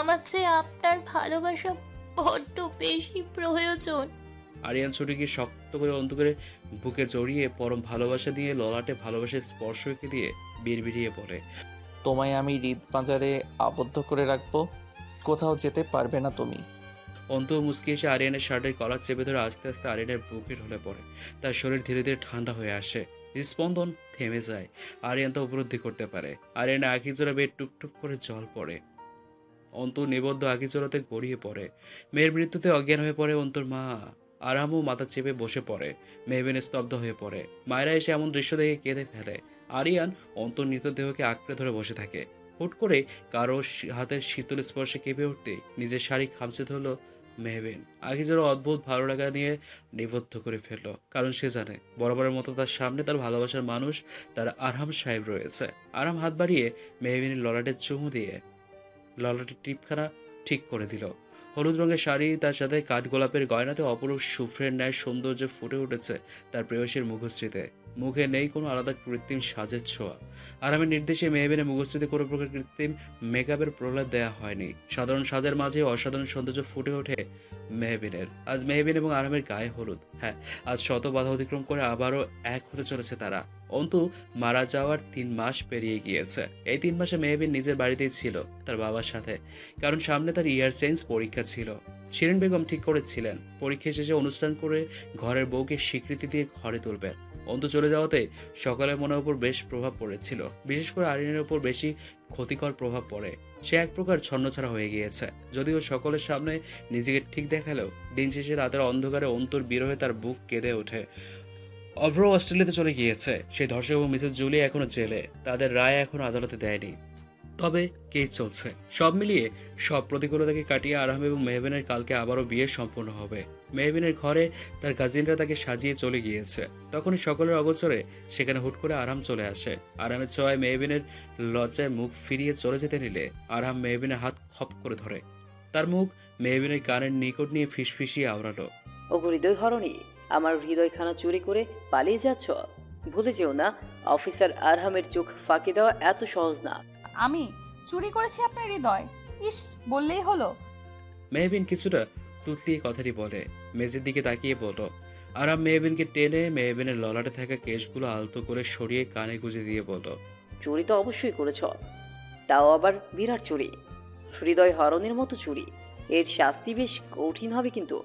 আমার চেয়ে আপনার ভালোবাসা বড্ড বেশি প্রয়োজন। আরিয়ান ছুটে গিয়ে শক্ত করে অন্তু করে বুকে জড়িয়ে পরম ভালোবাসা দিয়ে ললাটে ভালোবাসার স্পর্শ রেখে দিয়ে বিড়বিড়িয়ে পড়ে, তোমায় আমি হৃদ পাঁজারে আবদ্ধ করে রাখবো, কোথাও যেতে পারবে না তুমি। অন্তু মুচকি এসে আরিয়ানের শার্টের কলার চেপে ধরে আস্তে আস্তে আরিয়ানের বুকে ঢলে পড়ে। তার শরীর ধীরে ধীরে ঠান্ডা হয়ে আসে। স্পন্দন থেমে যায়। আরিয়ান তা উপলব্ধি করতে পারে। আরিয়ানের আঁখি জোড়া বেয়ে টুকটুক করে জল পড়ে। অন্তু নিবদ্ধ আঁখি জোড়াতে গড়িয়ে পড়ে। মেয়ের মৃত্যুতে অজ্ঞান হয়ে পড়ে অন্তুর মা। আরামও মাথা চেপে বসে পড়ে। মেহবিন স্তব্ধ হয়ে পড়ে। মায়েরা এসে এমন দৃশ্য দেখে কেঁদে ফেলে। আরিয়ান অন্তর মৃতদেহকে আঁকড়ে ধরে বসে থাকে। হুট করে কারো হাতের শীতল স্পর্শে কেঁপে উঠতে নিজের শাড়ি খামচে ধরল মেহবিন। আখিজোর অদ্ভুত ভালো লাগা নিয়ে নিবদ্ধ করে ফেললো। কারণ সে জানে বরাবরের মতো তার সামনে তার ভালোবাসার মানুষ, তার আরহাম সাহেব রয়েছে। আরহাম হাত বাড়িয়ে মেহবিনের ললাটের চুমু দিয়ে ললাটের টিপখানা ঠিক করে দিল। হলুদ রঙের শাড়ি, তার সাথে কাঠগোলাপের গয়নাতে অপরূপ সুফ্রের ন্যায় সৌন্দর্য ফুটে উঠেছে তার প্রেয়সীর মুখশ্রীতে। মুখে নেই কোনো আলাদা কৃত্রিম সাজের ছোঁয়া। আরামের নির্দেশে মেহবিনের মুখশ্রীতে কোনো প্রকার কৃত্রিম মেকআপের প্রহ্লাদ দেওয়া হয়নি। সাধারণ সাজের মাঝে অসাধারণ সৌন্দর্য ফুটে ওঠে মেহবিনের। আজ মেহবিন এবং আরামের গায়ে হলুদ। হ্যাঁ, আজ শত বাধা অতিক্রম করে আবারও এক হতে চলেছে তারা। অন্তু মারা যাওয়ার 3 মাস পেরিয়ে গিয়েছে। এই 3 মাসে মেহবিন নিজের বাড়িতেই ছিল তার বাবার সাথে। কারণ সামনে তার ইয়ার চেঞ্জ পরীক্ষা ছিল। শিরিন বেগম ঠিক করেছিলেন পরীক্ষা শেষে অনুষ্ঠান করে ঘরের বউকে স্বীকৃতি দিয়ে ঘরে তুলবেন। অন্তু চলে যাওয়াতে সকলের মনের উপর বেশ প্রভাব পড়েছিল। বিশেষ করে আরিনের উপর বেশি ক্ষতিকর প্রভাব পড়ে। সে এক প্রকার ছন্নছাড়া হয়ে গিয়েছে। যদিও সকলের সামনে নিজেকে ঠিক দেখালেও দিন শেষে রাতের অন্ধকারে অন্তুর বিরহে তার বুক কেঁদে ওঠে। অভ্র অস্ট্রেলিয়াতে চলে গিয়েছে। সেই ধর্ষক এবং মিসেস জুলি এখনো জেলে। তাদের রায় এখনো আদালতে দেয়নি। তবে কেস চলছে। সব মিলিয়ে সব প্রতিকূলতাকে কাটিয়ে আরহাম এবং মেহবিনের কালকে আবারও বিয়ে সম্পূর্ণ হবে। মেহবিনের ঘরে তার কাজিনরা তাকে সাজিয়ে চলে গিয়েছে। তখনই সকলের অগোচরে সেখানে হুট করে আরহাম চলে আসে। আরহামের ছোঁয়ায় মেহবিনের লজ্জায় মুখ ফিরিয়ে চলে যেতে নিলে আরহাম মেহবিনের হাত খপ করে ধরে তার মুখ মেহবিনের কানের নিকট নিয়ে ফিসফিসিয়ে আওড়ালো। ওগো হৃদয় হরণী, আমার হৃদয়খানা চুরি করে পালিয়ে যাচ্ছ? ভুলে যেও না, অফিসার আরহামের চোখ ফাঁকি দেওয়া এত সহজ না। আমি চুরি করেছি আপনার হৃদয়? ইস, বললেই হলো। মেহবিন কিছুটা তুতলিয়ে কথাটি বলে মেঝের দিকে তাকিয়ে বলল। আরহাম মেহবিনকে টেনে মেহবিনের ললাটে থাকা কেশগুলো আলতো করে সরিয়ে কানে গুঁজে দিয়ে বলল। চুরি তো অবশ্যই করেছ, তাও আবার বিরাট চুরি, হৃদয় হরণের মতো চুরি। এর শাস্তি বেশ কঠিন হবে কিন্তু।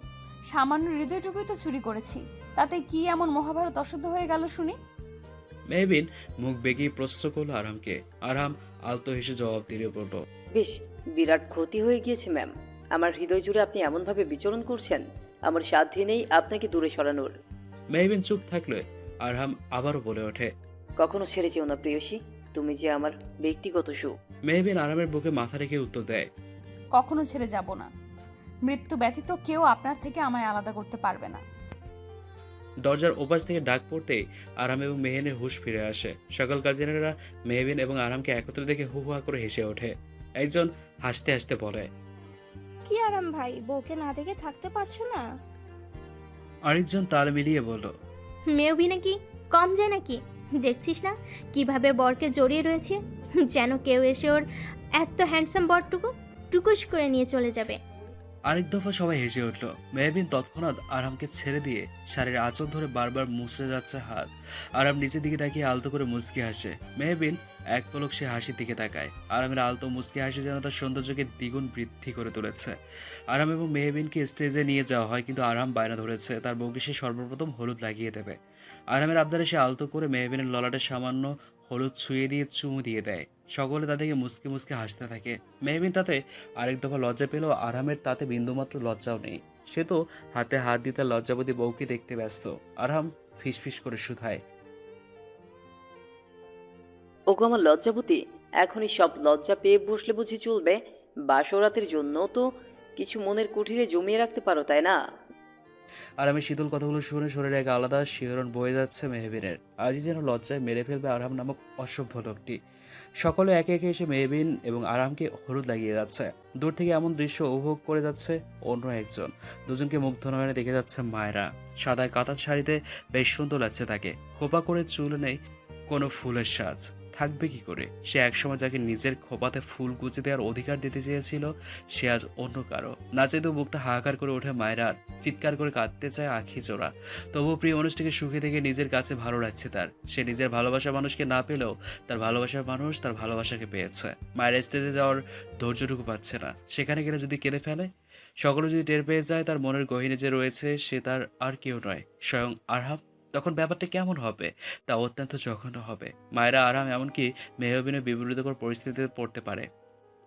সামান্য হৃদয়টুকুই তো চুরি করেছি, তাতে কি এমন মহাভারত অশুদ্ধ হয়ে গেল শুনি? মেহবিন মুখ বেগিয়ে প্রশ্ন করলো আরহামকে। আরহাম আলতো হেসে জবাব দিয়ে বলল। বেশ বিরাট ক্ষতি হয়ে গিয়েছে ম্যাম। আমার হৃদয় জুড়ে আপনি এমনভাবে বিচরণ করছেন, আমার সাধ্যে নেই আপনাকে দূরে সরানোর। মেহবিন চুপ থাকলে আরহাম আবারও বলে ওঠে। কখনো ছেড়ে যেও না প্রেয়সী, তুমি যে আমার ব্যক্তিগত সুখ। মেহবিন আরহামের বুকে মাথা রেখে উত্তর দেয়। কখনো ছেড়ে যাব না। মৃত্যু ব্যতীত কেউ আপনার থেকে আমায় আলাদা করতে পারবে না। দরজার ওপাশ থেকে ডাক পড়তেই আরহাম এবং মেহেনের হুঁশ ফিরে আসে। সকল কাজিনেরা মেহবিন এবং আরহামকে একত্রে দেখে হু হুয়া করে হেসে ওঠে। একজন হাসতে হাসতে বলে। কি আরাম ভাই, বউকে না দেখে থাকতে পারছো না? আরেকজন তাল মিলিয়ে বলল। মেহবি নাকি কম যায় নাকি? দেখছিস না কিভাবে বরকে জড়িয়ে রয়েছে, যেন কেউ এসে ওর এত হ্যান্ডসাম বরটুকু টুকুস করে নিয়ে চলে যাবে। আরেক দফা সবাই হেসে উঠল। মেহবিন তৎক্ষণাৎ আরহামকে ছেড়ে দিয়ে শাড়ির আঁচল ধরে বারবার মুছড়ে যাচ্ছে হাত। আরহাম নিচের দিকে তাকিয়ে আলতো করে মুচকি হাসে। মেহবিন এক পলক সে হাসির দিকে তাকায়। আরহামের আলতো মুচকি হাসি যেন তার সৌন্দর্যকে দ্বিগুণ বৃদ্ধি করে তুলেছে। আরহাম এবং মেহবিনকে স্টেজে নিয়ে যাওয়া হয়, কিন্তু আরহাম বায়না ধরেছে তার বউকে সে সর্বপ্রথম হলুদ লাগিয়ে দেবে। আরহামের আবদারে সে আলতো করে মেহবিনের ললাটে সামান্য হলুদ ছুঁয়ে দিয়ে চুমু দিয়ে দেয়। সকলে তাদেরকে মুসকে মুসকে হাসতে থাকে। মেহবিন তাতে আরেক দফা লজ্জা পেলেও আরহামের তাতে বিন্দুমাত্র লজ্জাও নেই। সে তো হাতে হাত দিতে লজ্জাবতী বউকে দেখতে ব্যস্ত। আরহাম ফিসফিস করে শুধায়। ওগো আমার লজ্জাবতী, এখনই সব লজ্জা পেয়ে বসলে বুঝি চলবে? বাসরাতের জন্য তো কিছু মনের কুঠিরে জমিয়ে রাখতে পারো, তাই না? আরহামের শীতল কথাগুলো শুনে শরীরে এক আলাদা শিহরণ বয়ে যাচ্ছে মেহবিনের। আজই যেন লজ্জায় মেরে ফেলবে আরহাম নামক অসভ্য লোকটি। সকলে একে একে এসে মেহবিন এবং আরহামকে হলুদ লাগিয়ে যাচ্ছে। দূর থেকে এমন দৃশ্য উপভোগ করে যাচ্ছে অন্য একজন। দুজনকে মুগ্ধ নয়নে দেখে যাচ্ছে মায়েরা। সাদায় কাতার শাড়িতে বেশ সুন্দর লাগছে তাকে। খোপা করে চুল নেই কোনো ফুলের সাজ, থাকবে কি করে? সে একসময় যাকে নিজের খোপাতে ফুল গুজে দেওয়ার অধিকার দিতে চেয়েছিল, সে আজ অন্য কারো। নাচে তো বুকটা হাহাকার করে ওঠে মায়েরার, চিৎকার করে কাঁদতে চায় আখি জোড়া। তবুও প্রিয় মানুষটিকে সুখে দেখে নিজের কাছে ভালো লাগছে তার। সে নিজের ভালোবাসার মানুষকে না পেলেও তার ভালোবাসার মানুষ তার ভালোবাসাকে পেয়েছে। মায়ের স্টেজে যাওয়ার ধৈর্যটুকু পাচ্ছে না। সেখানে গেলে যদি কেঁদে ফেলে, সকলে যদি টের পেয়ে যায় তার মনের গহীনে যে রয়েছে সে তার আর কেউ নয়, স্বয়ং আরহাম, তখন ব্যাপারটা কেমন হবে? তা অত্যন্ত জঘন্য হবে। মায়েরা আরাম এমনকি মেহবিনের বিপরীতকর পরিস্থিতিতে পড়তে পারে,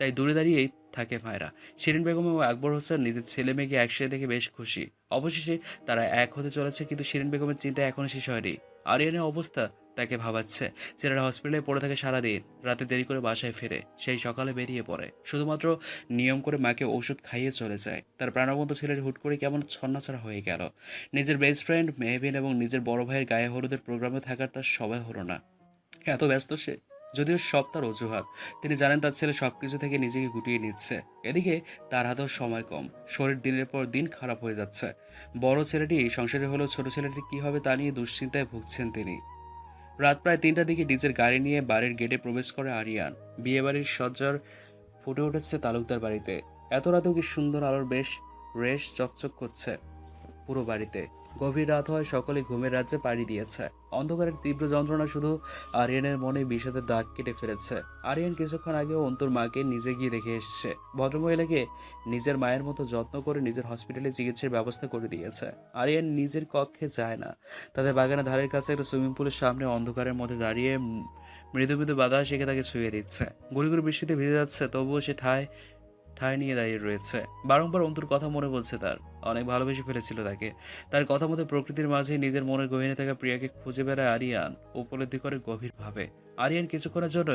তাই দূরে দাঁড়িয়েই থাকে মায়েরা। শিরিন বেগম এবং আকবর হোসেন নিজের ছেলে মেয়েকে একসাথে দেখে বেশ খুশি। অবশেষে তারা এক হতে চলেছে, কিন্তু শিরিন বেগমের চিন্তা এখনো শেষ হয়নি। আরিয়ানের অবস্থা তাকে ভাবাচ্ছে। ছেলেরা হসপিটালে পড়ে থাকে সারাদিন, রাতে দেরি করে বাসায় ফেরে, সেই সকালে বেরিয়ে পড়ে। শুধুমাত্র নিয়ম করে মাকে ওষুধ খাইয়ে চলে যায়। তার প্রাণবন্ত ছেলের হুট করে কেমন ছন্নাছাড়া হয়ে গেল। নিজের বেস্ট ফ্রেন্ড মেহবিন এবং নিজের বড় ভাইয়ের গায়ে হলুদের প্রোগ্রামে থাকার তার সময় হলো না। এত ব্যস্ত সে, যদিও সব তার অজুহাত। তিনি জানেন তার ছেলে সবকিছু থেকে নিজেকে গুটিয়ে নিচ্ছে। এদিকে তার হাতেও সময় কম, শরীর দিনের পর দিন খারাপ হয়ে যাচ্ছে। বড় ছেলেটি সংসারে হলেও ছোট ছেলেটি কি হবে তা নিয়ে দুশ্চিন্তায় ভুগছেন তিনি। রাত প্রায় 3টার দিকে ডিজের গাড়ি নিয়ে বাড়ির গেটে প্রবেশ করে আরিয়ান। বিয়েবাড়ির সজ্জার ফুটে উঠেছে তালুকদার বাড়িতে। এত রাতেও কি সুন্দর আলোর বেশ রেশ চকচক করছে পুরো বাড়িতে। গভীর রাত হয়, সকলে ঘুমের রাজ্যে পাড়ি দিয়েছে। অন্ধকারের তীব্র যন্ত্রণা শুধু আরিয়ানের মনে বিষাদের দাগ কেটে ফেলেছে। আরিয়ান কিছুক্ষণ আগেও অন্তর মাকে নিজে গিয়ে দেখে এসছে। ভদ্রমহিলাকে নিজের মায়ের মতো যত্ন করে নিজের হসপিটালে চিকিৎসার ব্যবস্থা করে দিয়েছে। আরিয়ান নিজের কক্ষে যায় না, তাদের বাগানের ধারের কাছে একটা সুইমিং পুলের সামনে অন্ধকারের মধ্যে দাঁড়িয়ে মৃদু মৃদু বাতাস এঁকে তাকে ছুঁয়ে দিচ্ছে। গুড়ি গুড়ি বৃষ্টিতে ভিজে যাচ্ছে, তবুও সে ঠায় ঠাঁই নিয়ে দাঁড়িয়ে রয়েছে। বারংবার অন্তুর কথা মনে বলছে তার। অনেক ভালোবেসে ফেলেছিল তাকে। তার কথা মতো প্রকৃতির মাঝে নিজের মনের গহীনে থাকা প্রিয়াকে খুঁজে বেড়ায় আরিয়ান, উপলব্ধি করে গভীরভাবে। আরিয়ান কিছুক্ষণের জন্য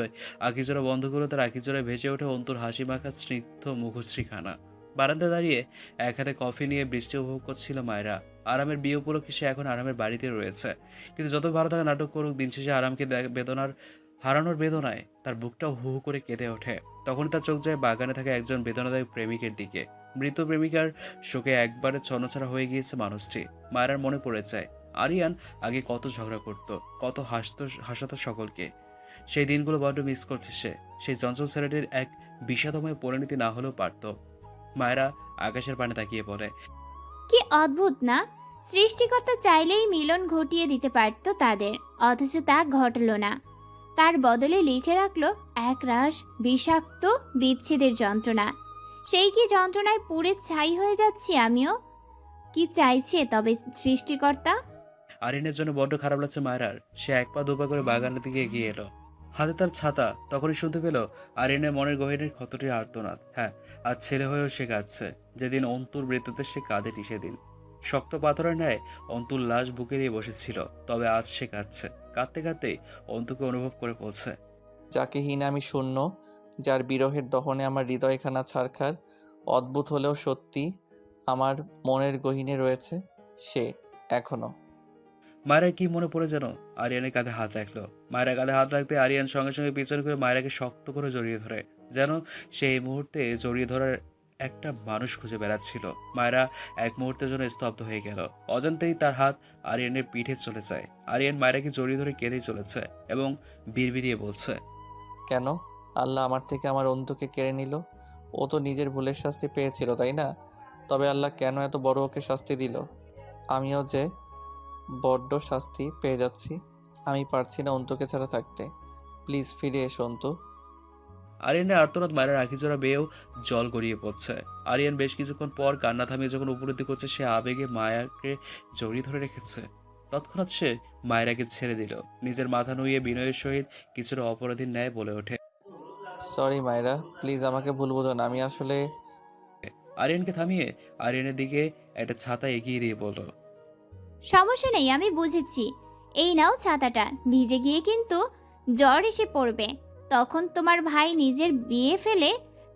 আখিজোড়া বন্ধ করে তার আখিজোড়ায় ভেসে ওঠে অন্তুর হাসি মাখা স্নিগ্ধ মুখশ্রীখানা। বারান্দা দাঁড়িয়ে এক হাতে কফি নিয়ে বৃষ্টি উপভোগ করছিল মায়রা। আরামের বিয়ে উপলক্ষে সে এখন আরামের বাড়িতে রয়েছে, কিন্তু যত ভালো থাকা নাটক করুক, দিন শেষে আরামকে হারানোর বেদনায় তার বুকটাও হু হু করে কেঁদে ওঠে। তখনই তার চোখ যায় বাগানে থাকা একজন বেদনাদায়ক প্রেমিকের দিকে। মৃত প্রেমিকার শোকে একবারে ছন্নছাড়া হয়ে গিয়েছে মানুষটি। মায়ের মনে পড়ে যায় আরিয়ান আগে কত ঝগড়া করত, কত হাসতো সকলকে। সেই দিনগুলো বড্ড মিস করছে সে। সেই চঞ্চল ছেলেটির এক বিষাদময় পরিণতি না হলেও পারত। মায়েরা আকাশের পানে তাকিয়ে পড়ে। কি অদ্ভুত না, সৃষ্টিকর্তা চাইলেই মিলন ঘটিয়ে দিতে পারত তাদের, অথচ তা ঘটল না। তার বদলে লিখে রাখলো এক রাশ বিষাক্ত বিচ্ছেদের যন্ত্রণা। সেই কি যন্ত্রণায় পুড়ে ছাই হয়ে যাচ্ছি আমিও? কি চাইছে তবে সৃষ্টিকর্তা? আরিনের জন্য বড্ড খারাপ লাগছে মায়েরার। সে এক পা দুপা করে বাগানের দিকে এগিয়ে এলো, হাতে তার ছাতা। তখনই শুনতে পেল আরিনের মনের গহীনের ক্ষতটির আর্তনাদ। হ্যাঁ, আজ ছেলে হয়েও সে কাঁদছে। যেদিন অন্তুর মৃত্যুতে সে কাঁদেনি সেদিন। শক্ত পাথরের ন্যায় অন্তুর লাশ বুকে নিয়ে বসেছিল, তবে আজ সে কাঁদছে। কাঁদতে কাঁদতেই অন্তুকে অনুভব করে বলছে, যাকে হীন আমি শূন্য, যার বিরহের দহনে আমার হৃদয়খানা ছারখার, অদ্ভুত হলেও সত্যি আমার মনের গহীনে রয়েছে সে এখনো। মায়ের কি মনে পড়ে যেন আরিয়ানের কাঁধে হাত রাখলো। মায়ের কাঁধে হাত রাখতে আরিয়ান সঙ্গে সঙ্গে পিছনে করে মায়েরাকে শক্ত করে জড়িয়ে ধরে, যেন সে এই মুহূর্তে জড়িয়ে ধরার একটা মানুষ খুঁজে বেড়াচ্ছিল। মায়েরা এক মুহূর্তের জন্য স্তব্ধ হয়ে গেল। অজান্তেই তার হাত আরিয়ানের পিঠে চলে যায়। আরিয়ান মায়েরাকে জড়িয়ে ধরে কেঁদেই চলেছে এবং বিড়বিড়িয়ে বলছে, কেন আল্লাহ আমার থেকে আমার অন্তুকে কেড়ে নিল? ও তো নিজের ভুলের শাস্তি পেয়েছিল, তাই না? তবে আল্লাহ কেন এত বড় ওকে শাস্তি দিল? আমিও যে বড্ড শাস্তি পেয়ে যাচ্ছি। আমি পারছি না অন্তুকে ছাড়া থাকতে। প্লিজ ফিরে এসো অন্তু। আরিয়ানের আর্তনাদ মায়ের আখিজোড়া বেয়েও জল গড়িয়ে পড়ছে। আরিয়ান বেশ কিছুক্ষণ পর কান্না থামিয়ে যখন উপলব্ধি করছে সে আবেগে মায়াকে জড়িয়ে ধরে রেখেছে, তৎক্ষণাৎ সে মায়েরাকে ছেড়ে দিল। নিজের মাথা নুইয়ে বিনয়ের সহিত কিছুটা অপরাধীর ন্যায় বলে ওঠে, সরি মায়েরা, প্লিজ আমাকে ভুল বোঝো না। আমি আসলে আরিয়ানকে থামিয়ে আরিয়ানের দিকে একটা ছাতা এগিয়ে দিয়ে বলল, সমস্যা নেই, আমি বুঝেছি। এই নাও ছাতাটা, ভিজে গিয়ে কিন্তু জ্বর এসে পড়বে। তখন তোমার ভাই নিজের বিয়ে ফেলে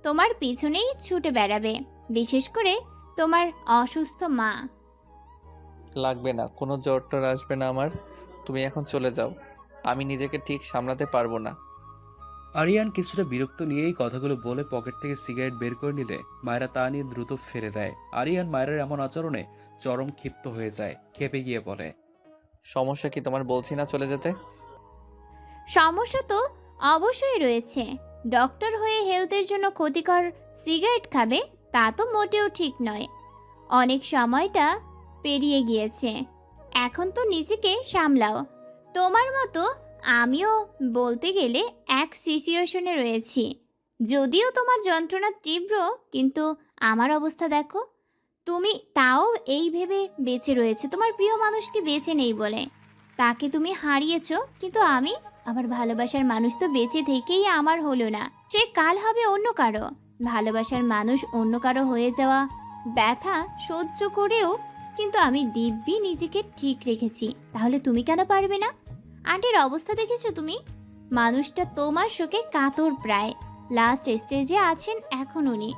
তোমার পিছনেই ছুটে বেড়াবে, বিশেষ করে তোমার অসুস্থ মা। লাগবে না, কোনো জ্বর টর আসবে না আমার। তুমি এখন চলে যাও, আমি নিজেকে ঠিক সামলাতে পারবো না। আরিয়ান কিছুটা বিরক্ত নিয়েই কথাগুলো বলে পকেট থেকে সিগারেট বের করে নিলে মায়েরা তা নিয়ে দ্রুত ফেলে দেয়। আরিয়ান মায়ের এমন আচরণে চরম ক্ষিপ্ত হয়ে যায়, খেপে গিয়ে বলে, সমস্যা কি তোমার? বলছি না চলে যেতে। সমস্যা তো অবশ্যই রয়েছে। ডক্টর হয়ে হেলথের জন্য ক্ষতিকর সিগারেট খাবে তা তো মোটেও ঠিক নয়। অনেক সময়টা পেরিয়ে গিয়েছে, এখন তো নিজেকে সামলাও। তোমার মতো আমিও বলতে গেলে এক সিচুয়েশনে রয়েছি। যদিও তোমার যন্ত্রণা তীব্র, কিন্তু আমার অবস্থা দেখো। তুমি তাও এই ভেবে বেঁচে রয়েছে তোমার প্রিয় মানুষটি বেঁচে নেই বলে। তাকে তুমি হারিয়েছো, কিন্তু আমি, আমার ভালোবাসার মানুষ তো বেঁচে থেকেই আমার হলো না, সে কাল হবে অন্য কারো। ভালোবাসার মানুষ অন্য কারো হয়ে যাওয়া ব্যথা সহ্য করেও কিন্তু আমি দিব্যি নিজেকে ঠিক রেখেছি। তাহলে তুমি কেন পারবে না? আন্টির অবস্থা দেখেছো তুমি? মানুষটা তোমার শোকে কাতর, প্রায় লাস্ট স্টেজে আছেন এখন উনি।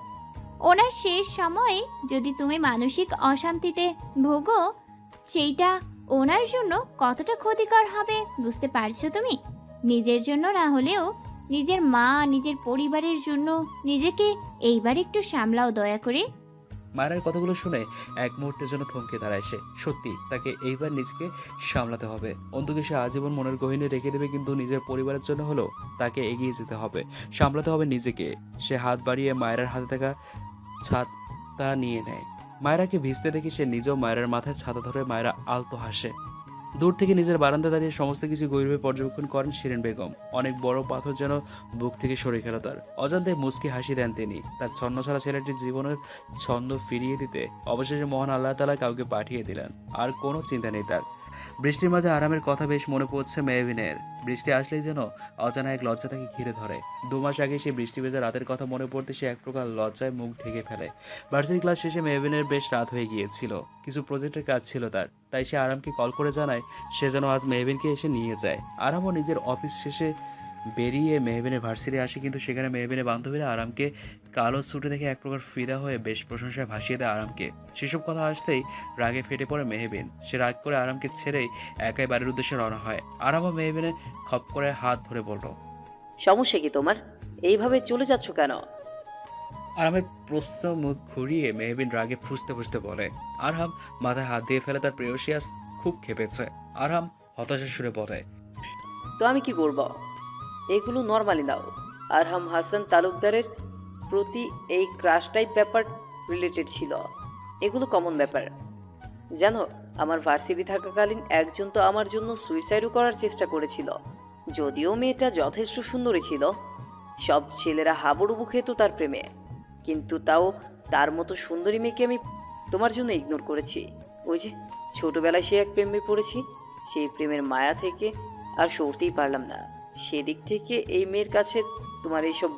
ওনার শেষ সময়ে যদি তুমি মানসিক অশান্তিতে ভোগো, সেইটা ওনার জন্য কতটা ক্ষতিকর হবে বুঝতে পারছো তুমি? নিজের জন্য না হলেও নিজের মা, নিজের পরিবারের জন্য নিজেকে এইবার একটু সামলাও দয়া করে। মায়ের কথাগুলো শুনে এক মুহূর্তের জন্য থমকে দাঁড়ায় সে। সত্যি তাকে এইবার নিজেকে সামলাতে হবে। অন্তুকে সে আজীবন মনের গহীনে রেখে দেবে, কিন্তু নিজের পরিবারের জন্য হলেও তাকে এগিয়ে যেতে হবে, সামলাতে হবে নিজেকে। সে হাত বাড়িয়ে মায়ের হাতে থাকা ছাতা নিয়ে নেয়। মায়েরাকে ভিজতে দেখে সে নিজেও মায়ের মাথায় ছাতা ধরে। মায়েরা আলতো হাসে। দূর থেকে নিজের বারান্দা দাঁড়িয়ে সমস্ত কিছু গভীরভাবে পর্যবেক্ষণ করেন শিরিন বেগম। অনেক বড় পাথর যেন বুক থেকে সরে গেল তার। অজান্তে মুচকি হাসি দেন তিনি। তার ছন্নছাড়া ছেলেটির জীবনের ছন্দ ফিরিয়ে দিতে অবশেষে মহান আল্লাহ তাআলা কাউকে পাঠিয়ে দিলেন। আর কোনো চিন্তা নেই তার। বৃষ্টির মাঝে আরামের কথা বেশ মনে পড়ছে মেহবিনের। বৃষ্টি আসলেই যেন অজানা এক লজ্জা তাকে ঘিরে ধরে। 2 মাস আগে সেই বৃষ্টি ভেজা রাতের কথা মনে পড়তে সে এক প্রকার লজ্জায় মুখ ঢেকে ফেলে। ভার্সিটি ক্লাস শেষে মেহবিনের বেশ রাত হয়ে গিয়েছিল, কিছু প্রজেক্টের কাজ ছিল তার, তাই সে আরামকে কল করে জানায় সে যেন আজ মেহবিনকে এসে নিয়ে যায়। আরামও নিজের অফিস শেষে বেরিয়ে মেহবিনের ভার্সিটি আসে, কিন্তু সেখানে মেহবিনের বান্ধবীরা আরামকে কালো স্যুটে দেখে এক প্রকার ফিদা হয়ে বেশ প্রশংসায় ভাসিয়ে দেয় আরামকে। সেসব কথা আসতেই রাগে ফেটে পড়ে মেহবিন। সে রাগ করে আরামকে ছেড়েই একাই বাড়ির উদ্দেশ্যে রওনা হয়। আরামও মেহবিনের খপ করে হাত ধরে বলল, সমস্যা কি তোমার? এইভাবে চলে যাচ্ছ কেন? আরামের প্রশ্ন মুখ ঘুরিয়ে মেহবিন রাগে ফুসতে ফুসতে বলে। আরহাম মাথায় হাত দিয়ে ফেলে, তার প্রেয়সী আজ খুব খেপেছে। আরহাম হতাশার সুরে বলে, তো আমি কি করব? এগুলো নর্মালি নাও। আরহাম হাসান তালুকদারের প্রতি এই ক্রাশ টাইপ ব্যাপার রিলেটেড ছিল, এগুলো কমন ব্যাপার। জানো, আমার ভার্সিটি থাকাকালীন একজন তো আমার জন্য সুইসাইডও করার চেষ্টা করেছিল। যদিও মেয়েটা যথেষ্ট সুন্দরী ছিল, সব ছেলেরা হাবুডুবু খেত তার প্রেমে, কিন্তু তাও তার মতো সুন্দরী মেয়েকে আমি তোমার জন্য ইগনোর করেছি। ওই যে ছোটবেলায় সে এক প্রেমে পড়েছি, সেই প্রেমের মায়া থেকে আর সরতেই পারলাম না। সেদিক থেকে এই মেয়ের কাছে তোমার এইসব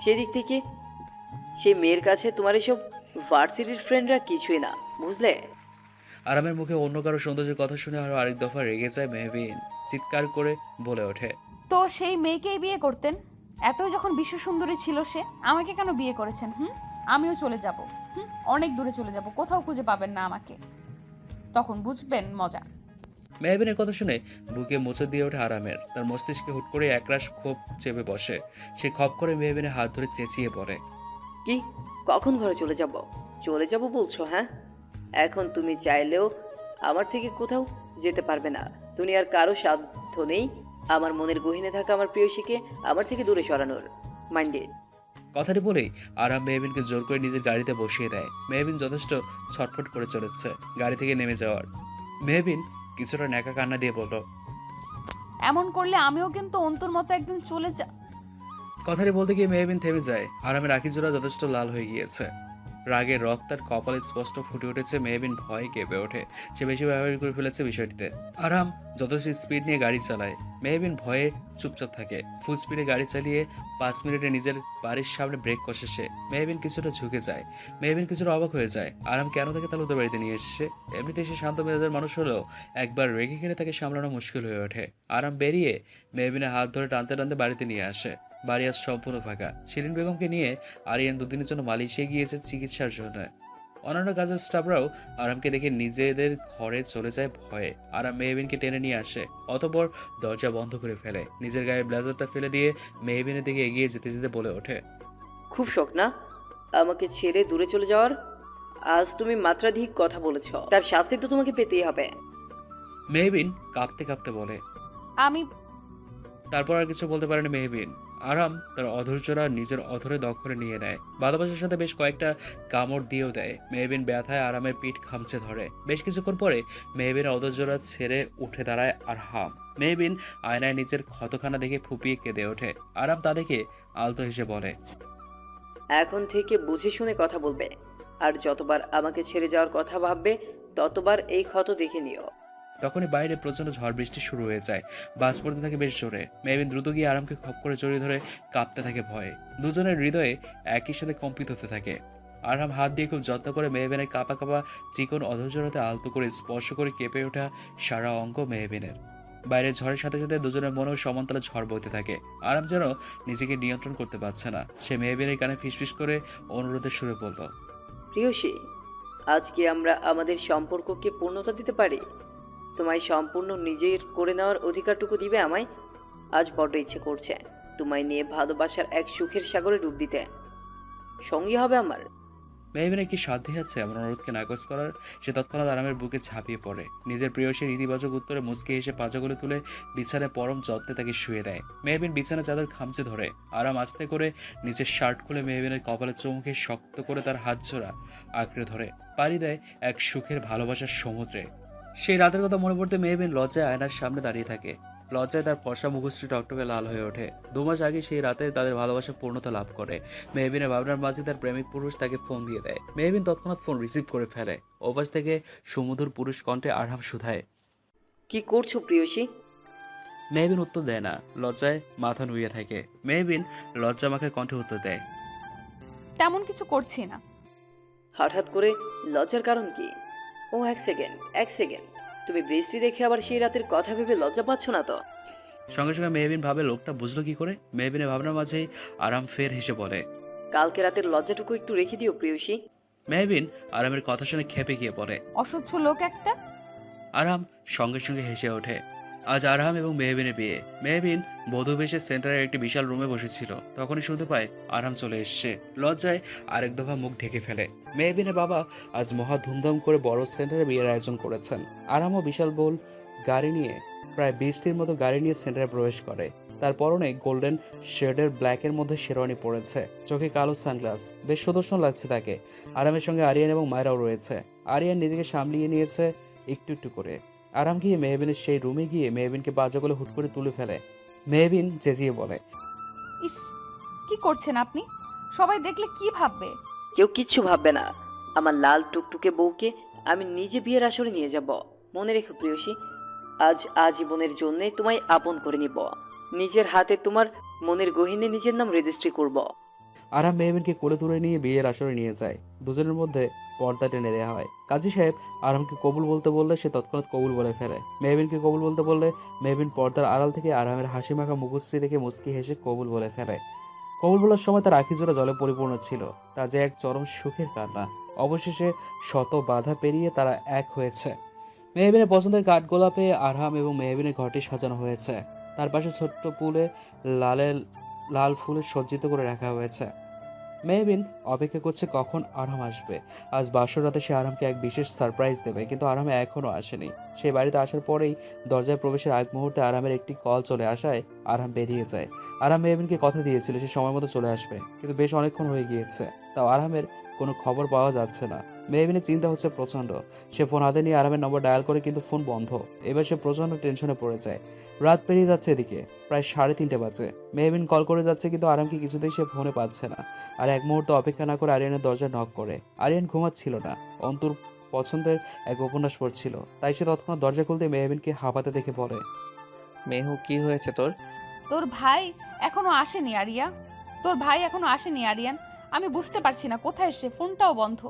সেদিক থেকে সে মেয়ের কাছে তোমার এইসব ভার্সিটির ফ্রেন্ডরা কিছুই না, বুঝলে? আরামের মুখে অন্য কারো সৌন্দর্যের কথা শুনে আরো আরেক দফা রেগে যায় মেহবিন। চিৎকার করে বলে ওঠে, তো সেই মেয়েকেই বিয়ে করতেন? এতই যখন বিশ্ব সুন্দরী ছিল সে, আমাকে কেন বিয়ে করেছেন? আমিও চলে যাব, অনেক দূরে চলে যাব, কোথাও খুঁজে পাবেন না আমাকে, তখন বুঝবেন মজা। মেহবিনের কথা শুনে বুকে মোচড় দিয়ে ওঠে আরামের। তার মস্তিষ্কে হুট করে একরাশ ক্ষোভ চেপে বসে। সে খপ করে মেহবিনের হাত ধরে চেঁচিয়ে পড়ে, কি? কখন ঘরে চলে যাব? চলে যাব বলছো? হ্যাঁ, এখন তুমি চাইলেও আমার থেকে কোথাও যেতে পারবে না। দুনিয়ার কারো সাধ্য নেই আমার মনের গহীনে থাকা আমার প্রেয়সীকে আমার থেকে দূরে সরানোর। মাইন্ডেড। কথাটি বলেই আরাম মেহবিনকে জোর করে নিজের গাড়িতে বসিয়ে দেয়। মেহবিন যথেষ্ট ছটফট করে চলেছে গাড়ি থেকে নেমে যাওয়ার। মেহবিন কিছুটা ন্যাকা কান্না দিয়ে বলল, এমন করলে আমিও কিন্তু অন্তর মতো একদিন চলে কথাটি বলতে গিয়ে মেহবিন থেমে যায়। আরামের আঁখি জোড়া যথেষ্ট লাল হয়ে গিয়েছে, রাগের রক্ত তার কপালে স্পষ্ট ফুটে উঠেছে। মেহবিন ভয়ে কেঁপে ওঠে। সে বেশি ব্যবহার করে ফেলেছে বিষয়টিতে। আরাম যথেষ্ট স্পিড নিয়ে গাড়ি চালায়। মেহবিন ভয়ে চুপচাপ থাকে। ফুল স্পিডে গাড়ি চালিয়ে 5 মিনিটে নিজের বাড়ির সামনে ব্রেক কষে সে। মেহবিন কিছুটা ঝুঁকে যায়। মেহবিন কিছুটা অবাক হয়ে যায়। আরাম কেন তাকে তালুকদার বাড়িতে নিয়ে এসেছে? এমনিতে সে শান্ত মেজাজের মানুষ হলেও একবার রেগে গেলে তাকে সামলানো মুশকিল হয়ে ওঠে। আরাম বেরিয়ে মেহবিনের হাত ধরে টানতে টানতে বাড়িতে নিয়ে আসে। বাড়ি আজ সম্পূর্ণ ফাঁকা। শিরিন বেগমকে নিয়ে আরিয়ান 2 দিনের জন্য মালয়েশিয়া গিয়েছে চিকিৎসার জন্য। অন্যান্য কাজের স্টাফরাও আরামকে দেখে নিজেদের ঘরে চলে যায় ভয়ে। আরাম মেহবিনকে টেনে নিয়ে আসে, অতঃপর দরজা বন্ধ করে ফেলে। নিজের গায়ে ব্লেজারটা ফেলে দিয়ে মেহবিনের দিকে এগিয়ে যেতে যেতে বলে ওঠে, খুব শখ না আমাকে ছেড়ে দূরে চলে যাওয়ার? আজ তুমি মাত্রাধিক কথা বলেছ, তার শাস্তি তো তোমাকে পেতেই হবে। মেহবিন কাঁপতে কাঁপতে বলে। আমি তারপর আর কিছু বলতে পারেনি মেহবিন। আরাম তার অধৈর্যরা নিজের অধরে দখলে নিয়ে নেয়। ভালোবাসার সাথে বেশ কয়েকটা কামড় দিয়েও দেয়। মেহবিন ব্যথায় আরামের পিঠ খামচে ধরে। বেশ কিছুক্ষণ পরে মেহবিনের অধৈর্যরা ছেড়ে উঠে দাঁড়ায় আরহাম। মেহবিন আয়নায় নিজের ক্ষতখানা দেখে ফুপিয়ে কেঁদে ওঠে। আরাম তা দেখে আলতো হেসে বলে, এখন থেকে বুঝে শুনে কথা বলবে, আর যতবার আমাকে ছেড়ে যাওয়ার কথা ভাববে ততবার এই ক্ষত দেখে নিও। তখনই বাইরে প্রচণ্ড ঝড় বৃষ্টি শুরু হয়ে যায়। বাস পড়তে থাকে বেশ জোরে। মেহবিন দ্রুত গিয়ে আরামকে খপ করে জড়িয়ে ধরে কাঁপতে থাকে ভয়ে। দুজনের হৃদয়ে একই সাথে কম্পিত হতে থাকে। আরাম হাত দিয়ে খুব যত্ন করে মেহবিনের কাঁপা কাঁপা চিকন অধৈর্যতাতে আলতো করে স্পর্শ করে কেঁপে ওঠা সারা অঙ্গ মেহবিনের। বাইরের ঝড়ের সাথে সাথে দুজনের মনেও সমান্তরাল ঝড় বইতে থাকে। আরাম যেন নিজেকে নিয়ন্ত্রণ করতে পারছে না। সে মেহবিনের কানে ফিসফিস করে অনুরোধের সুরে বলল, প্রিয়সী, আজকে আমরা আমাদের সম্পর্ককে পূর্ণতা দিতে পারি? তোমায় সম্পূর্ণ নিজের করে নেওয়ার অধিকারটুকু দিবে আমায়? আজ বড্ড ইচ্ছে করছে তোমায় নিয়ে ভালোবাসার এক সুখের সাগরে ডুব দিতে। সঙ্গী হবে আমার? মেহবিনের কি সাধ্যই আছে এমন অনুরোধকে নাকচ করার? সে তৎক্ষণাৎ আরামের বুকে ঝাঁপিয়ে পড়ে। নিজের প্রেয়সীর ইতিবাচক উত্তরে মুচকে এসে পাজাগুলো তুলে বিছানায় পরম যত্নে তাকে শুয়ে দেয়। মেহবিন বিছানা চাদর খামচে ধরে। আরাম আস্তে করে নিচের শার্ট খুলে মেহবিনের কপালে চুমুকে শক্ত করে তার হাত জোড়া আঁকড়ে ধরে পাড়ি দেয় এক সুখের ভালোবাসার সমুদ্রে। সেই রাতের কথা মনে পড়তে মেহবিন লজ্জায় আয়নার সামনে দাঁড়িয়ে থাকে। লজ্জায় তার ফর্সা মুখশ্রী টকটকে লাল হয়ে ওঠে। 2 মাস আগে সেই রাতে তাদের ভালোবাসা পূর্ণতা লাভ করে। মেহবিনের ভাবনার মাঝে তার প্রেমিক পুরুষ তাকে ফোন দিয়ে দেয়। মেহবিন তৎক্ষণাৎ ফোন রিসিভ করে ফেলে। ওপাশ থেকে সুমধুর পুরুষ কণ্ঠে আরহাম শুধায়। কি করছো প্রিয়সী? মেহবিন উত্তর দেয় না, লজ্জায় মাথা নুইয়ে থাকে। মেহবিন লজ্জা মাখে কণ্ঠে উত্তর দেয়। তেমন কিছু করছি না। হঠাৎ করে লজ্জার কারণ কি? ও এক সেকেন্ড, তুমি বৃষ্টি দেখে আবার সেই রাতের কথা ভেবে লজ্জা পাচ্ছ না তো? সঙ্গে সঙ্গে মেহবিন ভাবে লোকটা বুঝলো কি করে। মেহবিনের ভাবনার মাঝেই আরাম ফের হেসে বলে। কালকে রাতের লজ্জাটুকু একটু রেখে দিও প্রিয়সী। মেহবিন আরামের কথা শুনে খেপে গিয়ে পড়ে। অসহ্য লোক একটা। আরাম সঙ্গে সঙ্গে হেসে ওঠে। আজ আরহাম এবং মেহবিনের বিয়ে। মেহবিন বধূ বেশে সেন্টারের একটি বিশাল রুমে বসেছিল। তখনই শুনতে পায় আরহাম চলে এসছে। লজ্জায় আরেক দফা মুখ ঢেকে ফেলে। মেহবিনের বাবা আজ মহা ধুমধাম করে বড় সেন্টারে বিয়ের আয়োজন করেছেন। আরহামও বিশাল বোল গাড়ি নিয়ে, প্রায় 20টির মতো গাড়ি নিয়ে সেন্টারে প্রবেশ করে। তার পরনে গোল্ডেন শেডের ব্ল্যাকের মধ্যে শেরওয়ানি পরেছে, চোখে কালো সানগ্লাস, বেশ সুদর্শন লাগছে তাকে। আরামের সঙ্গে আরিয়ান এবং মায়রাও রয়েছে। আরিয়ান নিজেকে সামলিয়ে নিয়েছে একটু একটু করে। আরাম গিয়ে মেহবিনের সেই রুমে গিয়ে মেহবিনকে বাজা করে হুট করে তুলে ফেলে। মেহবিন চেঁচিয়ে বলে। ইস, কি করছেন আপনি? সবাই দেখলে কি ভাববে? কেউ কিচ্ছু ভাববে না। আমার লাল টুকটুকে বউকে আমি নিজে বিয়ের আসরে নিয়ে যাব। মনে রেখো প্রিয়সী, আজ আজীবনের জন্যে তোমায় আপন করে নিব। নিজের হাতে তোমার মনের গহীনে নিজের নাম রেজিস্ট্রি করব। আরাম মেহবিনকে কোলে তুলে নিয়ে বিয়ের আসরে নিয়ে যায়। দুজনের মধ্যে পর্দা টেনে দেওয়া হয়। কাজী সাহেব আরামকে কবুল বলতে বললে সে তৎক্ষণাৎ কবুল বলে ফেলে। মেহবিনকে কবুল বলতে বললে মেহবিন পর্দার আড়াল থেকে আরামের হাসি মাখা মুখশ্রী দেখে মুচকি হেসে কবুল বলে ফেলে। কবুল বলার সময় তার আঁখি জোড়া জলে পরিপূর্ণ ছিল। তা যে এক চরম সুখের কান্না। অবশেষে শত বাধা পেরিয়ে তারা এক হয়েছে। মেহবিনের পছন্দের কাঠগোলাপে আরহাম এবং মেহবিনের ঘরটি সাজানো হয়েছে। তার পাশে ছোট্ট পুলে লাল ফুলে সজ্জিত করে রাখা হয়েছে। মেহবিন অপেক্ষা করছে কখন আরহাম আসবে। আজ বাসর রাতে সে আরহামকে এক বিশেষ সারপ্রাইজ দেবে, কিন্তু আরহাম এখনও আসেনি। সেই বাড়িতে আসার পরেই দরজায় প্রবেশের আগ মুহূর্তে আরহামের একটি কল চলে আসায় আরহাম বেরিয়ে যায়। আরহাম মেহবিনকে কথা দিয়েছিল সে সময় মতো চলে আসবে, কিন্তু বেশ অনেকক্ষণ হয়ে গিয়েছে, তাও আরহামের কোনো খবর পাওয়া যাচ্ছে না। মেহবিনের চিন্তা হচ্ছে প্রচণ্ড। সে ফোন হাতে নিয়ে আরহামের নম্বর ডায়াল করে, কিন্তু ফোন বন্ধ। এবার সে প্রচণ্ড টেনশনে পড়ে যায়। রাত পেরিয়ে যাচ্ছে, এদিকে প্রায় 3:30 বাজে। মেহবিন কল করে যাচ্ছে, কিন্তু আরামকে কিছুতেই সে ফোনে পাচ্ছে না। আর এক মুহূর্ত অপেক্ষা না করে আরিয়ানের দরজায় নক করে। আরিয়ান ঘুমাচ্ছিল না, অন্তর পছন্দের এক উপন্যাস পড়ছিল। তাই সে তৎক্ষণাৎ দরজা খুলতে মেহবিনকে হাঁপাতে দেখে বলে। মেহু, কি হয়েছে তোর? তোর ভাই এখনো আসেনি আরিয়ান। আমি বুঝতে পারছি না কোথায় সে, ফোনটাও বন্ধ।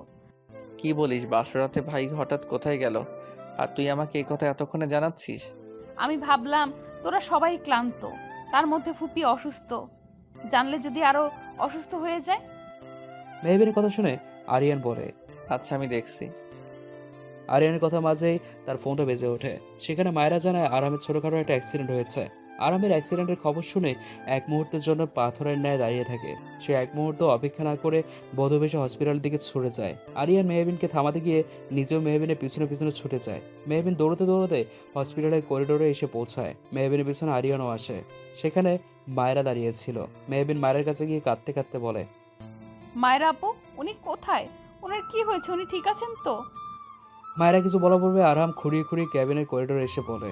কি বলিস? বাসরাতে ভাই হঠাৎ কোথায় গেল? আর তুই আমাকে এই কথা এতক্ষণে জানাচ্ছিস? আমি ভাবলাম তোরা সবাই ক্লান্ত, তার মধ্যে ফুপি অসুস্থ, জানলে যদি আরো অসুস্থ হয়ে যায়। মেহবিনের কথা শুনে আরিয়ান বলে, আচ্ছা, আমি দেখছি। আরিয়ানের কথা মাঝেই তার ফোনটা বেজে ওঠে। সেখানে মায়েরা জানায় আরামের ছোটখাটো একটা অ্যাক্সিডেন্ট হয়েছে। আরামের অ্যাক্সিডেন্টের খবর শুনে এক মুহূর্তের জন্য পাথরের ন্যায় দাঁড়িয়ে থাকে। সে এক মুহূর্ত অপেক্ষা না করে বধূবেশে হসপিটালের দিকে ছুটে যায়। আরিয়ান মেহবিনকে থামাতে গিয়ে নিজেও মেহবিনের পিছনে পিছনে ছুটে যায়। মেহবিন দৌড়তে দৌড়তে হসপিটালের করিডোরে এসে পৌঁছায়। মেহবিনের পিছনে আরিয়ানও আসে। সেখানে মায়েরা দাঁড়িয়েছিল। মেহবিন মায়ের কাছে গিয়ে কাঁদতে কাঁদতে বলে, মায়েরা আপু, উনি কোথায়? ওনার কি হয়েছে? উনি ঠিক আছেন তো? মায়েরা কিছু বলা পড়বে আরাম খুঁড়িয়ে খুঁড়িয়ে ক্যাবিনের করিডোরে এসে বলে,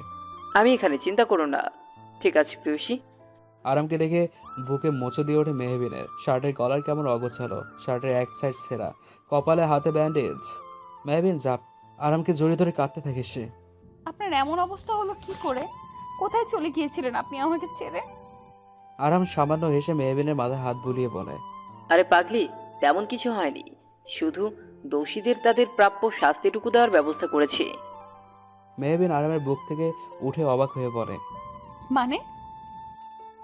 আমি এখানে, চিন্তা করো না। ঠিক আছে প্রিয়সী। আরামকে দেখে বুকে মোচো দিয়ে ওঠে মেহবিনের। শার্টের কলার কেমন অগোছালো, শার্টের এক সাইড ছেঁড়া, কপালে হাতে ব্যান্ডেজ। মেহবিন জাপ আরামকে জড়িয়ে ধরে কাঁদতে থাকে সে। আপনার এমন অবস্থা হলো কি করে? কোথায় চলে গিয়েছিলেন আপনি আমাকে ছেড়ে? আরাম সামান্য হেসে মেহবিনের মাথায় হাত বুলিয়ে বলে, আরে পাগলি, তেমন কিছু হয়নি, শুধু দোষীদের তাদের প্রাপ্য শাস্তিটুকু দেওয়ার ব্যবস্থা করেছি। মেহবিন আরামের বুক থেকে উঠে অবাক হয়ে পড়ে। মানে?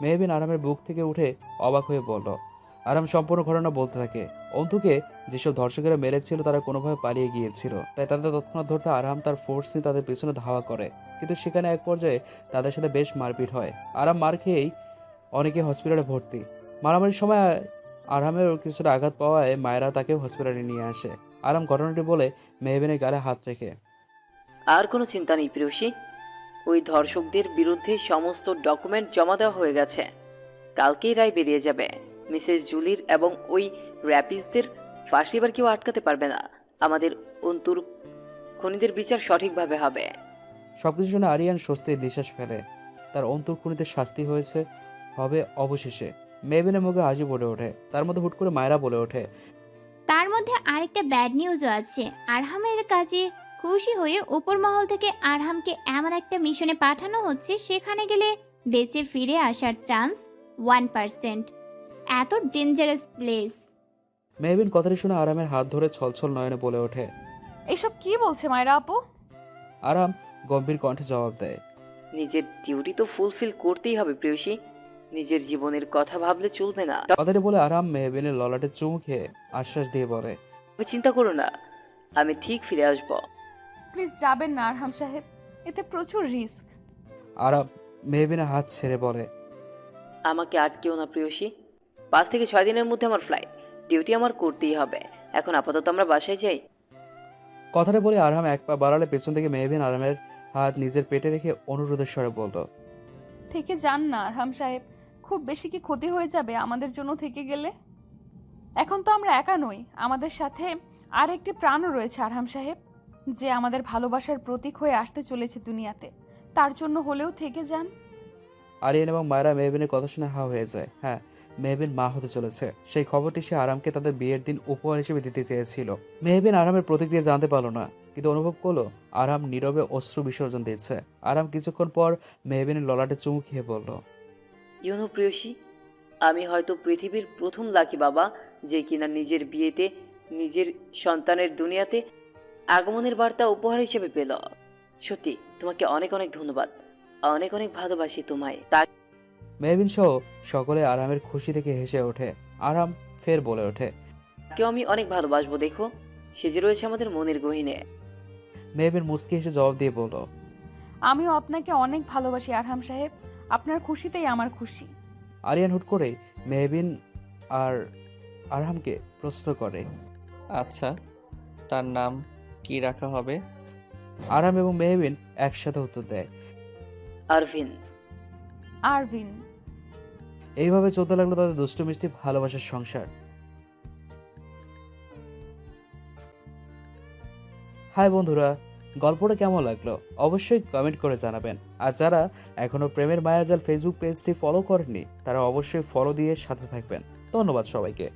মেহবিন আরামের বুক থেকে উঠে অবাক হয়ে বলল। আরাম সম্পূর্ণ ঘটনা বলতে থাকে। অন্তুকে যেসব ধর্ষকেরা মেরেছিল তারা কোনোভাবে পালিয়ে গিয়েছিল, তাই তাদের তৎক্ষণাৎ ধরতে আরাম তার ফোর্স নিয়ে তাদের পেছনে ধাওয়া করে। কিন্তু সেখানে এক পর্যায়ে তাদের সাথে বেশ মারপিট হয়। আরাম মার খেয়েই অনেকে হসপিটালে ভর্তি। মারামারির সময় আরামের কিছুটা আঘাত পাওয়ায় মায়েরা তাকেও হসপিটালে নিয়ে আসে। আরাম ঘটনাটি বলে মেহবিনের গালে হাত রেখে, আর কোনো চিন্তা নেই প্রিয়সী, ওই ধর্ষকদের বিরুদ্ধে সমস্ত ডকুমেন্ট জমা দেওয়া হয়ে গেছে। কালকেই রায় বেরিয়ে যাবে। মিসেস জুলির এবং ওই র্যাপিসদের ফাঁসি এবার কেউ আটকাতে পারবে না। আমাদের অন্তর খুনিদের বিচার সঠিকভাবে হবে। সবকিছু শুনে আরিয়ান স্বস্তির নিঃশ্বাস ফেলে। তার অন্তর্খুনিতে শাস্তি হয়েছে হবে অবশেষে। মেহবিনের মুখে হাসি ফুটে ওঠে। তার মধ্যে হুট করে মায়েরা বলে ওঠে, তার মধ্যে আরেকটা ব্যাড নিউজও আছে। আরহামের কাজে খুশি হয়ে উপর মহল থেকে আরহামকে এমন একটা মিশনে পাঠানো হচ্ছে, সেখানে গেলে বেঁচে ফিরে আসার চান্স 1%। এত ডেঞ্জারাস প্লেস। মেহবিন কথাটি শুনে আরামের হাত ধরে ছলছল নয়নে বলে ওঠে। এইসব কি বলছে মায়েরা আপু? আরাম গম্ভীর কণ্ঠে জবাব দেয়, নিজের ডিউটি তো ফুলফিল করতেই হবে প্রেয়সী, নিজের জীবনের কথা ভাবলে চলবে না। কথাটি বলে আরাম মেহবিনের ললাটে চুমু খেয়ে আশ্বাস দিয়ে বলে, তুমি চিন্তা করো না, আমি ঠিক ফিরে আসব। প্লিজ যাবেন না আরহাম সাহেব, এতে প্রচুর রিস্ক। আরাম মেহবিনের হাত ছেড়ে বলে, আমাকে আটকেও না প্রেয়সী, 5 থেকে 6 দিনের মধ্যে আমার ফ্লাইট, ডিউটি আমার করতেই হবে। এখন আপাতত আমরা বাসায় যাই। কথাটা বলে আরহাম এক পা বাড়ালে পেছন থেকে মেহবিন আরামের হাত নিজের পেটে রেখে অনুরোধের স্বরে বলল, থেকে যান না আরহাম সাহেব, খুব বেশি কি ক্ষতি হয়ে যাবে আমাদের জন্য থেকে গেলে? এখন তো আমরা একা নই, আমাদের সাথে আর একটি প্রাণও রয়েছে আরহাম সাহেব, যে আমাদের ভালোবাসার প্রতীক হয়ে আসতে চলেছে দুনিয়াতে। তার জন্য হলেও থেকে যান। আরিয়ান এবং মায়েরা মেহবিনের কথা শুনে হা হয়ে যায়। হ্যাঁ, মেহবিন মা হতে চলেছে। সেই খবরটি সে আরামকে তাদের বিয়ের দিন উপহার হিসেবে দিতে চেয়েছিল। মেহবিন আরামের প্রতিক্রিয়া জানতে পারল না, কিন্তু অনুভব করলো আরাম নীরবে অশ্রু বিসর্জন দিচ্ছে। আরাম কিছুক্ষণ পর মেহবিনের ললাটে চুমু খেয়ে বলল, ইউনো প্রেয়সী, আমি হয়তো পৃথিবীর প্রথম লাকি বাবা যে কিনা নিজের বিয়েতে নিজের সন্তানের দুনিয়াতে আগমনের বার্তা উপহার হিসেবে পেল। সত্যি তোমাকে অনেক অনেক ধন্যবাদ, অনেক অনেক ভালোবাসি তোমায়। মেহবিন সহ সকলে আরামের খুশি দেখে হেসে ওঠে। আরাম ফের বলে ওঠে, তাকেও আমি অনেক ভালোবাসবো, দেখো সে যে রয়েছে আমাদের মনের গহীনে। মেহবিন মুস্কি হেসে জবাব দিয়ে বলল, আমিও আপনাকে অনেক ভালোবাসি আরহাম সাহেব, আপনার খুশিতেই আমার খুশি। আরিয়ান হুট করে মেহবিন আর আরহামকে প্রশ্ন করে, আচ্ছা, তার নাম কি রাখা হবে? আরাম এবং মেহবিন একসাথে উত্তর দেয়, আরভিন। আরভিন। এইভাবে চলতে লাগলো তাদের দুষ্টু মিষ্টি ভালোবাসার সংসার। হাই বন্ধুরা, গল্পটা কেমন লাগলো অবশ্যই কমেন্ট করে জানাবেন। আর যারা এখনো প্রেমের মায়াজাল ফেসবুক পেজটি ফলো করেননি, তারা অবশ্যই ফলো দিয়ে সাথে থাকবেন। ধন্যবাদ সবাইকে।